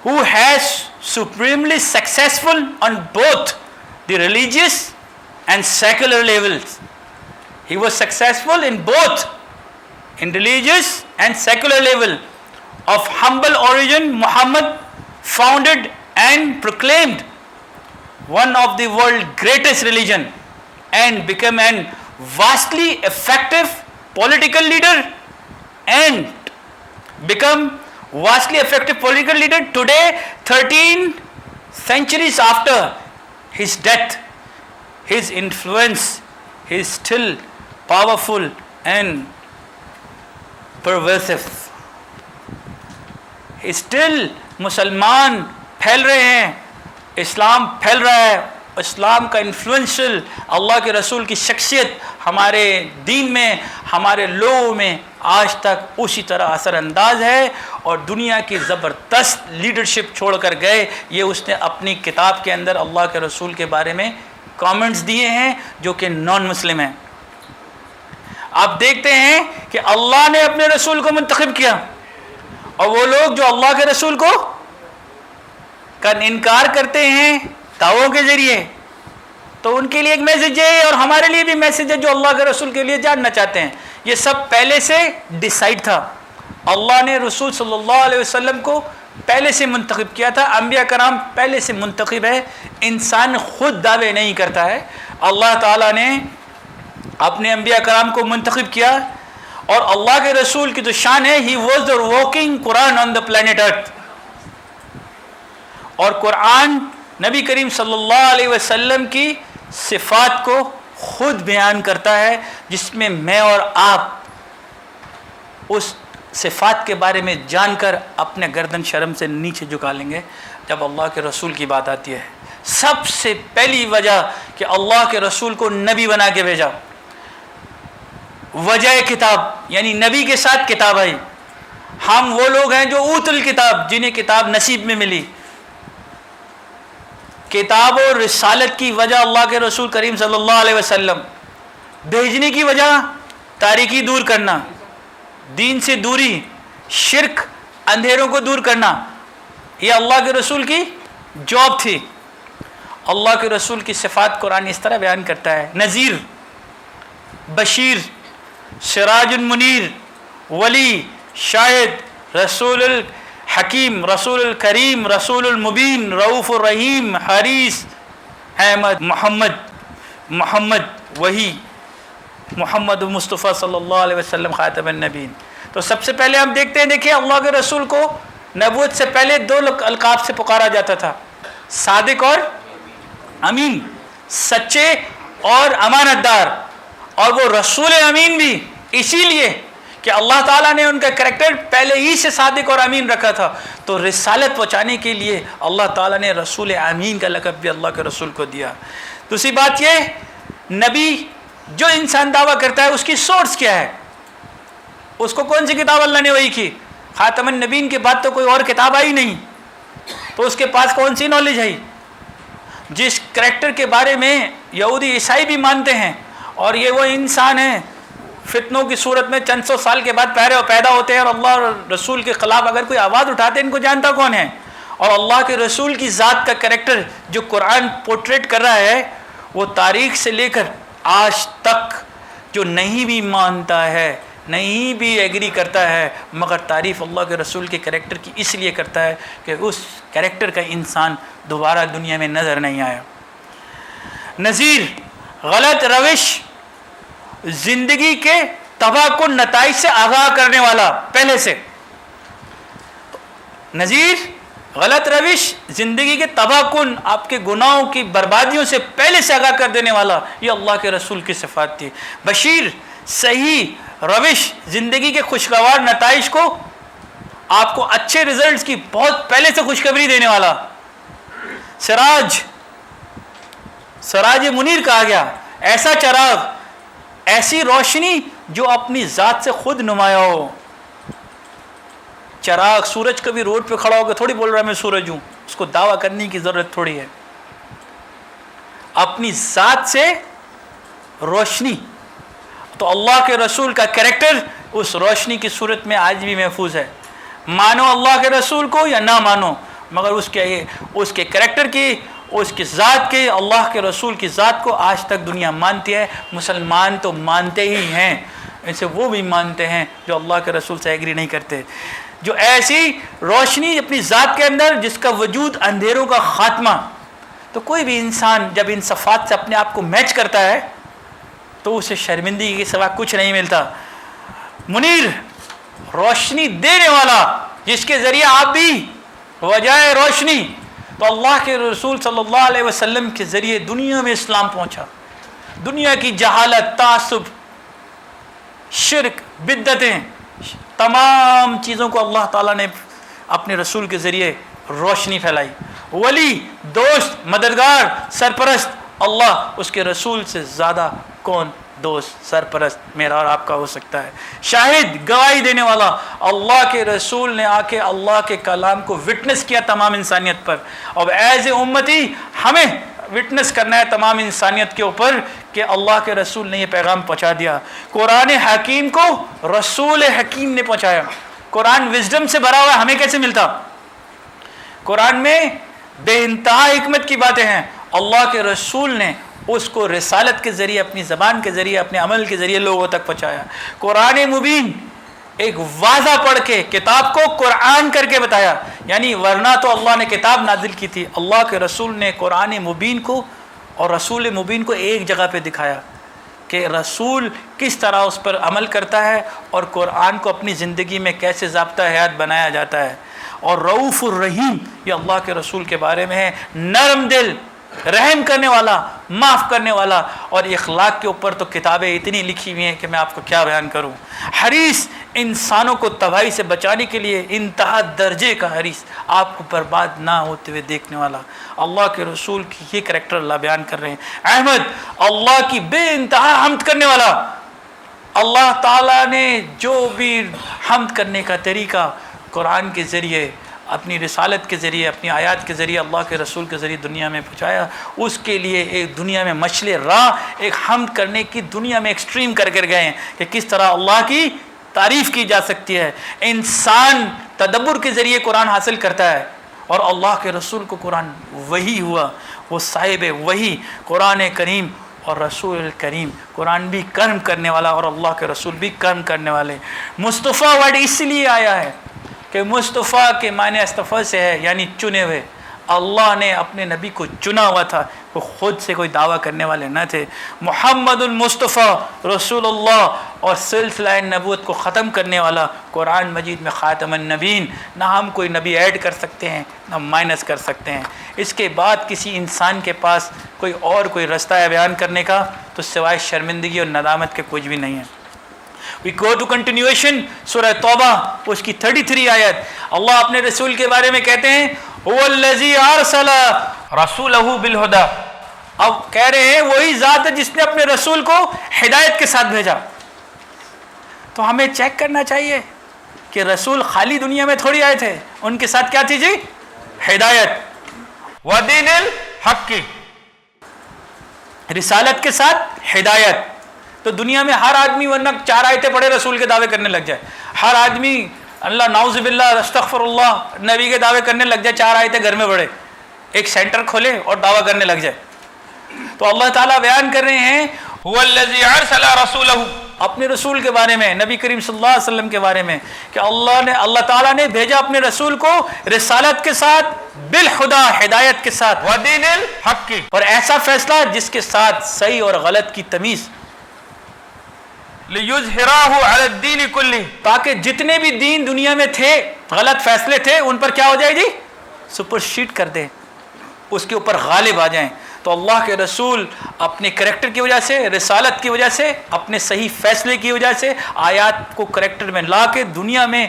[SPEAKER 2] who has supremely successful on both the religious and secular levels. He was successful in both, in religious and secular level. Of humble origin, Muhammad founded and proclaimed one of the world's greatest religion and became an vastly effective political leader today, 13 centuries after his death. His influence is still powerful and pervasive. Still مسلمان پھیل رہے ہیں، اسلام پھیل رہا ہے. اسلام کا influential اللہ کے رسول کی شخصیت ہمارے دین میں، ہمارے لوگوں میں آج تک اسی طرح اثر انداز ہے، اور دنیا کی زبردست لیڈرشپ چھوڑ کر گئے. یہ اس نے اپنی کتاب کے اندر اللہ کے رسول کے بارے میں کامنٹس دیے ہیں جو کہ نان مسلم ہیں. آپ دیکھتے ہیں کہ اللہ نے اپنے رسول کو منتخب کیا، اور وہ لوگ جو اللہ کے رسول کو کا انکار کرتے ہیں دعووں کے ذریعے، تو ان کے لیے ایک میسج ہے اور ہمارے لیے بھی میسج ہے جو اللہ کے رسول کے لیے جاننا چاہتے ہیں. یہ سب پہلے سے ڈیسائیڈ تھا. اللہ نے رسول صلی اللہ علیہ وسلم کو پہلے سے منتخب کیا تھا. انبیاء کرام پہلے سے منتخب ہے. انسان خود دعوے نہیں کرتا ہے، اللہ تعالیٰ نے اپنے انبیاء کرام کو منتخب کیا. اور اللہ کے رسول کی تو شان ہے، he was the walking Quran on the planet earth. اور قرآن نبی کریم صلی اللہ علیہ وسلم کی صفات کو خود بیان کرتا ہے، جس میں میں اور آپ اس صفات کے بارے میں جان کر اپنے گردن شرم سے نیچے جھکا لیں گے جب اللہ کے رسول کی بات آتی ہے. سب سے پہلی وجہ کہ اللہ کے رسول کو نبی بنا کے بھیجا، وجہ کتاب، یعنی نبی کے ساتھ کتاب آئی. ہم وہ لوگ ہیں جو اوت الکتاب، جنہیں کتاب نصیب میں ملی. کتاب اور رسالت کی وجہ اللہ کے رسول کریم صلی اللہ علیہ وسلم، بھیجنے کی وجہ تاریکی دور کرنا، دین سے دوری، شرک، اندھیروں کو دور کرنا. یہ اللہ کے رسول کی جاب تھی. اللہ کے رسول کی صفات قرآن اس طرح بیان کرتا ہے: نذیر، بشیر، سراج المنیر، ولی، شاہد، رسول الحکیم، رسول الکریم، رسول المبین، رؤوف الرحیم، حریص، احمد، محمد وحی، محمد مصطفیٰ صلی اللہ علیہ وسلم خاتم النبیین. تو سب سے پہلے ہم دیکھتے ہیں، دیکھیں اللہ کے رسول کو نبوت سے پہلے 2 القاب سے پکارا جاتا تھا: صادق اور امین، سچے اور امانت دار. اور وہ رسول امین بھی اسی لیے کہ اللہ تعالیٰ نے ان کا کریکٹر پہلے ہی سے صادق اور امین رکھا تھا. تو رسالت پہنچانے کے لیے اللہ تعالیٰ نے رسول امین کا لقب بھی اللہ کے رسول کو دیا. دوسری بات یہ، نبی جو انسان دعویٰ کرتا ہے اس کی سورس کیا ہے، اس کو کون سی کتاب اللہ نے وحی کی؟ خاتم النبیین کے بعد تو کوئی اور کتاب آئی نہیں، تو اس کے پاس کون سی نالج ہے؟ جس کریکٹر کے بارے میں یہودی عیسائی بھی مانتے ہیں، اور یہ وہ انسان ہیں فتنوں کی صورت میں چند سو سال کے بعد پیدا ہوتے ہیں، اور اللہ اور رسول کے خلاف اگر کوئی آواز اٹھاتے ہیں ان کو جانتا کون ہے. اور اللہ کے رسول کی ذات کا کریکٹر جو قرآن پورٹریٹ کر رہا ہے، وہ تاریخ سے لے کر آج تک جو نہیں بھی مانتا ہے، نہیں بھی ایگری کرتا ہے، مگر تعریف اللہ کے رسول کے کریکٹر کی اس لیے کرتا ہے کہ اس کریکٹر کا انسان دوبارہ دنیا میں نظر نہیں آیا. نذیر، غلط روش، زندگی کے تباہ کن نتائج سے آگاہ کرنے والا. پہلے سے نذیر غلط روش زندگی کے تباہ کن، آپ کے گناہوں کی بربادیوں سے پہلے سے آگاہ کر دینے والا، یہ اللہ کے رسول کی صفات تھی۔ بشیر، صحیح روش زندگی کے خوشگوار نتائج کو، آپ کو اچھے رزلٹس کی بہت پہلے سے خوشخبری دینے والا۔ سراج منیر کہا گیا، ایسا چراغ، ایسی روشنی جو اپنی ذات سے خود نمایاں ہو۔ چراغ، سورج کبھی روڈ پہ کھڑا ہو کے تھوڑی بول رہا ہے میں سورج ہوں، اس کو دعویٰ کرنے کی ضرورت تھوڑی ہے، اپنی ذات سے روشنی۔ تو اللہ کے رسول کا کریکٹر اس روشنی کی صورت میں آج بھی محفوظ ہے۔ مانو اللہ کے رسول کو یا نہ مانو، مگر اس کے کریکٹر کی، اس کی ذات کے، اللہ کے رسول کی ذات کو آج تک دنیا مانتی ہے۔ مسلمان تو مانتے ہی ہیں، اسے وہ بھی مانتے ہیں جو اللہ کے رسول سے ایگری نہیں کرتے۔ جو ایسی روشنی اپنی ذات کے اندر جس کا وجود اندھیروں کا خاتمہ، تو کوئی بھی انسان جب ان صفات سے اپنے آپ کو میچ کرتا ہے تو اسے شرمندگی کے سوا کچھ نہیں ملتا۔ منیر، روشنی دینے والا، جس کے ذریعے آپ بھی وجہ روشنی۔ تو اللہ کے رسول صلی اللہ علیہ وسلم کے ذریعے دنیا میں اسلام پہنچا۔ دنیا کی جہالت، تعصب، شرک، بدعتیں، تمام چیزوں کو اللہ تعالیٰ نے اپنے رسول کے ذریعے روشنی پھیلائی۔ ولی، دوست، مددگار، سرپرست، اللہ، اس کے رسول سے زیادہ کون دوست، سرپرست میرا اور آپ کا ہو سکتا ہے؟ شاہد، گواہی دینے والا، اللہ کے رسول نے آ کے اللہ کے کلام کو وٹنس کیا تمام انسانیت پر، اور ایز اے امتی ہمیں وٹنس کرنا ہے تمام انسانیت کے اوپر کہ اللہ کے رسول نے یہ پیغام پہنچا دیا۔ قرآن حکیم کو رسول حکیم نے پہنچایا۔ قرآن وزڈم سے بھرا ہوا ہے، ہمیں کیسے ملتا؟ قرآن میں بے انتہا حکمت کی باتیں ہیں، اللہ کے رسول نے اس کو رسالت کے ذریعے، اپنی زبان کے ذریعے، اپنے عمل کے ذریعے لوگوں تک پہنچایا۔ قرآن مبین، ایک واضح پڑھ کے کتاب کو قرآن کر کے بتایا، یعنی ورنہ تو اللہ نے کتاب نازل کی تھی، اللہ کے رسول نے قرآن مبین کو اور رسول مبین کو ایک جگہ پہ دکھایا کہ رسول کس طرح اس پر عمل کرتا ہے اور قرآن کو اپنی زندگی میں کیسے ضابطہ حیات بنایا جاتا ہے۔ اور رؤوف الرحیم، یہ اللہ کے رسول کے بارے میں ہے، نرم دل، رحم کرنے والا، معاف کرنے والا۔ اور اخلاق کے اوپر تو کتابیں اتنی لکھی ہوئی ہیں کہ میں آپ کو کیا بیان کروں۔ حریص، انسانوں کو تباہی سے بچانے کے لیے انتہا درجے کا حریص، آپ کو برباد نہ ہوتے ہوئے دیکھنے والا۔ اللہ کے رسول کی یہ کریکٹر اللہ بیان کر رہے ہیں۔ احمد، اللہ کی بے انتہا حمد کرنے والا۔ اللہ تعالیٰ نے جو بھی حمد کرنے کا طریقہ قرآن کے ذریعے، اپنی رسالت کے ذریعے، اپنی آیات کے ذریعے، اللہ کے رسول کے ذریعے دنیا میں پہنچایا، اس کے لیے ایک دنیا میں مشعل راہ، ایک حمد کرنے کی دنیا میں ایکسٹریم کر گئے ہیں کہ کس طرح اللہ کی تعریف کی جا سکتی ہے۔ انسان تدبر کے ذریعے قرآن حاصل کرتا ہے، اور اللہ کے رسول کو قرآن وحی ہوا، وہ صاحب وحی قرآن کریم، اور رسول کریم قرآن بھی کرم کرنے والا اور اللہ کے رسول بھی کرم کرنے والے۔ مصطفیٰ ورڈ اس لیے آیا ہے کہ مصطفیٰ کے معنی استفا سے ہے، یعنی چنے ہوئے۔ اللہ نے اپنے نبی کو چنا ہوا تھا، وہ خود سے کوئی دعویٰ کرنے والے نہ تھے۔ محمد المصطفیٰ رسول اللہ، اور سلسلہ نبوت کو ختم کرنے والا قرآن مجید میں خاتم النبیین، نہ ہم کوئی نبی ایڈ کر سکتے ہیں نہ مائنس کر سکتے ہیں۔ اس کے بعد کسی انسان کے پاس کوئی رستہ ہے بیان کرنے کا تو سوائے شرمندگی اور ندامت کے کچھ بھی نہیں ہے۔ We go to continuation سورہ توبہ، اس کی 33 آیت۔ اللہ اپنے رسول کے بارے میں کہتے ہیں هو الذی ارسل
[SPEAKER 3] رسولہ بالہدی،
[SPEAKER 2] اب کہہ رہے ہیں وہی ذات ہے جس نے اپنے رسول کو ہدایت کے ساتھ بھیجا۔ تو ہمیں چیک کرنا چاہیے کہ رسول خالی دنیا میں تھوڑی آئے تھے، ان کے ساتھ کیا تھی جی؟ ہدایت،
[SPEAKER 3] ودین الحق،
[SPEAKER 2] رسالت کے ساتھ ہدایت۔ تو دنیا میں ہر آدمی ورنہ 4 آیتیں پڑھے رسول کے دعوے کرنے لگ جائے، ہر آدمی اللہ نعوذ باللہ استغفر اللہ نبی کے دعوے کرنے لگ جائے، 4 آیتیں گھر میں پڑھے، ایک سینٹر کھولے اور دعویٰ کرنے لگ جائے۔ تو اللہ تعالیٰ بیان کر رہے ہیں
[SPEAKER 3] هو الذی ارسل رسولہ،
[SPEAKER 2] اپنے رسول کے بارے میں، نبی کریم صلی اللہ علیہ وسلم کے بارے میں، کہ اللہ تعالیٰ نے بھیجا اپنے رسول کو رسالت کے ساتھ، بالہدی، ہدایت کے ساتھ،
[SPEAKER 3] ودین الحق،
[SPEAKER 2] اور ایسا فیصلہ جس کے ساتھ صحیح اور غلط کی تمیز،
[SPEAKER 3] لیظہرہ علی الدین کلہ،
[SPEAKER 2] تاکہ جتنے بھی دین دنیا میں تھے، غلط فیصلے تھے، ان پر کیا ہو جائے جی؟ سپرشیڈ کر دیں، اس کے اوپر غالب آ جائیں. تو اللہ کے رسول اپنے کریکٹر کی وجہ سے، رسالت کی وجہ سے، اپنے صحیح فیصلے کی وجہ سے آیات کو کریکٹر میں لا کے دنیا میں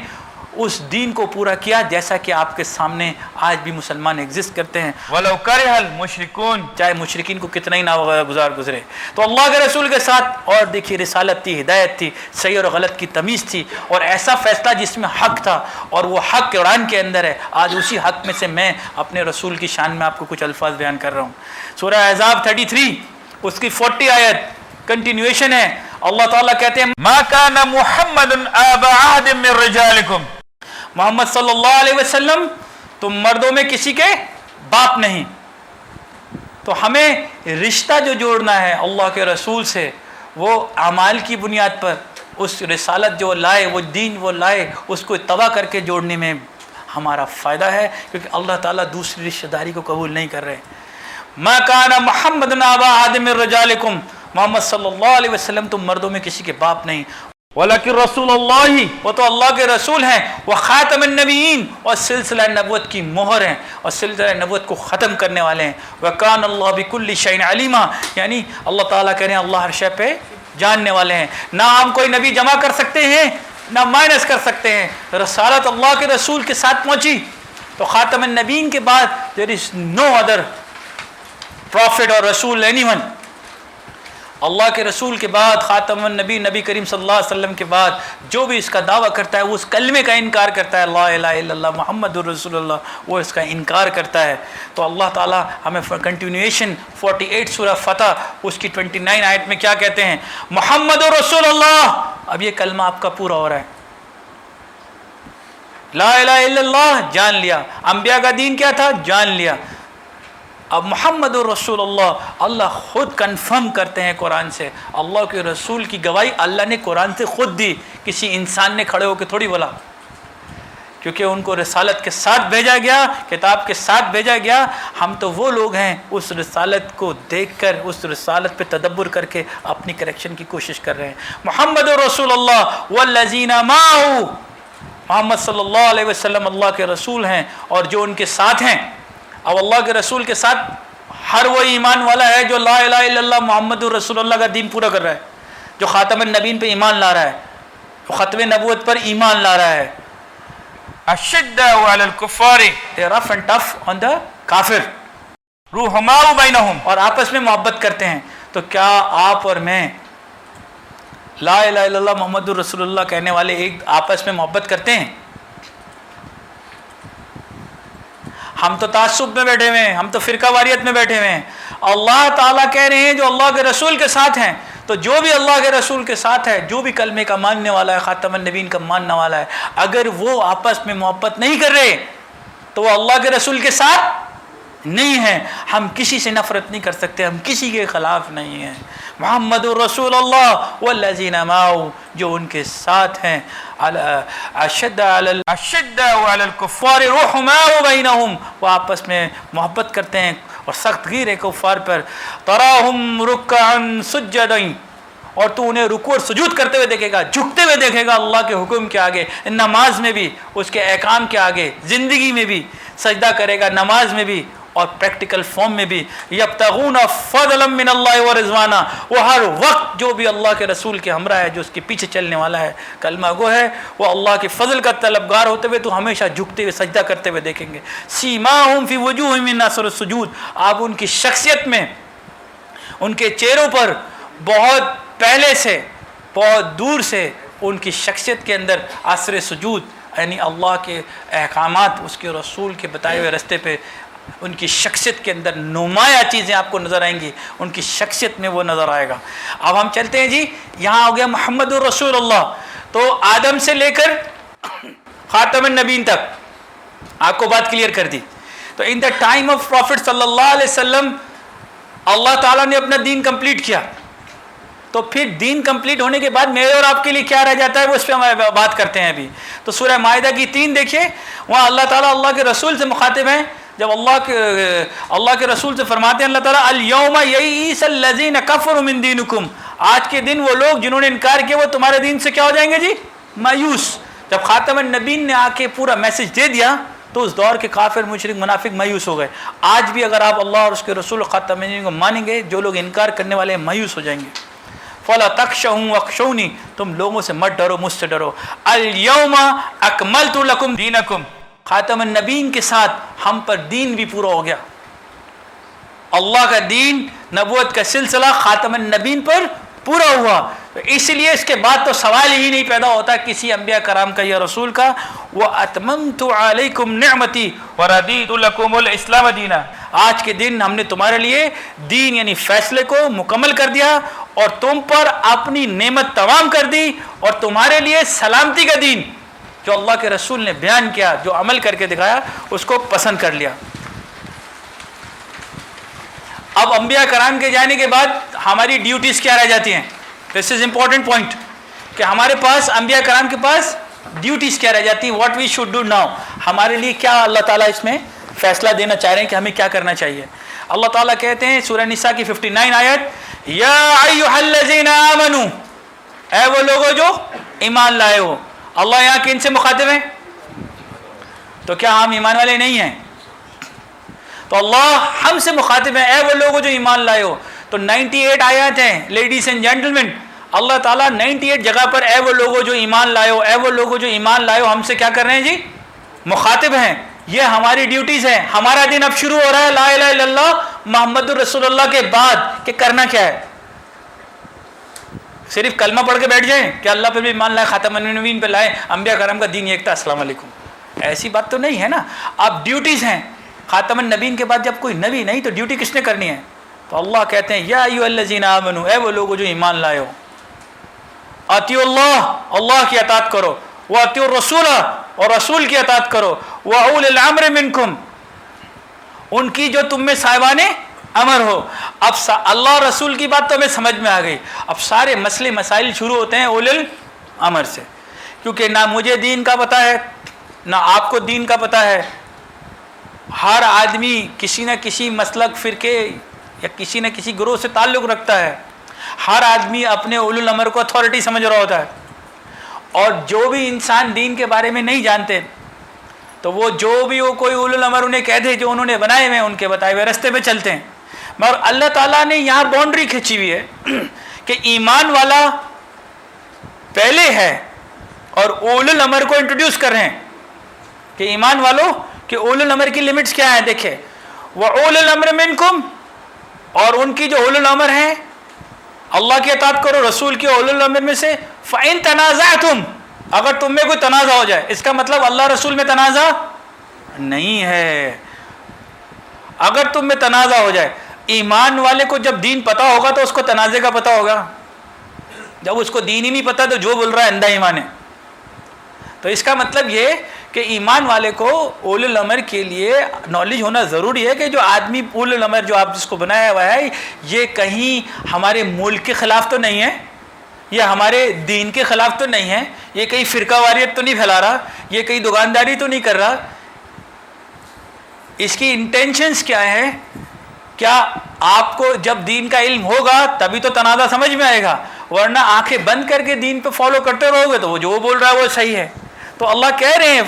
[SPEAKER 2] اس دین کو پورا کیا جیسا کہ آپ کے سامنے آج بھی مسلمان ایگزسٹ کرتے ہیں،
[SPEAKER 3] ولو کرہ المشرکون،
[SPEAKER 2] چاہے مشرکین کو کتنا ہی ناگزار گزرے. تو اللہ کے رسول کے ساتھ، اور دیکھیے رسالت تھی، ہدایت تھی، صحیح اور غلط کی تمیز تھی، اور ایسا فیصلہ جس میں حق تھا، اور وہ حق قرآن کے اندر ہے. آج اسی حق میں سے میں اپنے رسول کی شان میں آپ کو کچھ الفاظ بیان کر رہا ہوں. سورہ احزاب 33 اس کی 40 آیت کنٹینیویشن ہے. اللہ تعالیٰ کہتے ہیں
[SPEAKER 3] ما کان محمد آبا عہد من رجالکم،
[SPEAKER 2] محمد صلی اللہ علیہ وسلم تم مردوں میں کسی کے باپ نہیں. تو ہمیں رشتہ جو جوڑنا ہے اللہ کے رسول سے، وہ اعمال کی بنیاد پر، اس رسالت جو لائے، وہ دین وہ لائے، اس کو اتباع کر کے جوڑنے میں ہمارا فائدہ ہے، کیونکہ اللہ تعالیٰ دوسری رشتہ داری کو قبول نہیں کر رہے. ما کان محمد آبا عہد من رجالکم، محمد صلی اللہ علیہ وسلم تم مردوں میں کسی کے باپ نہیں،
[SPEAKER 3] ولکن رسول اللہ،
[SPEAKER 2] وہ تو اللہ کے رسول ہیں، وہ خاتم النبیین، اور سلسلہ نبوت کی مہر ہیں، اور سلسلہ نبوت کو ختم کرنے والے ہیں. وَكَانَ اللَّهُ بِكُلِّ شَيْءٍ عَلِيمًا، یعنی اللہ تعالیٰ کہہ رہے ہیں اللہ ہر شے پہ جاننے والے ہیں. نہ ہم کوئی نبی جمع کر سکتے ہیں نہ مائنس کر سکتے ہیں. رسالت اللہ کے رسول کے ساتھ پہنچی تو خاتم النبیین کے بعد there is no other prophet اور رسول anyone. اللہ کے رسول کے بعد خاتم النبی نبی کریم صلی اللہ علیہ وسلم کے بعد جو بھی اس کا دعویٰ کرتا ہے وہ اس کلمے کا انکار کرتا ہے، لا الہ الا اللہ محمد الرسول اللہ، وہ اس کا انکار کرتا ہے. تو اللہ تعالیٰ ہمیں کنٹینیویشن 48 سورہ فتح اس کی 29 آیت میں کیا کہتے ہیں؟ محمد الرسول اللہ. اب یہ کلمہ آپ کا پورا ہو رہا ہے، لا الہ الا اللہ جان لیا، انبیاء کا دین کیا تھا جان لیا. اب محمد الرسول اللہ، اللہ خود کنفرم کرتے ہیں قرآن سے. اللہ کے رسول کی گواہی اللہ نے قرآن سے خود دی، کسی انسان نے کھڑے ہو کے تھوڑی بولا، کیونکہ ان کو رسالت کے ساتھ بھیجا گیا، کتاب کے ساتھ بھیجا گیا. ہم تو وہ لوگ ہیں اس رسالت کو دیکھ کر، اس رسالت پہ تدبر کر کے اپنی کریکشن کی کوشش کر رہے ہیں. محمد الرسول اللہ والذین معہ، محمد صلی اللہ علیہ وسلم اللہ کے رسول ہیں اور جو ان کے ساتھ ہیں. اب اللہ کے رسول کے ساتھ ہر وہ ایمان والا ہے جو لا الہ الا اللہ محمد الرسول اللہ کا دین پورا کر رہا ہے، جو خاتم النبیین پہ ایمان لا رہا ہے، جو ختم نبوت پر ایمان لا رہا ہے.
[SPEAKER 3] اشداء علی الکفار
[SPEAKER 2] they are rough and tough on the کافر،
[SPEAKER 3] رحماء بینہم،
[SPEAKER 2] اور آپس میں محبت کرتے ہیں. تو کیا آپ اور میں لا الہ الا اللہ محمد الرسول اللہ کہنے والے ایک آپس میں محبت کرتے ہیں؟ ہم تو تعصب میں بیٹھے ہوئے ہیں، ہم تو فرقہ واریت میں بیٹھے ہوئے ہیں. اللہ تعالیٰ کہہ رہے ہیں جو اللہ کے رسول کے ساتھ ہیں. تو جو بھی اللہ کے رسول کے ساتھ ہے، جو بھی کلمے کا ماننے والا ہے، خاتم النبیین کا ماننے والا ہے، اگر وہ آپس میں محبت نہیں کر رہے تو وہ اللہ کے رسول کے ساتھ نہیں ہیں. ہم کسی سے نفرت نہیں کر سکتے، ہم کسی کے خلاف نہیں ہیں. محمد الرسول اللہ والذین معہ، جو ان کے ساتھ ہیں، اشداء علی الکفار رحماء بینہم، وہ آپس میں محبت کرتے ہیں اور سخت گیر ہے کفار پر. تراہم رکعا سجدا، اور تو انہیں رکوع اور سجود کرتے ہوئے دیکھے گا، جھکتے ہوئے دیکھے گا اللہ کے حکم کے آگے، نماز میں بھی، اس کے احکام کے آگے، زندگی میں بھی سجدہ کرے گا، نماز میں بھی اور پریکٹیکل فارم میں بھی. یبتغون فضلا من اللہ ورضوانا، وہ ہر وقت جو بھی اللہ کے رسول کے ہمراہ ہے، جو اس کے پیچھے چلنے والا ہے، کلمہ گو ہے، وہ اللہ کے فضل کا طلبگار ہوتے ہوئے تو ہمیشہ جھکتے ہوئے سجدہ کرتے ہوئے دیکھیں گے. سیماہم فی وجوہہم من اثر السجود، آپ ان کی شخصیت میں، ان کے چہروں پر بہت پہلے سے، بہت دور سے ان کی شخصیت کے اندر اثر سجود، یعنی اللہ کے احکامات، اس کے رسول کے بتائے ہوئے رستے پہ ان کی شخصیت کے اندر نمایاں چیزیں آپ کو نظر آئیں گی، ان کی شخصیت میں وہ نظر آئے گا. اب ہم چلتے ہیں جی، یہاں ہو گیا محمد الرسول اللہ. تو آدم سے لے کر خاتم النبیین تک آپ کو بات کلیئر کر دی. تو ان دا ٹائم آف پروفٹ صلی اللہ علیہ وسلم اللہ تعالیٰ نے اپنا دین کمپلیٹ کیا. تو پھر دین کمپلیٹ ہونے کے بعد میرے اور آپ کے لیے کیا رہ جاتا ہے، وہ اس پہ ہم بات کرتے ہیں ابھی. تو سورہ مائدہ کی 3 دیکھیے، وہاں اللہ تعالیٰ اللہ کے رسول سے مخاطب ہیں. جب اللہ کے رسول سے فرماتے ہیں اللہ تعالیٰ الیوم یئیس الذین کفروا من دینکم، آج کے دن وہ لوگ جنہوں نے انکار کیا وہ تمہارے دین سے کیا ہو جائیں گے جی؟ مایوس. جب خاتم النبیین نے آ کے پورا میسج دے دیا تو اس دور کے کافر مشرک منافق مایوس ہو گئے. آج بھی اگر آپ اللہ اور اس کے رسول خاتم النبیین کو مانیں گے، جو لوگ انکار کرنے والے ہیں مایوس ہو جائیں گے. فلا تخشوهم واخشونی، تم لوگوں سے مت ڈرو، مجھ سے ڈرو. الیوم اکملت لکم دینکم، خاتم النبیین کے ساتھ ہم پر دین بھی پورا ہو گیا. اللہ کا دین، نبوت کا سلسلہ خاتم النبیین پر پورا ہوا. اس لیے اس کے بعد تو سوال ہی نہیں پیدا ہوتا کسی انبیاء کرام کا یا رسول کا. وَأَتْمَمْتُ عَلَيْكُمْ نِعْمَتِي
[SPEAKER 3] وَرَضِيتُ لَكُمُ الْإِسْلَامَ دِينًا،
[SPEAKER 2] آج کے دن ہم نے تمہارے لیے دین یعنی فیصلے کو مکمل کر دیا اور تم پر اپنی نعمت تمام کر دی، اور تمہارے لیے سلامتی کا دین جو اللہ کے رسول نے بیان کیا، جو عمل کر کے دکھایا، اس کو پسند کر لیا. اب انبیاء کرام کے جانے کے بعد ہماری ڈیوٹیز کیا رہ جاتی ہیں؟ دس از امپورٹنٹ پوائنٹ کہ ہمارے پاس انبیاء کرام کے پاس ڈیوٹیز کیا رہ جاتی ہیں. What we should do now, ہمارے لیے کیا اللہ تعالیٰ اس میں فیصلہ دینا چاہ رہے ہیں کہ ہمیں کیا کرنا چاہیے. اللہ تعالیٰ کہتے ہیں سورہ نساء کی 59 آیت، یا ایھا الذین آمنوا، اے وہ لوگوں جو ایمان لائے ہو. اللہ یہاں کن سے مخاطب ہیں؟ تو کیا ہم ایمان والے نہیں ہیں؟ تو اللہ ہم سے مخاطب ہیں، اے وہ لوگوں جو ایمان لائے ہو. تو 98 آیات ہیں لیڈیز اینڈ جینٹلمین. اللہ تعالیٰ 98 جگہ پر اے وہ لوگوں جو ایمان لائے ہو، اے وہ لوگوں جو ایمان لائے ہو، ہم سے کیا کر رہے ہیں جی؟ مخاطب ہیں. یہ ہماری ڈیوٹیز ہیں. ہمارا دن اب شروع ہو رہا ہے لا الہ الا اللہ محمد الرسول اللہ کے بعد کہ کرنا کیا ہے؟ صرف کلمہ پڑھ کے بیٹھ جائیں کہ اللہ پہ بھی ایمان لائے، خاتم النبیین پہ لائے، انبیاء کرام کا دین ایک تھا، السلام علیکم. ایسی بات تو نہیں ہے نا. اب ڈیوٹیز ہیں. خاتم النبیین کے بعد جب کوئی نبی نہیں تو ڈیوٹی کس نے کرنی ہے؟ تو اللہ کہتے ہیں یا ایھا الذین آمنوا، اے وہ لوگوں جو ایمان لائے ہو، اطیعوا اللہ، اللہ کی اطاعت کرو، واطیعوا الرسول، اور رسول کی اطاعت کرو، واولی الامر منکم، ان کی جو تم میں صاحبان امر ہو. اب اللہ رسول کی بات تو ہمیں سمجھ میں آ گئی. اب سارے مسئلے مسائل شروع ہوتے ہیں اولی الامر سے، کیونکہ نہ مجھے دین کا پتہ ہے نہ آپ کو دین کا پتہ ہے. ہر آدمی کسی نہ کسی مسلک، فرقے یا کسی نہ کسی گروہ سے تعلق رکھتا ہے. ہر آدمی اپنے اولو الامر کو اتھارٹی سمجھ رہا ہوتا ہے. اور جو بھی انسان دین کے بارے میں نہیں جانتے تو وہ جو بھی وہ کوئی اولو الامر انہیں کہہ دے، جو انہوں نے بنائے ہوئے ان کے بتائے ہوئے رستے پہ چلتے ہیں. مگر اللہ تعالیٰ نے یہاں باؤنڈری کھینچی ہوئی ہے کہ ایمان والا پہلے ہے اور اولو الامر کو انٹروڈیوس کر رہے ہیں کہ ایمان والوں کہ اولو الامر کی لمٹس کیا ہیں. دیکھیں وَأُولِي الْأَمْرِ مِنْكُمْ، اور ان کی جو اولو الامر ہیں اللہ کی اطاعت کرو، رسول کی اولو الامر میں سے. فَإِن تَنَازَعْتُمْ، اگر تم میں کوئی تنازع ہو جائے، اس کا مطلب اللہ رسول میں تنازع نہیں ہے. اگر تم میں تنازع ہو جائے، ایمان والے کو جب دین پتہ ہوگا تو اس کو تنازع کا پتہ ہوگا. جب اس کو دین ہی نہیں پتہ تو جو بول رہا ہے اندھا ایمان ہے. تو اس کا مطلب یہ کہ ایمان والے کو اولو الامر کے لیے نالج ہونا ضروری ہے کہ جو آدمی اولو الامر جو آپ جس کو بنایا ہوا ہے یہ کہیں ہمارے ملک کے خلاف تو نہیں ہے، یہ ہمارے دین کے خلاف تو نہیں ہے، یہ کہیں فرقہ واریت تو نہیں پھیلا رہا، یہ کہیں دکانداری تو نہیں کر رہا. اس کی انٹینشنز کیا ہیں؟ کیا آپ کو جب دین کا علم ہوگا تبھی تو تنازع سمجھ میں آئے گا، ورنہ آنکھیں بند کر کے دین پہ فالو کرتے رہو گے تو وہ جو بول رہا ہے وہ صحیح ہے. تو اللہ کہہ رہے ہیں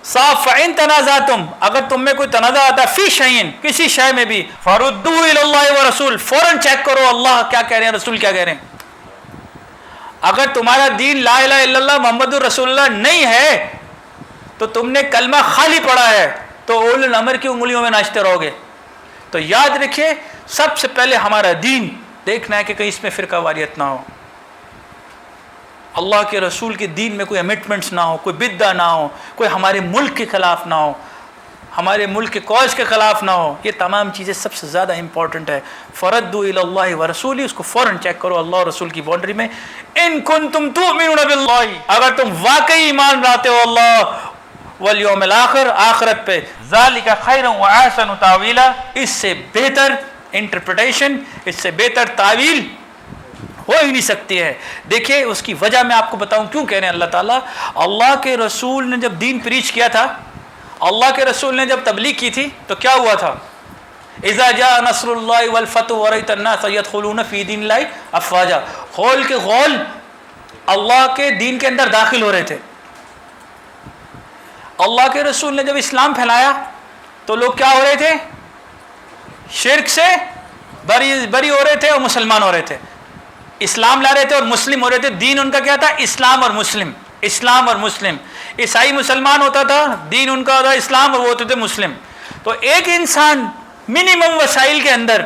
[SPEAKER 2] صاف فَإِن تَنَازَعْتُمْ، اگر تم میں کوئی تنازع آتا ہے فی شیئن، کسی شے میں بھی، فَرُدُّوهُ إِلَى اللَّهِ وَرَسُولِهِ، فوراً چیک کرو اللہ کیا کہہ رہے ہیں، رسول کیا کہہ رہے ہیں. اگر تمہارا دین لا الہ الا اللہ محمد الرسول اللہ نہیں ہے تو تم نے کلمہ خالی پڑھا ہے تو اولو الامر کی انگلیوں میں ناچتے رہو گے. تو یاد رکھیے سب سے پہلے ہمارا دین دیکھنا ہے کہ کہیں اس میں فرقہ واریت نہ ہو، اللہ کے رسول کے دین میں کوئی امٹمنٹس نہ ہو، کوئی بدعہ نہ ہو، کوئی ہمارے ملک کے خلاف نہ ہو، ہمارے ملک کے کاز کے خلاف نہ ہو. یہ تمام چیزیں سب سے زیادہ امپورٹنٹ ہے. فَرَدُّوا إِلَى اللَّهِ وَرَسُولِهِ، اس کو فوراً چیک کرو اللہ اور رسول کی باؤنڈری میں. إِن كُنتُمْ تُؤْمِنُونَ بِاللَّهِ، اگر تم واقعی ایمان لاتے ہو اللہ والیوم الآخر، آخرت پہ.
[SPEAKER 3] ذَلِكَ خَيْرٌ وَأَحْسَنُ تَأْوِيلًا،
[SPEAKER 2] اس سے بہتر انٹرپریٹیشن، اس سے بہتر تعویل ہو ہی نہیں سکتی ہے. دیکھیے اس کی وجہ میں آپ کو بتاؤں کیوں کہہ رہے ہیں اللہ تعالیٰ. اللہ کے رسول نے جب دین پریچ کیا تھا، اللہ کے رسول نے جب تبلیغ کی تھی تو کیا ہوا تھا؟ اذا جاء نصر اللہ والفتح ورأیت الناس يدخلون فی دین اللہ افواجا، غول کے غول اللہ کے دین کے اندر داخل ہو رہے تھے. اللہ کے رسول نے جب اسلام پھیلایا تو لوگ کیا ہو رہے تھے؟ شرک سے بری ہو رہے تھے اور مسلمان ہو رہے تھے. اسلام لا رہے تھے اور مسلم ہو رہے تھے. دین ان کا کیا تھا؟ اسلام اور مسلم. اسلام اور مسلم. عیسائی مسلمان ہوتا تھا، دین ان کا ہوتا اسلام اور وہ ہوتے تھے مسلم. تو ایک انسان منیمم وسائل کے اندر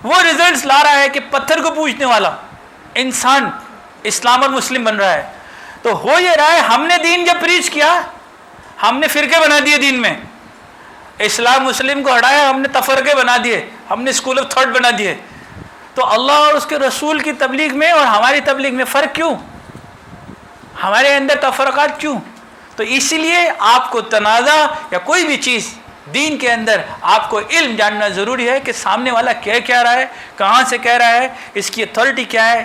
[SPEAKER 2] وہ ریزلٹس لا رہا ہے کہ پتھر کو پوجنے والا انسان اسلام اور مسلم بن رہا ہے. تو ہو یہ رہا ہے، ہم نے دین جب پریچ کیا، ہم نے فرقے بنا دیے دین میں، اسلام مسلم کو ہٹایا، ہم نے تفرقے بنا دیے، ہم نے اسکول آف تھاٹ بنا دیے. تو اللہ اور اس کے رسول کی تبلیغ میں اور ہماری تبلیغ میں فرق کیوں؟ ہمارے اندر تفرقات کیوں؟ تو اسی لیے آپ کو تنازع یا کوئی بھی چیز دین کے اندر آپ کو علم جاننا ضروری ہے کہ سامنے والا کہہ رہا ہے، کہاں سے کہہ رہا ہے، اس کی اتھارٹی کیا ہے،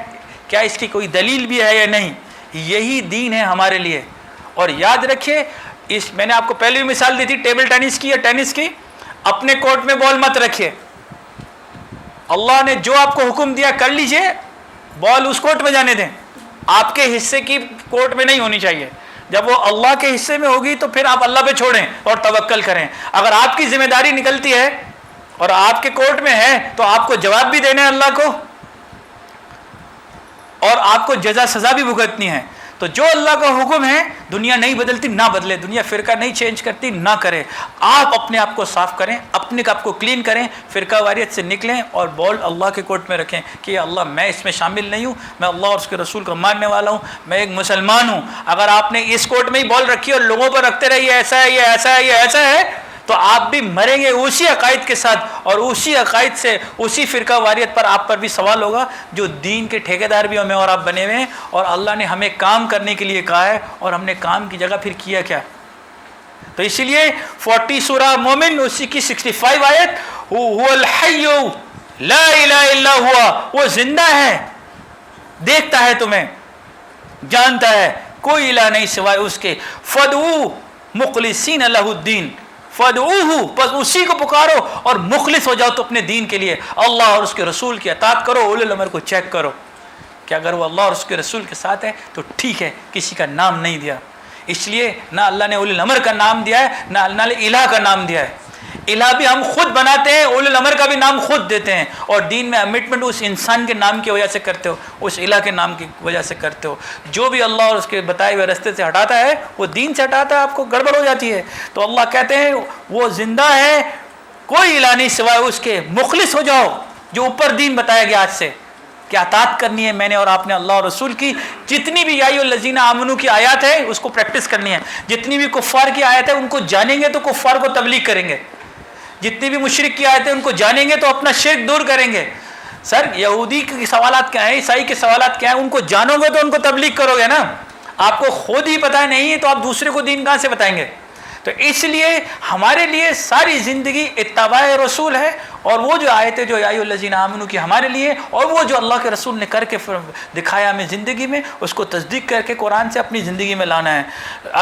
[SPEAKER 2] کیا اس کی کوئی دلیل بھی ہے یا نہیں. یہی دین ہے ہمارے لیے. اور یاد رکھیے، میں نے آپ کو پہلے بھی مثال دی تھی ٹیبل ٹینس کی یا ٹینس کی. اپنے کورٹ میں بال مت رکھیے. اللہ نے جو آپ کو حکم دیا کر لیجئے، بال اس کورٹ میں جانے دیں. آپ کے حصے کی کورٹ میں نہیں ہونی چاہیے. جب وہ اللہ کے حصے میں ہوگی تو پھر آپ اللہ پہ چھوڑیں اور توکل کریں. اگر آپ کی ذمہ داری نکلتی ہے اور آپ کے کورٹ میں ہے تو آپ کو جواب بھی دینا ہے اللہ کو، اور آپ کو جزا سزا بھی بھگتنی ہے. تو جو اللہ کا حکم ہے، دنیا نہیں بدلتی نہ بدلے، دنیا فرقہ نہیں چینج کرتی نہ کرے. آپ اپنے آپ کو صاف کریں، اپنے آپ کو کلین کریں، فرقہ واریت سے نکلیں اور بال اللہ کے کورٹ میں رکھیں کہ اللہ میں اس میں شامل نہیں ہوں، میں اللہ اور اس کے رسول کو ماننے والا ہوں، میں ایک مسلمان ہوں. اگر آپ نے اس کورٹ میں ہی بال رکھی اور لوگوں پر رکھتے رہے یہ ایسا ہے، یہ ایسا ہے، یہ ایسا ہے، تو آپ بھی مریں گے اسی عقائد کے ساتھ، اور اسی عقائد سے اسی فرقہ واریت پر آپ پر بھی سوال ہوگا جو دین کے ٹھیکیدار بھی ہمیں اور آپ بنے ہوئے ہیں. اور اللہ نے ہمیں کام کرنے کے لیے کہا ہے اور ہم نے کام کی جگہ پھر کیا کیا. تو اسی لیے 40 سورہ مومن اسی کی 65 آیت، هو الحی لا الہ الا ہوا، وہ زندہ ہے، دیکھتا ہے تمہیں، جانتا ہے، کوئی الہ نہیں سوائے اس کے. فدعو مخلصین لہ الدین، فدعوہ، بس اسی کو پکارو اور مخلص ہو جاؤ تو اپنے دین کے لیے. اللہ اور اس کے رسول کی اطاعت کرو، اولی الامر کو چیک کرو کہ اگر وہ اللہ اور اس کے رسول کے ساتھ ہے تو ٹھیک ہے. کسی کا نام نہیں دیا، اس لیے نہ اللہ نے اولی الامر کا نام دیا ہے، نہ اللہ نے الہ کا نام دیا ہے. الہ بھی ہم خود بناتے ہیں، اولی الامر کا بھی نام خود دیتے ہیں، اور دین میں امیٹمنٹ اس انسان کے نام کی وجہ سے کرتے ہو، اس الہ کے نام کی وجہ سے کرتے ہو. جو بھی اللہ اور اس کے بتائے ہوئے رستے سے ہٹاتا ہے وہ دین سے ہٹاتا ہے، آپ کو گڑبڑ ہو جاتی ہے. تو اللہ کہتے ہیں وہ زندہ ہے، کوئی الہ نہیں سوائے اس کے، مخلص ہو جاؤ. جو اوپر دین بتایا گیا آج سے کہ اطاعت کرنی ہے میں نے اور آپ نے اللہ اور رسول کی. جتنی بھی یا ایھا الذین آمنوا کی آیات ہے اس کو پریکٹس کرنی ہے. جتنی بھی کفار کی آیت ہے ان کو جانیں گے تو کفار کو تبلیغ کریں گے. جتنی بھی مشرک کی آیتیں ان کو جانیں گے تو اپنا شرک دور کریں گے. سر یہودی کے سوالات کیا ہیں، عیسائی کے سوالات کیا ہیں، ان کو جانو گے تو ان کو تبلیغ کرو گے نا. آپ کو خود ہی پتہ نہیں ہے تو آپ دوسرے کو دین کہاں سے بتائیں گے. تو اس لیے ہمارے لیے ساری زندگی اتباع رسول ہے، اور وہ جو آیتیں جو یا ایھا الذین آمنوا کی ہمارے لیے، اور وہ جو اللہ کے رسول نے کر کے دکھایا ہمیں زندگی میں، اس کو تصدیق کر کے قرآن سے اپنی زندگی میں لانا ہے.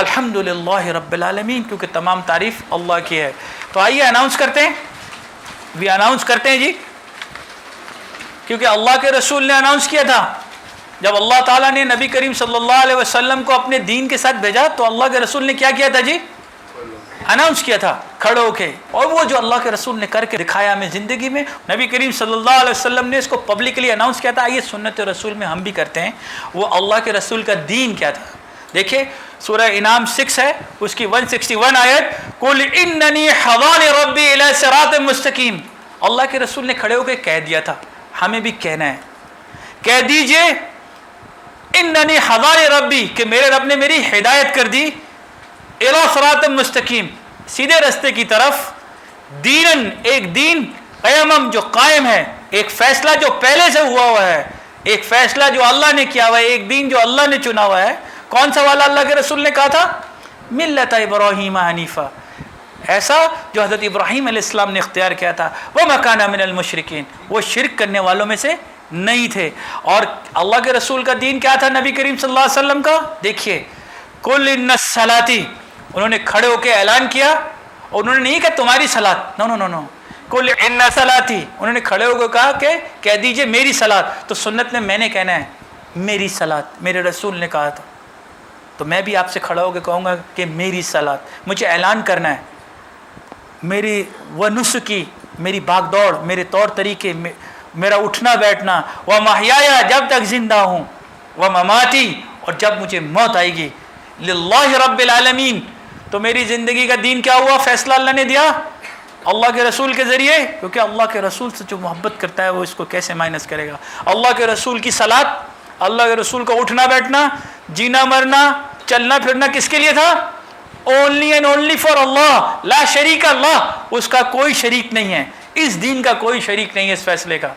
[SPEAKER 2] الحمدللہ رب العالمین، کیونکہ تمام تعریف اللہ کی ہے. تو آئیے اناؤنس کرتے ہیں، اناؤنس کرتے ہیں جی، کیونکہ اللہ کے رسول نے اناؤنس کیا تھا. جب اللہ تعالیٰ نے نبی کریم صلی اللہ علیہ وسلم کو اپنے دین کے ساتھ بھیجا تو اللہ کے رسول نے کیا کیا تھا جی؟ اناؤنس کیا تھا کھڑے ہو کے. اور وہ جو اللہ کے رسول نے کر کے دکھایا ہمیں زندگی میں، نبی کریم صلی اللہ علیہ وسلم نے اس کو پبلکلی اناؤنس کیا تھا. آئیے سنت رسول میں ہم بھی کرتے ہیں وہ اللہ کے رسول کا دین کیا تھا. دیکھیں سورہ انعام 6 ہے، اس کی 161 آیت، قُلْ إِنَّنِي حَضَانِ رَبِّي إِلَىٰ صِرَاطٍ مُسْتَقِيمٍ. اللہ کے رسول نے کھڑے ہو کے کہہ دیا تھا، ہمیں بھی کہنا ہے، کہہ دیجئے اِنَّنِي حَضَانِ رَبِّي، کہ میرے رب نے میری ہدایت کر دی، إِلَىٰ صِرَاطٍ مُسْتَقِيمٍ، سیدھے رستے کی طرف، دیناً، ایک دین قیمم جو قائم ہے، ایک فیصلہ جو پہلے سے ہوا ہے، ایک فیصلہ جو اللہ نے کیا ہوا ہے، ایک دین جو اللہ نے چنا ہوا ہے. کون سا والا اللہ کے رسول نے کہا تھا؟ ملت ابراہیم حنیفہ، ایسا جو حضرت ابراہیم علیہ السلام نے اختیار کیا تھا. وما کان من المشرکین، وہ شرک کرنے والوں میں سے نہیں تھے. اور اللہ کے رسول کا دین کیا تھا نبی کریم صلی اللہ علیہ وسلم کا؟ دیکھیے قل ان الصلاۃ، انہوں نے کھڑے ہو کے اعلان کیا، اور انہوں نے نہیں کہا تمہاری صلاۃ، نو نو نو نو، قل ان صلاتی، انہوں نے کھڑے ہو کے کہا کہ کہہ دیجئے میری صلاۃ. تو سنت میں نے کہنا ہے میری صلاۃ، میرے رسول نے کہا تھا. تو میں بھی آپ سے کھڑا ہو کے کہوں گا کہ میری صلات، مجھے اعلان کرنا ہے، میری وہ نسکی، میری بھاگ دوڑ، میرے طور طریقے، میرا اٹھنا بیٹھنا، وہ محیایا جب تک زندہ ہوں، وہ مماتی اور جب مجھے موت آئے گی، للہ رب العالمین. تو میری زندگی کا دین کیا ہوا؟ فیصلہ اللہ نے دیا اللہ کے رسول کے ذریعے، کیونکہ اللہ کے رسول سے جو محبت کرتا ہے وہ اس کو کیسے مائنس کرے گا. اللہ کے رسول کی صلات، اللہ کے رسول کا اٹھنا بیٹھنا، جینا مرنا، چلنا پھرنا کس کے لیے تھا؟ اونلی اینڈ اونلی فار اللہ، لا شریک اللہ، اس کا کوئی شریک نہیں ہے، اس دین کا کوئی شریک نہیں ہے اس فیصلے کا.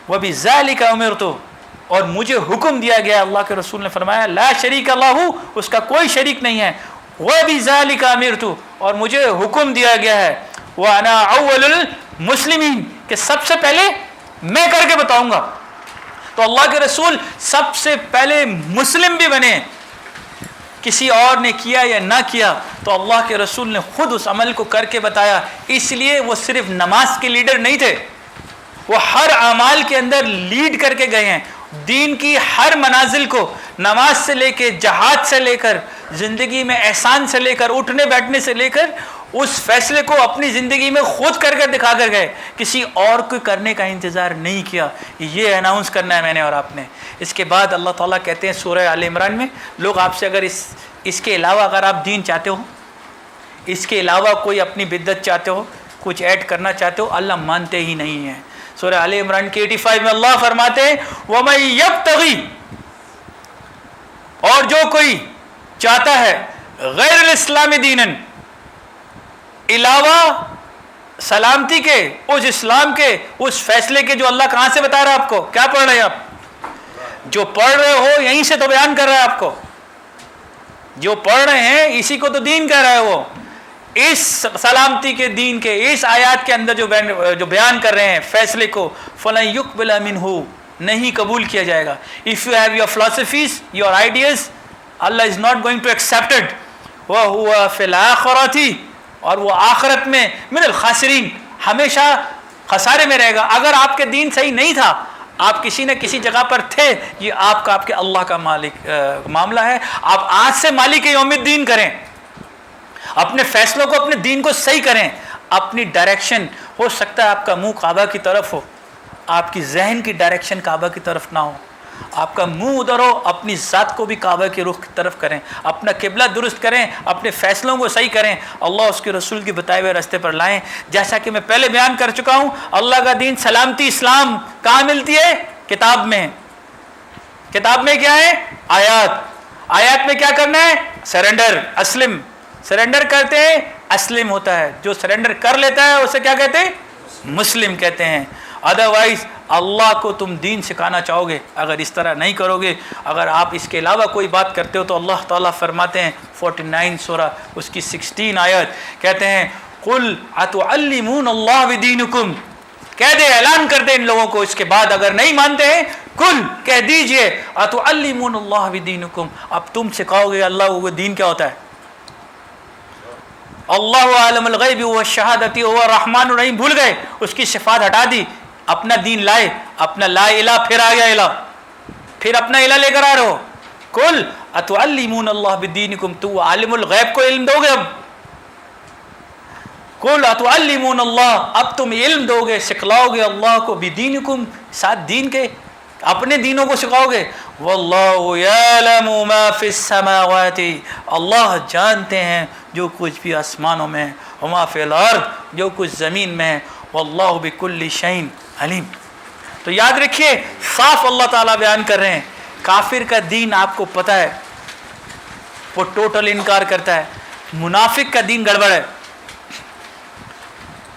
[SPEAKER 2] وَبِذَلِكَ أُمِرْتُ، اور مجھے حکم دیا گیا، اللہ کے رسول نے فرمایا لا شریک اللہ، اس کا کوئی شریک نہیں ہے. وَبِذَلِكَ أُمِرْتُ، اور مجھے حکم دیا گیا ہے وَأَنَا أَوَّلُ الْمُسْلِمِينَ، کہ سب سے پہلے میں کر کے بتاؤں گا. تو اللہ کے رسول سب سے پہلے مسلم بھی بنے، کسی اور نے کیا یا نہ کیا تو اللہ کے رسول نے خود اس عمل کو کر کے بتایا. اس لیے وہ صرف نماز کے لیڈر نہیں تھے، وہ ہر اعمال کے اندر لیڈ کر کے گئے ہیں. دین کی ہر منازل کو، نماز سے لے کے جہاد سے لے کر زندگی میں احسان سے لے کر اٹھنے بیٹھنے سے لے کر اس فیصلے کو اپنی زندگی میں خود کر کر دکھا کر گئے، کسی اور کو کرنے کا انتظار نہیں کیا. یہ اناؤنس کرنا ہے میں نے اور آپ نے. اس کے بعد اللہ تعالیٰ کہتے ہیں سورہ آل عمران میں، لوگ آپ سے اگر اس کے علاوہ اگر آپ دین چاہتے ہو، اس کے علاوہ کوئی اپنی بدعت چاہتے ہو، کچھ ایڈ کرنا چاہتے ہو، اللہ مانتے ہی نہیں ہیں. سورہ آل عمران کے 85 میں اللہ فرماتے ہیں وَمَن يَبْتَغِي، اور جو کوئی چاہتا ہے غیر الاسلام دینن، علاوہ سلامتی کے، اس اسلام کے، اس فیصلے کے جو اللہ کہاں سے بتا رہا ہے آپ کو. کیا پڑھ رہے ہیں آپ؟ جو پڑھ رہے ہو یہیں سے تو بیان کر رہا ہے آپ کو، جو پڑھ رہے ہیں اسی کو تو دین کہہ رہا ہے. وہ اس سلامتی کے دین کے اس آیات کے اندر جو بیان کر رہے ہیں فیصلے کو، فَلَن يُقْبَلَ مِنْهُ، نہیں قبول کیا جائے گا. If you have your philosophies, your ideas, Allah is not going to accept it. وَهُوَ فِي الْآخِرَةِ، اور وہ آخرت میں من الخاسرین، ہمیشہ خسارے میں رہے گا. اگر آپ کے دین صحیح نہیں تھا، آپ کسی نہ کسی جگہ پر تھے، یہ آپ کے اللہ کا مالک معاملہ ہے. آپ آج سے مالک یوم الدین کریں، اپنے فیصلوں کو، اپنے دین کو صحیح کریں. اپنی ڈائریکشن، ہو سکتا ہے آپ کا منہ کعبہ کی طرف ہو، آپ کی ذہن کی ڈائریکشن کعبہ کی طرف نہ ہو، آپ کا منہ ادھر ہو، اپنی ذات کو بھی کعبہ کے رخ کی طرف کریں، اپنا قبلہ درست کریں، اپنے فیصلوں کو صحیح کریں، اللہ اس کے رسول کے بتائے ہوئے راستے پر لائیں. جیسا کہ میں پہلے بیان کر چکا ہوں، اللہ کا دین سلامتی اسلام کہاں ملتی ہے؟ کتاب میں. کتاب میں کیا ہے؟ آیات. آیات میں کیا کرنا ہے؟ سرنڈر، اسلم. سرنڈر کرتے ہیں اسلم ہوتا ہے، جو سرنڈر کر لیتا ہے اسے کیا کہتے ہیں؟ مسلم کہتے ہیں. ادروائز اللہ کو تم دین سکھانا چاہو گے، اگر اس طرح نہیں کرو گے، اگر آپ اس کے علاوہ کوئی بات کرتے ہو تو اللہ تعالیٰ فرماتے ہیں 49 سورہ اس کی 16 آیت، کہتے ہیں قُلْ أَتُعَلِّمُونَ اللَّهَ بِدِينِكُمْ، کہہ دے، اعلان کر دے ان لوگوں کو. اس کے بعد اگر نہیں مانتے ہیں، کل کہہ دیجئے أَتُعَلِّمُونَ اللَّهَ بِدِينِكُمْ، اب تم سکھاؤ گے اللہ کو دین کیا ہوتا ہے. اللہ عالم الغیب والشہادۃ هو الرحمن الرحیم، بھول گئے، اس کی صفات ہٹا دی، اپنا دین لائے، اپنا لا الہ، پھر آ گیا الہ، پھر اپنا الہ لے کر آ رہے ہو. قل اتعلمون اللہ بدینکم، تو عالم الغیب کو علم دو گے. اب قل اتعلمون اللہ، اب تم علم دو گے، سکھلاؤ گے اللہ کو بدینکم، ساتھ دین کے، اپنے دینوں کو سکھاؤ گے. واللہ یعلم ما فی السماوات، اللہ جانتے ہیں جو کچھ بھی آسمانوں میں، وما فی الارض، جو کچھ زمین میں ہے، واللہ بکل شیء علیم. تو یاد رکھیے، صاف اللہ تعالیٰ بیان کر رہے ہیں کافر کا دین آپ کو پتہ ہے، وہ ٹوٹل انکار کرتا ہے. منافق کا دین گڑبڑ ہے،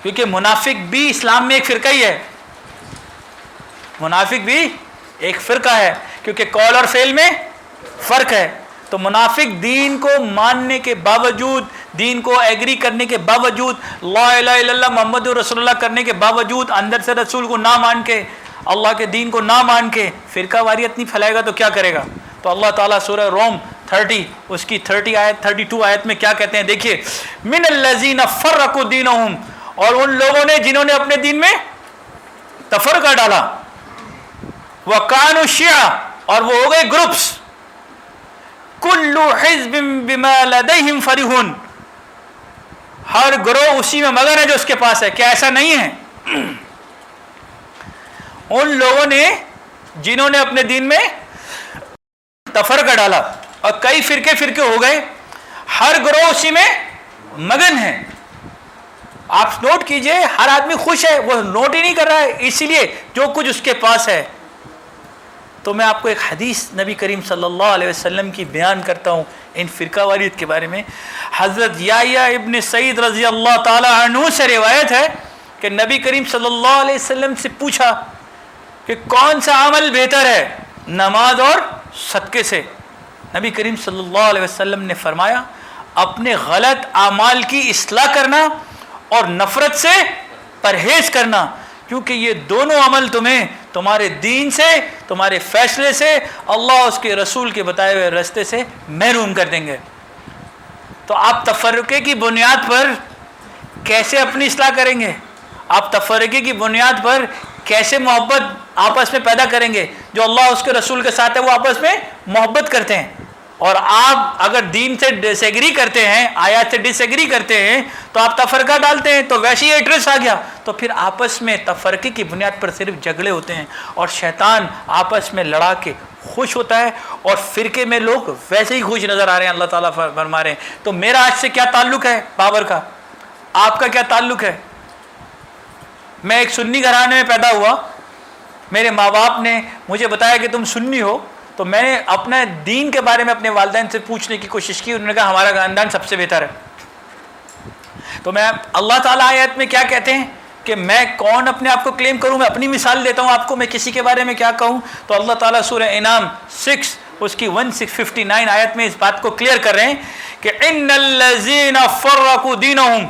[SPEAKER 2] کیونکہ منافق بھی اسلام میں ایک فرقہ ہی ہے. منافق بھی ایک فرقہ ہے، کیونکہ قول اور فعل میں فرق ہے. تو منافق دین کو ماننے کے باوجود، دین کو ایگری کرنے کے باوجود، لا الہ الا اللہ محمد رسول اللہ کرنے کے باوجود، اندر سے رسول کو نہ مان کے، اللہ کے دین کو نہ مان کے فرقہ واریت نہیں پھیلائے گا تو کیا کرے گا. تو اللہ تعالیٰ سورہ روم 30 اس کی 32 آیت میں کیا کہتے ہیں، دیکھیے، من الذین فرقوا دینہم، اور ان لوگوں نے جنہوں نے اپنے دین میں تفرقہ ڈالا، وَكَانُوا شِيَعًا، اور وہ ہو گئے گروپس. کل حزب بما لدیہم فرحون، ہر گروہ اسی میں مگن ہے جو اس کے پاس ہے. کیا ایسا نہیں ہے؟ ان لوگوں نے جنہوں نے اپنے دین میں تفرقہ ڈالا اور کئی فرقے ہو گئے، ہر گروہ اسی میں مگن ہے. آپ نوٹ کیجئے، ہر آدمی خوش ہے، وہ نوٹ ہی نہیں کر رہا ہے، اسی لیے جو کچھ اس کے پاس ہے. تو میں آپ کو ایک حدیث نبی کریم صلی اللہ علیہ وسلم کی بیان کرتا ہوں ان فرقہ واریت کے بارے میں. حضرت یحییٰ ابن سعید رضی اللہ تعالی عنہ سے روایت ہے کہ نبی کریم صلی اللہ علیہ وسلم سے پوچھا کہ کون سا عمل بہتر ہے، نماز اور صدقے سے؟ نبی کریم صلی اللہ علیہ وسلم نے فرمایا اپنے غلط اعمال کی اصلاح کرنا اور نفرت سے پرہیز کرنا، کیونکہ یہ دونوں عمل تمہیں تمہارے دین سے، تمہارے فیصلے سے، اللہ اس کے رسول کے بتائے ہوئے راستے سے محروم کر دیں گے. تو آپ تفرقے کی بنیاد پر کیسے اپنی اصلاح کریں گے؟ آپ تفرقے کی بنیاد پر کیسے محبت آپس میں پیدا کریں گے؟ جو اللہ اس کے رسول کے ساتھ ہے وہ آپس میں محبت کرتے ہیں. اور آپ اگر دین سے ڈس ایگری کرتے ہیں، آیات سے ڈس ایگری کرتے ہیں، تو آپ تفرقہ ڈالتے ہیں، تو ویسے ہی ایڈریس آ گیا. تو پھر آپس میں تفرقے کی بنیاد پر صرف جھگڑے ہوتے ہیں اور شیطان آپس میں لڑا کے خوش ہوتا ہے، اور فرقے میں لوگ ویسے ہی خوش نظر آ رہے ہیں. اللہ تعالیٰ فرما رہے ہیں تو میرا آج سے کیا تعلق ہے بابر کا؟ آپ کا کیا تعلق ہے؟ میں ایک سنی گھرانے میں پیدا ہوا، میرے ماں باپ نے مجھے بتایا کہ تم سنی ہو، تو میں نے اپنے دین کے بارے میں اپنے والدین سے پوچھنے کی کوشش کی. انہوں نے کہا ہمارا خاندان سب سے بہتر ہے. تو میں اللہ تعالیٰ آیت میں کیا کہتے ہیں کہ میں کون اپنے آپ کو کلیم کروں؟ میں اپنی مثال دیتا ہوں آپ کو، میں کسی کے بارے میں کیا کہوں. تو اللہ تعالیٰ سورہ انعام 6 اس کی 159 آیت میں اس بات کو کلیئر کر رہے ہیں کہ ان الذین فرقوا دینہم،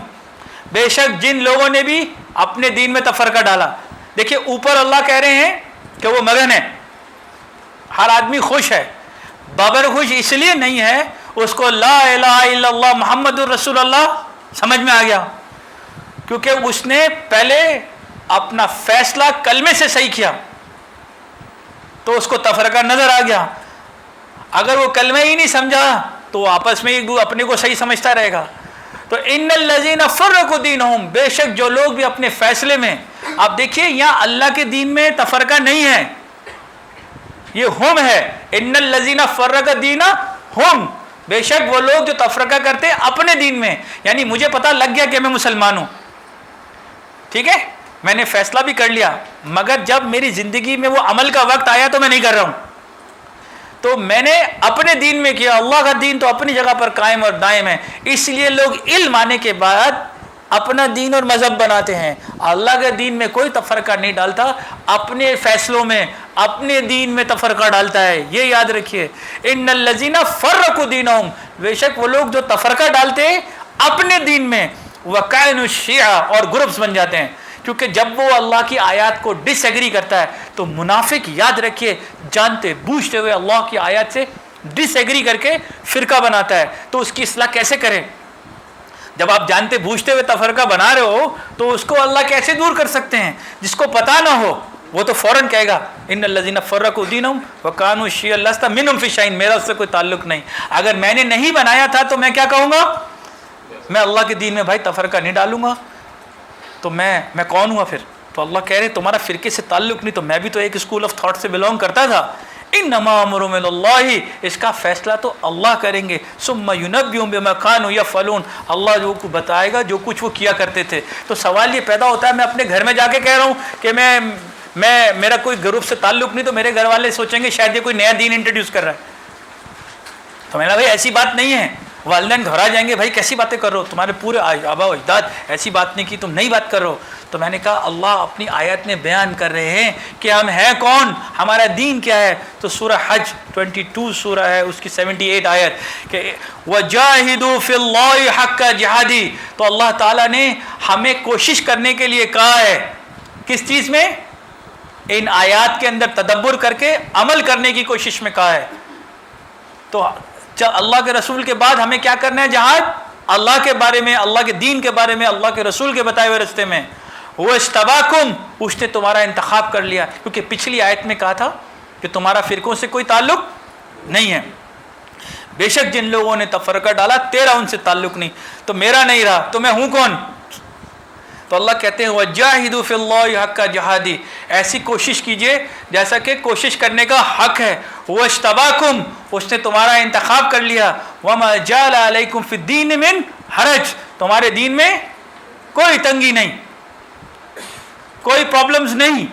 [SPEAKER 2] بے شک جن لوگوں نے بھی اپنے دین میں تفرقہ ڈالا. دیکھیے اوپر اللہ کہہ رہے ہیں کہ وہ مگن ہے، ہر آدمی خوش ہے. بابر خوش اس لیے نہیں ہے، اس کو لا الہ الا اللہ محمد الرسول اللہ سمجھ میں آ گیا، کیونکہ اس نے پہلے اپنا فیصلہ کلمے سے صحیح کیا تو اس کو تفرقہ نظر آ گیا. اگر وہ کلمہ ہی نہیں سمجھا تو وہ آپس میں اپنے کو صحیح سمجھتا رہے گا. تو ان الذین فرقوا دینہم، بے شک جو لوگ بھی اپنے فیصلے میں، آپ دیکھیے یہاں اللہ کے دین میں تفرقہ نہیں ہے، یہ ہم ہے. ان الذین فرقوا دینہم، بے شک وہ لوگ جو تفرقہ کرتے اپنے دین میں، یعنی مجھے پتہ لگ گیا کہ میں مسلمان ہوں، ٹھیک ہے، میں نے فیصلہ بھی کر لیا، مگر جب میری زندگی میں وہ عمل کا وقت آیا تو میں نہیں کر رہا ہوں. تو میں نے اپنے دین میں کیا. اللہ کا دین تو اپنی جگہ پر قائم اور دائم ہے. اس لیے لوگ علم آنے کے بعد اپنا دین اور مذہب بناتے ہیں. اللہ کے دین میں کوئی تفرقہ نہیں ڈالتا، اپنے فیصلوں میں اپنے دین میں تفرقہ ڈالتا ہے. یہ یاد رکھیے، ان الذین فرقوا دینہم، بے شک وہ لوگ جو تفرقہ ڈالتے ہیں اپنے دین میں، وکانوا شیعا، اور گروپس بن جاتے ہیں. کیونکہ جب وہ اللہ کی آیات کو ڈس ایگری کرتا ہے تو منافق، یاد رکھیے، جانتے بوجھتے ہوئے اللہ کی آیات سے ڈس ایگری کر کے فرقہ بناتا ہے. تو اس کی اصلاح کیسے کریں؟ جب آپ جانتے بوجھتے ہوئے تفرقہ بنا رہے ہو تو اس کو اللہ کیسے دور کر سکتے ہیں؟ جس کو پتہ نہ ہو وہ تو فوراً کہے گا ان الذین فرقوا دینہم وکانوا شیعا لست منہم فی شیء، میرا اس سے کوئی تعلق نہیں. اگر میں نے نہیں بنایا تھا تو میں کیا کہوں گا؟ میں اللہ کے دین میں بھائی تفرقہ نہیں ڈالوں گا. تو میں کون ہوا پھر؟ تو اللہ کہہ رہے تمہارا فرقے سے تعلق نہیں. تو میں بھی تو ایک اسکول آف تھاٹ سے بلونگ کرتا تھا. انما امرهم الی اللہ، اس کا فیصلہ تو اللہ کریں گے. ثم ینبئهم بما كانوا یفعلون، اللہ جو کو بتائے گا جو کچھ وہ کیا کرتے تھے. تو سوال یہ پیدا ہوتا ہے، میں اپنے گھر میں جا کے کہہ رہا ہوں کہ میں میرا کوئی گروپ سے تعلق نہیں، تو میرے گھر والے سوچیں گے شاید یہ کوئی نیا دین انٹروڈیوس کر رہا ہے. تو میں نے بھائی ایسی بات نہیں ہے. والدین گھبرا جائیں گے، بھائی کیسی باتیں کر رہے ہو، تمہارے پورے آبا و اجداد ایسی بات نہیں کی، تم نئی بات کر رہے ہو. تو میں نے کہا اللہ اپنی آیت میں بیان کر رہے ہیں کہ ہم ہیں کون، ہمارا دین کیا ہے. تو سورہ حج 22 سورہ ہے، اس کی 78 آیت کہ وَجَاهِدُوا فِي اللَّهِ حَقَّ جِهَادِهِ. تو اللہ تعالیٰ نے ہمیں کوشش کرنے کے لیے کہا ہے. کس چیز میں؟ ان آیات کے اندر تدبر کر کے عمل کرنے کی کوشش میں کہا ہے. تو اللہ کے رسول کے بعد ہمیں کیا کرنا ہے؟ جہاد اللہ کے بارے میں، اللہ کے دین کے بارے میں، اللہ کے رسول کے بتائے ہوئے راستے میں. وہ اجتباکم، اس نے تمہارا انتخاب کر لیا. کیونکہ پچھلی آیت میں کہا تھا کہ تمہارا فرقوں سے کوئی تعلق نہیں ہے. بے شک جن لوگوں نے تفرقہ ڈالا تیرا ان سے تعلق نہیں، تو میرا نہیں رہا تو میں ہوں کون؟ تو اللہ کہتے ہیں وَجَاهِدُوا فِي اللَّهِ حَقَّ جِهَادِهِ، ایسی کوشش کیجئے جیسا کہ کوشش کرنے کا حق ہے. وَاجْتَبَاكُمْ، اس نے تمہارا انتخاب کر لیا. وَمَا جَعَلَ عَلَيْكُمْ فِي الدِّينِ مِنْ حَرَجٍ، تمہارے دین میں کوئی تنگی نہیں، کوئی پرابلمز نہیں،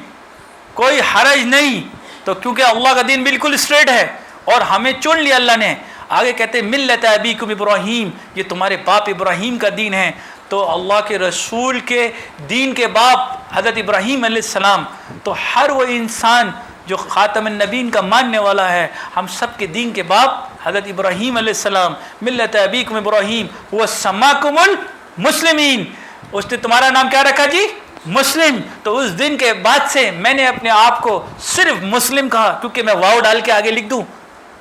[SPEAKER 2] کوئی حرج نہیں. تو کیونکہ اللہ کا دین بالکل اسٹریٹ ہے اور ہمیں چن لیا اللہ نے. آگے کہتے ہیں ملت ابیکم ابراہیم، یہ تمہارے باپ ابراہیم کا دین ہے. تو اللہ کے رسول کے دین کے باپ حضرت ابراہیم علیہ السلام، تو ہر وہ انسان جو خاتم النبیین کا ماننے والا ہے، ہم سب کے دین کے باپ حضرت ابراہیم علیہ السلام. ملت ابیکم ابراہیم وسماکم المسلمین، اس نے تمہارا نام کیا رکھا جی؟ مسلم. تو اس دن کے بعد سے میں نے اپنے آپ کو صرف مسلم کہا، کیونکہ میں واو ڈال کے آگے لکھ دوں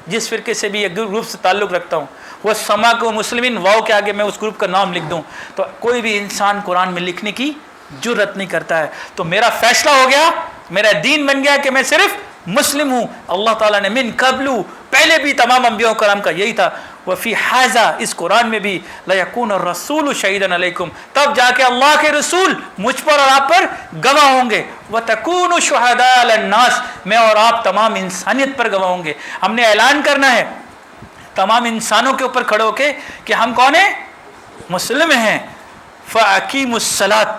[SPEAKER 2] جس فرقے سے بھی یہ گروپ سے تعلق رکھتا ہوں، وہ سما کو مسلمین، واو کے آگے میں اس گروپ کا نام لکھ دوں، تو کوئی بھی انسان قرآن میں لکھنے کی جرت نہیں کرتا ہے. تو میرا فیصلہ ہو گیا، میرا دین بن گیا کہ میں صرف مسلم ہوں. اللہ تعالیٰ نے من قبل، پہلے بھی تمام انبیاء کرام کا یہی تھا. وفی حاذا، اس قرآن میں بھی لیکون الرسول شہیدا علیکم، تب جا کے اللہ کے رسول مجھ پر اور آپ پر گواہ ہوں گے. وتکونوا شہداء علی الناس، میں اور آپ تمام انسانیت پر گواہ ہوں گے. ہم نے اعلان کرنا ہے تمام انسانوں کے اوپر کھڑے ہو کے کہ ہم کون ہیں؟ مسلم ہیں. فاقیموا الصلاۃ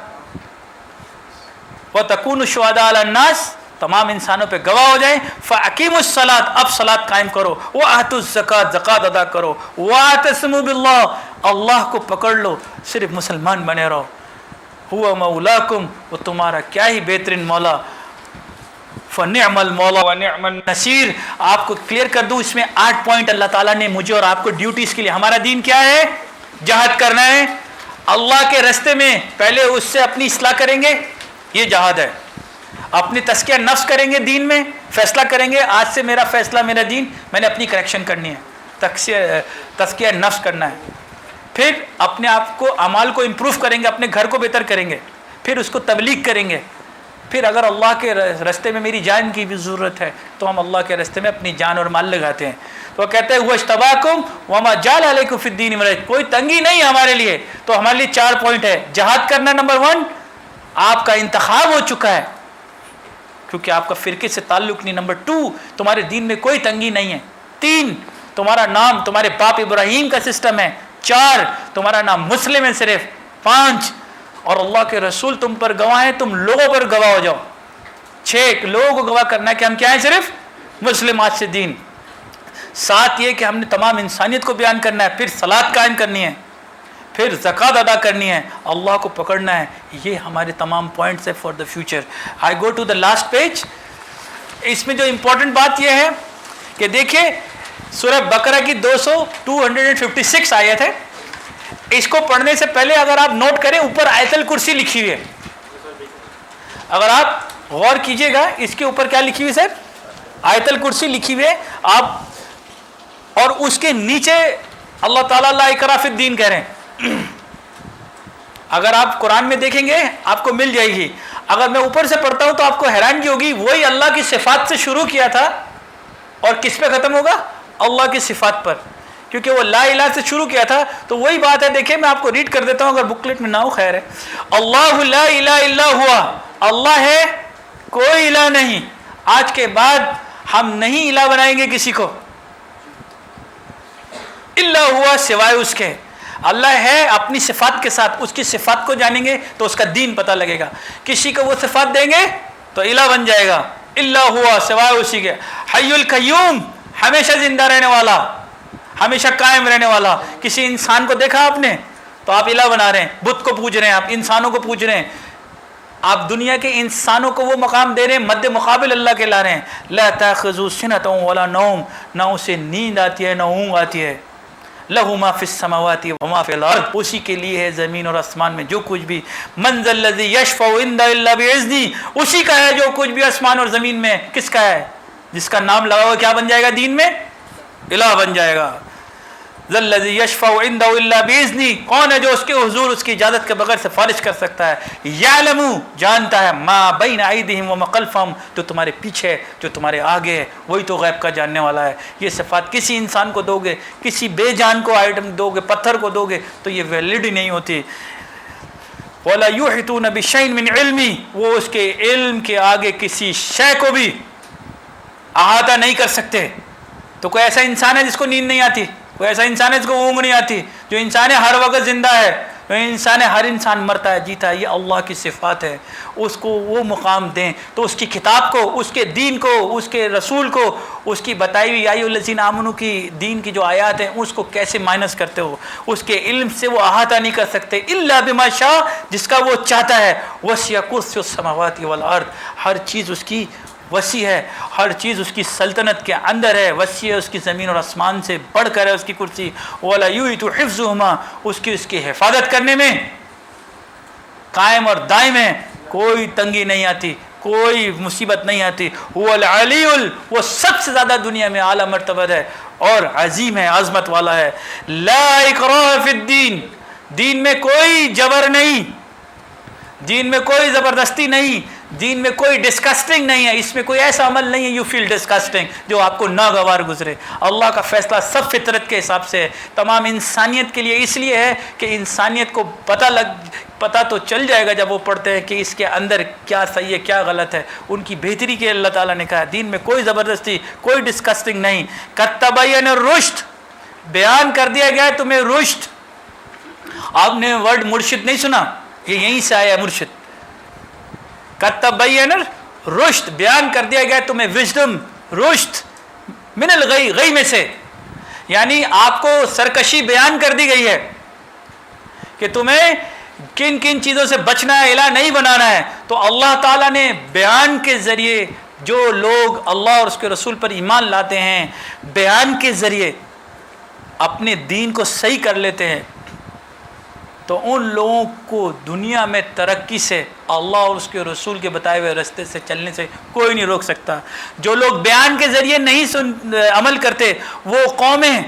[SPEAKER 2] وتکونوا شہداء علی الناس، تمام انسانوں پہ گواہ ہو جائیں. فاقیموا الصلاۃ، اب صلاۃ قائم کرو. وآتوا الزکوٰۃ، زکوٰۃ ادا کرو. واعتصموا باللہ، اللہ کو پکڑ لو، صرف مسلمان بنے رہو. هو مولاکم، وہ تمہارا کیا ہی بہترین مولا. فنعم المولا ونعم النصیر. آپ کو کلیئر کر دوں، اس میں 8 پوائنٹ اللہ تعالیٰ نے مجھے اور آپ کو ڈیوٹیز کے لیے. ہمارا دین کیا ہے؟ جہاد کرنا ہے اللہ کے راستے میں. پہلے اس سے اپنی اصلاح کریں گے، یہ جہاد ہے. اپنی تزکیہ نفس کریں گے، دین میں فیصلہ کریں گے آج سے میرا فیصلہ، میرا دین، میں نے اپنی کریکشن کرنی ہے، تزکیہ نفس کرنا ہے. پھر اپنے آپ کو اعمال کو امپروو کریں گے، اپنے گھر کو بہتر کریں گے، پھر اس کو تبلیغ کریں گے. پھر اگر اللہ کے راستے میں میری جان کی بھی ضرورت ہے تو ہم اللہ کے راستے میں اپنی جان اور مال لگاتے ہیں. تو وہ کہتے ہیں وَاجْتَبَاكُمْ وَمَا جَعَلَ عَلَيْكُمْ فِي الدِّينِ مِنْ حَرَجٍ، کوئی تنگی نہیں ہے ہمارے لیے. تو ہمارے لیے 4 پوائنٹ ہے. جہاد کرنا نمبر 1، آپ کا انتخاب ہو چکا ہے کیونکہ آپ کا فرقے سے تعلق نہیں. نمبر 2، تمہارے دین میں کوئی تنگی نہیں ہے. 3، تمہارا نام تمہارے باپ ابراہیم کا سسٹم ہے. 4، تمہارا نام مسلم ہے صرف. 5، اور اللہ کے رسول تم پر گواہ ہیں، تم لوگوں پر گواہ ہو جاؤ. 6، لوگوں کو گواہ کرنا ہے کہ ہم کیا ہیں؟ صرف مسلم آج سے دین. 7، یہ کہ ہم نے تمام انسانیت کو بیان کرنا ہے. پھر صلاۃ قائم کرنی ہے، پھر زکوٰۃ ادا کرنی ہے، اللہ کو پکڑنا ہے. یہ ہمارے تمام پوائنٹس ہے for the future. I go to the last page. اس میں جو امپورٹنٹ بات یہ ہے کہ دیکھیے سورہ بقرہ کی 256 آیت ہے. اس کو پڑھنے سے پہلے اگر آپ نوٹ کریں، اوپر آیت الکرسی لکھی ہوئی ہے. اگر آپ غور کیجئے گا اس کے اوپر کیا لکھی ہوئی ہے سر؟ آیت الکرسی لکھی ہوئی ہے. آپ اور اس کے نیچے اللہ تعالیٰ لا اکراہ فی الدین کہہ رہے ہیں. اگر آپ قرآن میں دیکھیں گے آپ کو مل جائے گی. اگر میں اوپر سے پڑھتا ہوں تو آپ کو حیرانگی ہوگی، وہی اللہ کی صفات سے شروع کیا تھا اور کس پہ ختم ہوگا؟ اللہ کی صفات پر، کیونکہ وہ لا الہ سے شروع کیا تھا. تو وہی بات ہے، دیکھیں میں آپ کو ریڈ کر دیتا ہوں اگر بکلیٹ میں نہ ہو، خیر ہے. اللہ لا الہ الا ہوا، اللہ ہے، کوئی الہ نہیں. آج کے بعد ہم نہیں الہ بنائیں گے کسی کو، الا ہوا، سوائے اس کے. اللہ ہے اپنی صفات کے ساتھ، اس کی صفات کو جانیں گے تو اس کا دین پتہ لگے گا. کسی کو وہ صفات دیں گے تو الہ بن جائے گا. الا ہوا، سوائے اسی کے. حی القیوم، ہمیشہ زندہ رہنے والا، ہمیشہ قائم رہنے والا. کسی انسان کو دیکھا آپ نے تو آپ الہ بنا رہے ہیں، بت کو پوج رہے ہیں، آپ انسانوں کو پوج رہے ہیں. آپ دنیا کے انسانوں کو وہ مقام دے رہے ہیں، مد مقابل اللہ کے لا رہے ہیں. لا تاخذو سنۃ ولا نوم، نہ اسے نیند آتی ہے نہ اونگ آتی ہے. لہو ما فی السماوات وما فی الارض، اسی کے لیے ہے زمین اور آسمان میں جو کچھ بھی. من ذا الذی یشفع عنده الا باذنہ، اسی کا ہے جو کچھ بھی آسمان اور زمین میں. کس کا ہے؟ جس کا نام لگا ہوا کیا بن جائے گا؟ دین میں الہ بن جائے گا. ذَلَّذِي يَشْفَعُ عِنْدَهُ إِلَّا بِإِذْنِهِ، کون ہے جو اس کے حضور اس کی اجازت کے بغیر سفارش کر سکتا ہے؟ يَعْلَمُ، جانتا ہے، مَا بَيْنَ أَيْدِيهِمْ وَمَا خَلْفَهُمْ، جو تمہارے پیچھے ہے جو تمہارے آگے ہے، وہی تو غیب کا جاننے والا ہے۔ یہ صفات کسی انسان کو دو گے، کسی بے جان کو آئٹم دو گے، پتھر کو دو گے تو یہ ویلڈ ہی نہیں ہوتی۔ وَلَا يُحِيطُونَ بِشَيْءٍ مِّنْ عِلْمِهِ، وہ اس کے علم کے آگے کسی شے کو بھی احاطہ نہیں کر سکتے۔ تو کوئی ایسا انسان ہے جس کو نیند نہیں آتی؟ کوئی ایسا انسان ہے جس کو اونگ نہیں آتی؟ جو انسان ہر وقت زندہ ہے، جو انسان ہر انسان مرتا ہے جیتا ہے، یہ اللہ کی صفات ہے۔ اس کو وہ مقام دیں تو اس کی کتاب کو، اس کے دین کو، اس کے رسول کو، اس کی بتائی ہوئی یا ایھا الذین آمنوا کی دین کی جو آیات ہیں اس کو کیسے مائنس کرتے ہو؟ اس کے علم سے وہ احاطہ نہیں کر سکتے، الا بما شاء، جس کا وہ چاہتا ہے۔ وسع کرسی السماوات والارض، ہر چیز اس کی وسیع ہے، ہر چیز اس کی سلطنت کے اندر ہے، وسیع ہے، اس کی زمین اور آسمان سے بڑھ کر ہے اس کی کرسی۔ وَلَا يُحِيطُ حِفْظُهُمَا، اس کی حفاظت کرنے میں قائم اور دائم ہے، کوئی تنگی نہیں آتی، کوئی مصیبت نہیں آتی۔ هُوَ الْعَلِيُّ، وہ سب سے زیادہ دنیا میں اعلیٰ مرتبہ ہے اور عظیم ہے، عظمت والا ہے۔ لا اکراہ فی الدین، دین میں کوئی جبر نہیں، دین میں کوئی زبردستی نہیں، دین میں کوئی ڈسکسٹنگ نہیں ہے، اس میں کوئی ایسا عمل نہیں ہے یو فیل ڈسکسٹنگ جو آپ کو ناگوار گزرے۔ اللہ کا فیصلہ سب فطرت کے حساب سے ہے، تمام انسانیت کے لیے، اس لیے ہے کہ انسانیت کو پتہ تو چل جائے گا جب وہ پڑھتے ہیں کہ اس کے اندر کیا صحیح ہے کیا غلط ہے، ان کی بہتری کے اللہ تعالیٰ نے کہا دین میں کوئی زبردستی، کوئی ڈسکسٹنگ نہیں۔ قد تبین الرشد، بیان کر دیا گیا ہے تمہیں رشد۔ آپ نے ورڈ مرشد نہیں سنا؟ یہ یہیں سے آیا ہے مرشد۔ قد تبین الرشد، بیان کر دیا گیا تمہیں وژڈم، رشد، من الغی، غی میں سے، یعنی آپ کو سرکشی بیان کر دی گئی ہے کہ تمہیں کن کن چیزوں سے بچنا ہے، الہ نہیں بنانا ہے۔ تو اللہ تعالیٰ نے بیان کے ذریعے، جو لوگ اللہ اور اس کے رسول پر ایمان لاتے ہیں، بیان کے ذریعے اپنے دین کو صحیح کر لیتے ہیں، تو ان لوگوں کو دنیا میں ترقی سے، اللہ اور اس کے رسول کے بتائے ہوئے راستے سے چلنے سے کوئی نہیں روک سکتا۔ جو لوگ بیان کے ذریعے نہیں عمل کرتے، وہ قومیں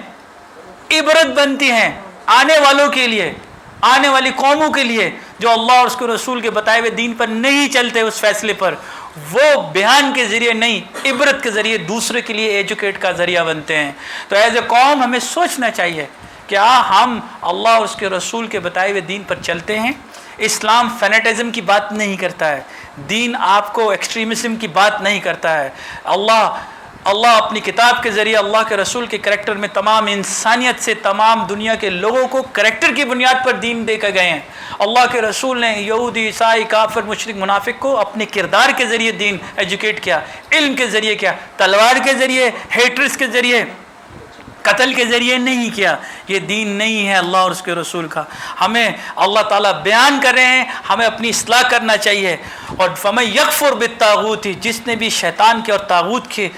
[SPEAKER 2] عبرت بنتی ہیں آنے والوں کے لیے، آنے والی قوموں کے لیے جو اللہ اور اس کے رسول کے بتائے ہوئے دین پر نہیں چلتے، اس فیصلے پر، وہ بیان کے ذریعے نہیں، عبرت کے ذریعے دوسرے کے لیے ایجوکیٹ کا ذریعہ بنتے ہیں۔ تو ایز اے قوم ہمیں سوچنا چاہیے، کیا ہم اللہ اور اس کے رسول کے بتائے ہوئے دین پر چلتے ہیں؟ اسلام فینیٹزم کی بات نہیں کرتا ہے، دین آپ کو ایکسٹریمزم کی بات نہیں کرتا ہے۔ اللہ اپنی کتاب کے ذریعے، اللہ کے رسول کے کریکٹر میں تمام انسانیت سے، تمام دنیا کے لوگوں کو کریکٹر کی بنیاد پر دین دے کر گئے ہیں۔ اللہ کے رسول نے یہودی، عیسائی، کافر، مشرک، منافق کو اپنے کردار کے ذریعے دین ایجوکیٹ کیا، علم کے ذریعے کیا، تلوار کے ذریعے، ہیٹرس کے ذریعے، قتل کے ذریعے نہیں کیا۔ یہ دین نہیں ہے اللہ اور اس کے رسول کا۔ ہمیں اللہ تعالیٰ بیان کر رہے ہیں، ہمیں اپنی اصلاح کرنا چاہیے۔ اور فَمَن يَكْفُرْ بِالطَّاغُوتِ، جس نے بھی شیطان کے اور طاغوت کے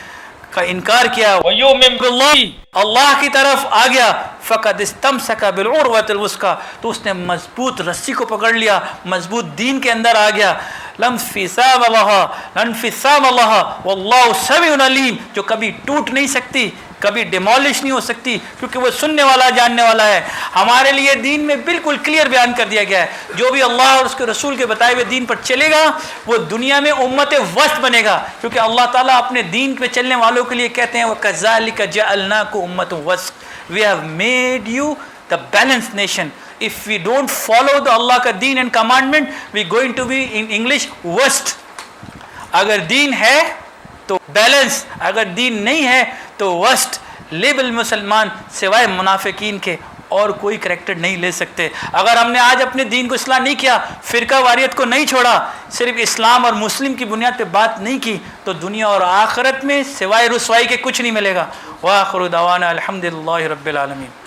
[SPEAKER 2] کا انکار کیا، وَيُؤْمِن بِاللَّهِ، اللہ کی طرف آ گیا، فَقَدِ اسْتَمْسَكَ بِالْعُرْوَةِ الْوُثْقَىٰ، تو اس نے مضبوط رسی کو پکڑ لیا، مضبوط دین کے اندر آ گیا۔ لَا انفِصَامَ لَهَا وَاللَّهُ سَمِيعٌ عَلِيمٌ، جو کبھی ٹوٹ نہیں سکتی، کبھی ڈیمالش نہیں ہو سکتی، کیونکہ وہ سننے والا، جاننے والا ہے۔ ہمارے لیے دین میں بالکل کلیئر بیان کر دیا گیا ہے، جو بھی اللہ اور اس کے رسول کے بتائے ہوئے دین پر چلے گا وہ دنیا میں امت وسط بنے گا، کیونکہ اللہ تعالیٰ اپنے دین پہ چلنے والوں کے لیے کہتے ہیں وَكَذَلِكَ جَعَلْنَاكُمْ أُمَّةً وَسْطًا، we have made you the balanced nation. If we don't follow the Allah کا دین and commandment, we going to be in English worst۔ اگر دین ہے تو بیلنس، اگر دین نہیں ہے تو وسط۔ لیبل مسلمان سوائے منافقین کے اور کوئی کریکٹر نہیں لے سکتے۔ اگر ہم نے آج اپنے دین کو اصلاح نہیں کیا، فرقہ واریت کو نہیں چھوڑا، صرف اسلام اور مسلم کی بنیاد پہ بات نہیں کی، تو دنیا اور آخرت میں سوائے رسوائی کے کچھ نہیں ملے گا۔ وآخر دعوانا الحمدللہ رب العالمین۔